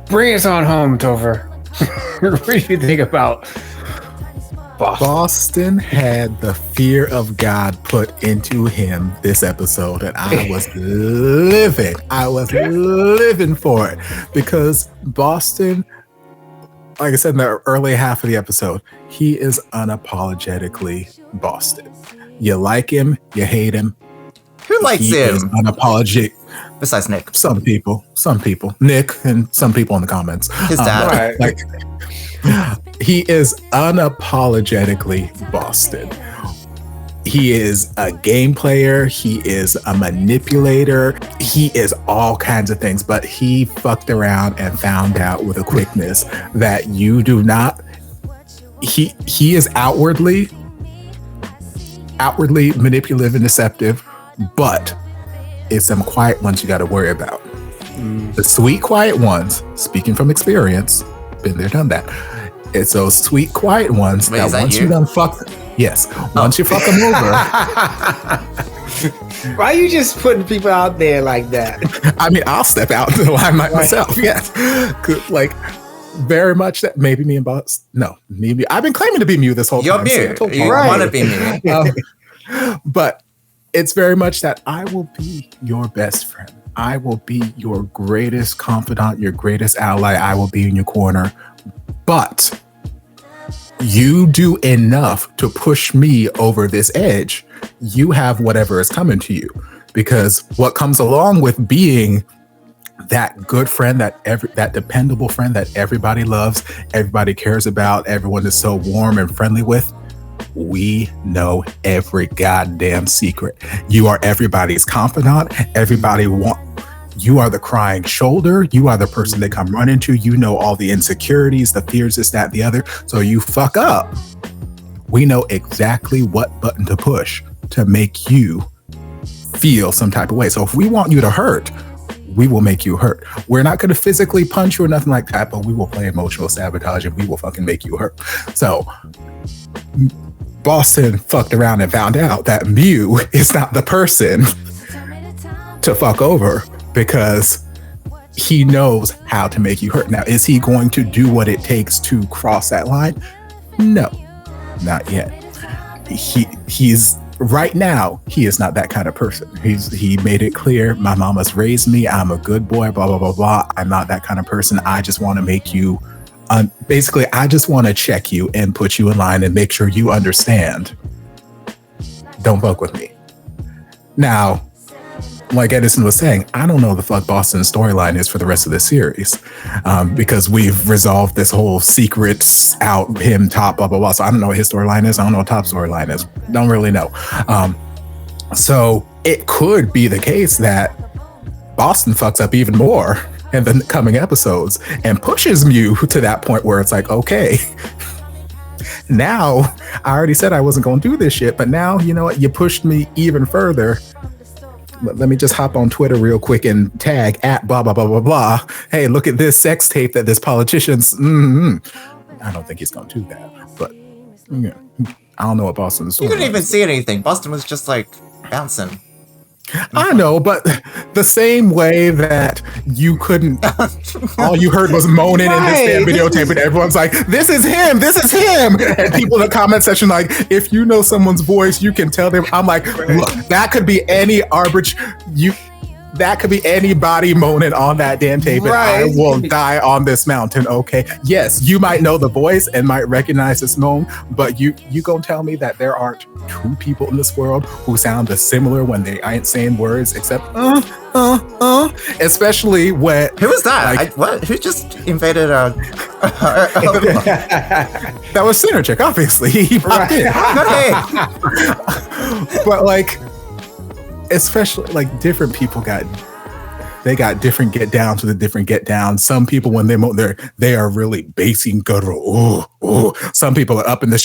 Bring us on home, Topher. What do you think about Boston? Boston had the fear of God put into him this episode, and I was living. I was living for it, because Boston, like I said in the early half of the episode, he is unapologetically Boston. You like him, you hate him. Who likes him? Is unapologetic. Besides Nick. Some people. Nick and some people in the comments. His dad. Like, he is unapologetically Boston. He is a game player. He is a manipulator. He is all kinds of things, but he fucked around and found out with a quickness that you do not. He is outwardly manipulative and deceptive, but it's some quiet ones you got to worry about. The sweet, quiet ones, speaking from experience, been there, done that. It's those sweet, quiet ones that once you done fuck, once you fuck them over. Why are you just putting people out there like that? I mean, I'll step out to the limelight myself. Yes, like very much that maybe me and Boss. No, me. I've been claiming to be Mew this whole You're time. Mew. So You want to be Mew. But it's very much that I will be your best friend. I will be your greatest confidant, your greatest ally. I will be in your corner. But you do enough to push me over this edge. You have whatever is coming to you. Because what comes along with being that good friend, that dependable friend that everybody loves, everybody cares about, everyone is so warm and friendly with, we know every goddamn secret. You are everybody's confidant. You are the crying shoulder. You are the person they come run into. You know all the insecurities, the fears, this, that, the other. So you fuck up. We know exactly what button to push to make you feel some type of way. So if we want you to hurt, we will make you hurt. We're not going to physically punch you or nothing like that, but we will play emotional sabotage and we will fucking make you hurt. So Boston fucked around and found out that Mew is not the person to fuck over because he knows how to make you hurt. Now, is he going to do what it takes to cross that line? No, not yet. He's right now, he is not that kind of person. He made it clear, my mama's raised me, I'm a good boy, blah, blah, blah, blah. I'm not that kind of person. I just want to make you basically, I just want to check you and put you in line and make sure you understand. Don't fuck with me. Now, like Edison was saying, I don't know the fuck Boston's storyline is for the rest of the series because we've resolved this whole secrets out, him, Top, blah, blah, blah. So I don't know what his storyline is. I don't know what Top's storyline is. Don't really know. So it could be the case that Boston fucks up even more in the coming episodes and pushes Mew to that point where it's like, okay, now I already said I wasn't going to do this shit, but now, you know what, you pushed me even further. Let me just hop on Twitter real quick and tag at blah, blah, blah, blah, blah. Hey, look at this sex tape that this politician's. I don't think he's going to do that, but yeah, I don't know what Boston's doing. You couldn't even see anything. Boston was just like bouncing. I know, but the same way that you couldn't, all you heard was moaning in this damn videotape, and everyone's like, this is him, and people in the comment section like, if you know someone's voice, you can tell them. I'm like, look, that could be any that could be anybody moaning on that damn tape, and I will die on this mountain, okay? Yes, you might know the voice and might recognize this moan, but you gonna tell me that there aren't two people in this world who sound similar when they ain't saying words except especially when who was that? Like, what? Who just invaded that was Synergic, obviously. He popped in. But like, especially like different people got different get down to the different get down. Some people when they are really bassy and guttural. Some people are up in the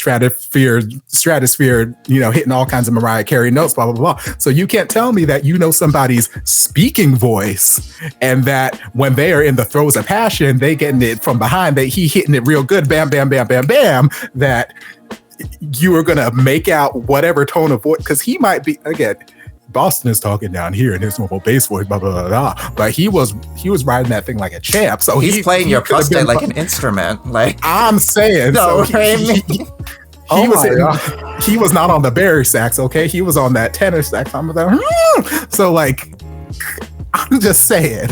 stratosphere, you know, hitting all kinds of Mariah Carey notes, blah, blah, blah. So you can't tell me that you know somebody's speaking voice and that when they are in the throes of passion, they getting it from behind, that he hitting it real good, bam, bam, bam, bam, bam, that you are going to make out whatever tone of voice, because he might be, again, Boston is talking down here in his normal bass voice, blah, blah, blah, blah. But he was riding that thing like a champ. So he's playing your prostate like an instrument. Like I'm saying. No, so he was not on the Barry sax, okay? He was on that tenor sax. I'm like, So like, I'm just saying,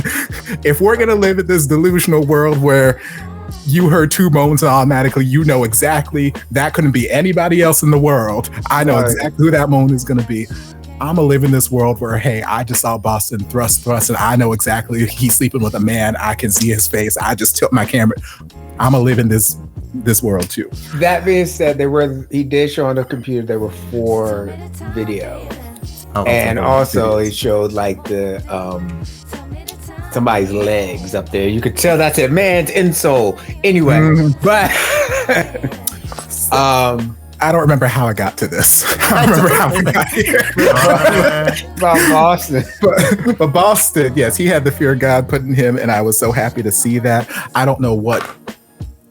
if we're gonna live in this delusional world where you heard two moans and automatically you know exactly that couldn't be anybody else in the world. I know exactly who that moan is gonna be. I'm gonna live in this world where, hey, I just saw Boston thrust, and I know exactly he's sleeping with a man. I can see his face. I just tilt my camera. I'm gonna live in this world too. That being said, he did show on the computer there were 4 videos, and also he showed like the somebody's legs up there. You could tell that's a man's insole. Anyway, but I don't remember how I got to this. I don't remember how I got here. About Boston. But Boston, yes, he had the fear of God put in him, and I was so happy to see that. I don't know what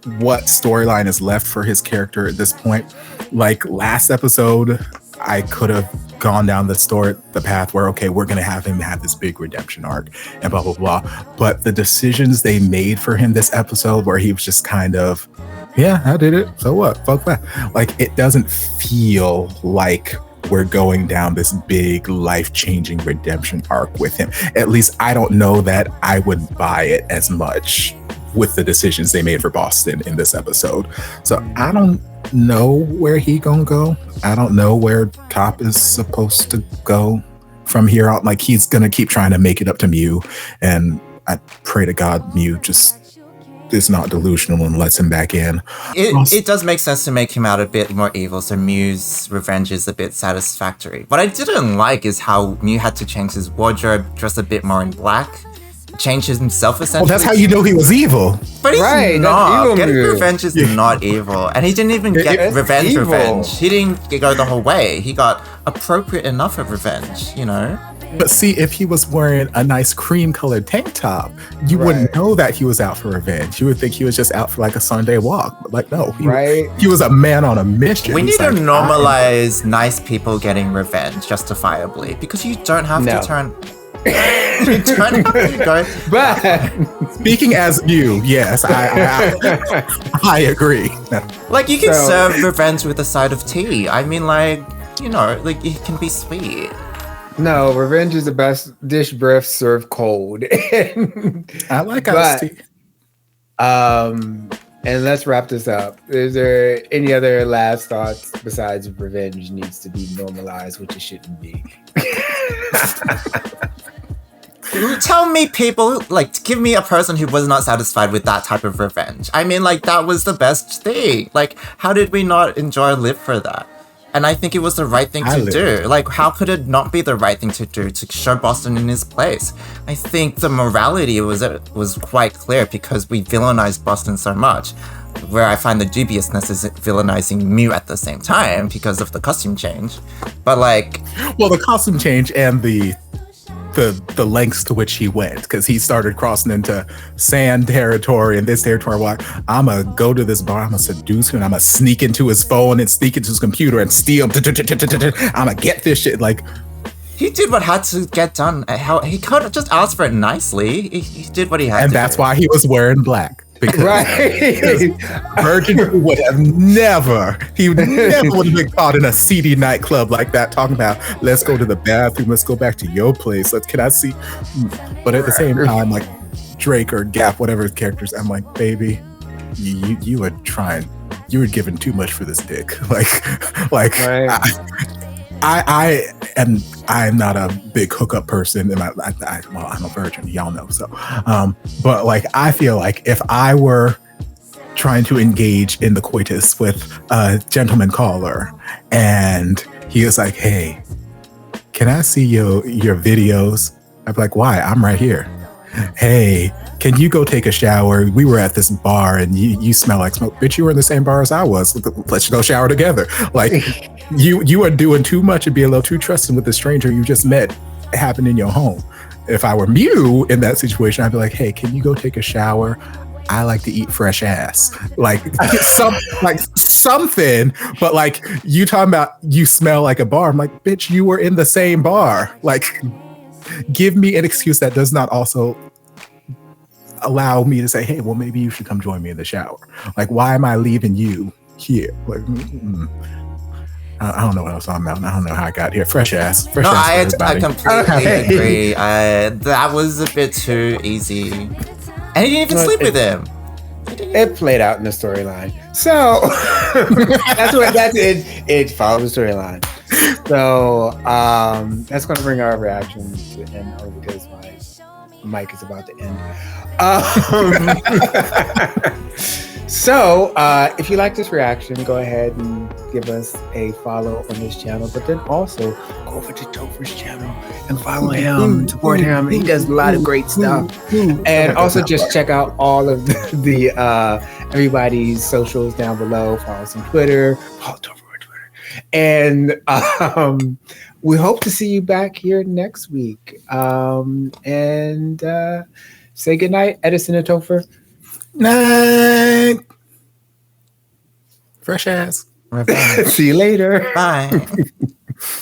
storyline is left for his character at this point. Like last episode, I could have gone down the path where, okay, we're going to have him have this big redemption arc and blah, blah, blah. But the decisions they made for him this episode where he was just kind of, yeah, I did it. So what? Fuck that. Like, it doesn't feel like we're going down this big life-changing redemption arc with him. At least I don't know that I would buy it as much with the decisions they made for Boston in this episode. So I don't know where he gonna go. I don't know where Top is supposed to go from here out. Like, he's gonna keep trying to make it up to Mew, and I pray to God Mew just is not delusional and lets him back in. It does make sense to make him out a bit more evil, so Mew's revenge is a bit satisfactory. What I didn't like is how Mew had to change his wardrobe, dress a bit more in black, change himself essentially. Well, that's how you know he was evil. But he's Right, that's not. evil Getting Mew. revenge is not evil. And he didn't even get It's revenge. evil. He didn't go the whole way. He got appropriate enough of revenge, you know? But see, if he was wearing a nice cream-colored tank top, you wouldn't know that he was out for revenge. You would think he was just out for like a Sunday walk. But like, no, he was a man on a mission. We need He's to like, normalize nice people getting revenge justifiably, because you don't have No. to turn. You don't have to go. But speaking as you, yes, I agree. Like, you can So- serve revenge with a side of tea. I mean, like, you know, like, it can be sweet. no, revenge is the best dish breath served cold. I like But- iced tea. And let's wrap this up. Is there any other last thoughts besides revenge needs to be normalized, which it shouldn't be? Tell me, people, like, give me a person who was not satisfied with that type of revenge. I mean, like, that was the best thing. Like, how did we not enjoy or live for that? And I think it was the right thing to do. Like, how could it not be the right thing to do to show Boston in his place? I think the morality was quite clear because we villainized Boston so much. Where I find the dubiousness is villainizing Mew at the same time because of the costume change. But, like... Well, the costume change and the lengths to which he went, because he started crossing into sand territory and this territory. Like, I'm gonna go to this bar, I'm gonna seduce him, I'm gonna sneak into his phone and sneak into his computer and steal. I'm gonna get this shit. Like, he did what had to get done. He could have just asked for it nicely. He did what he had to do. and that's why he was wearing black. Because Virgin would have never would have been caught in a seedy nightclub like that, talking about, let's go to the bathroom, let's go back to your place, can I see? But at the same time, like, Drake or Gap, whatever his characters, I'm like, baby, you were trying, you were giving too much for this dick. I'm not a big hookup person, and I'm a virgin, y'all know. So, but like, I feel like if I were trying to engage in the coitus with a gentleman caller, and he was like, "Hey, can I see your videos?" I'd be like, "Why? I'm right here." "Hey, can you go take a shower? We were at this bar and you smell like smoke." "Bitch, you were in the same bar as I was. Let's go shower together." Like, you are doing too much and being a little too trusting with the stranger you just met happened in your home. If I were Mew in that situation, I'd be like, "Hey, can you go take a shower? I like to eat fresh ass." Like, something. But like, you talking about you smell like a bar. I'm like, bitch, you were in the same bar. Like, give me an excuse that does not also allow me to say, "Hey, well, maybe you should come join me in the shower." Like, why am I leaving you here? Like, I don't know what else I'm about. I don't know how I got here. Fresh ass. Fresh ass. I completely agree. That was a bit too easy. And he didn't even sleep with him. It played out in the storyline. So that's it. It followed the storyline. So that's going to bring our reaction to an end, only because my mic is about to end. So if you like this reaction, go ahead and give us a follow on this channel, but then also go over to Topher's channel and follow him, support him. He does a lot of great stuff. And also just check out all of the everybody's socials down below. Follow us on Twitter, follow Topher on Twitter. And we hope to see you back here next week. And say goodnight, Edison and Topher. Night. Fresh ass. Revenge. See you later. Bye.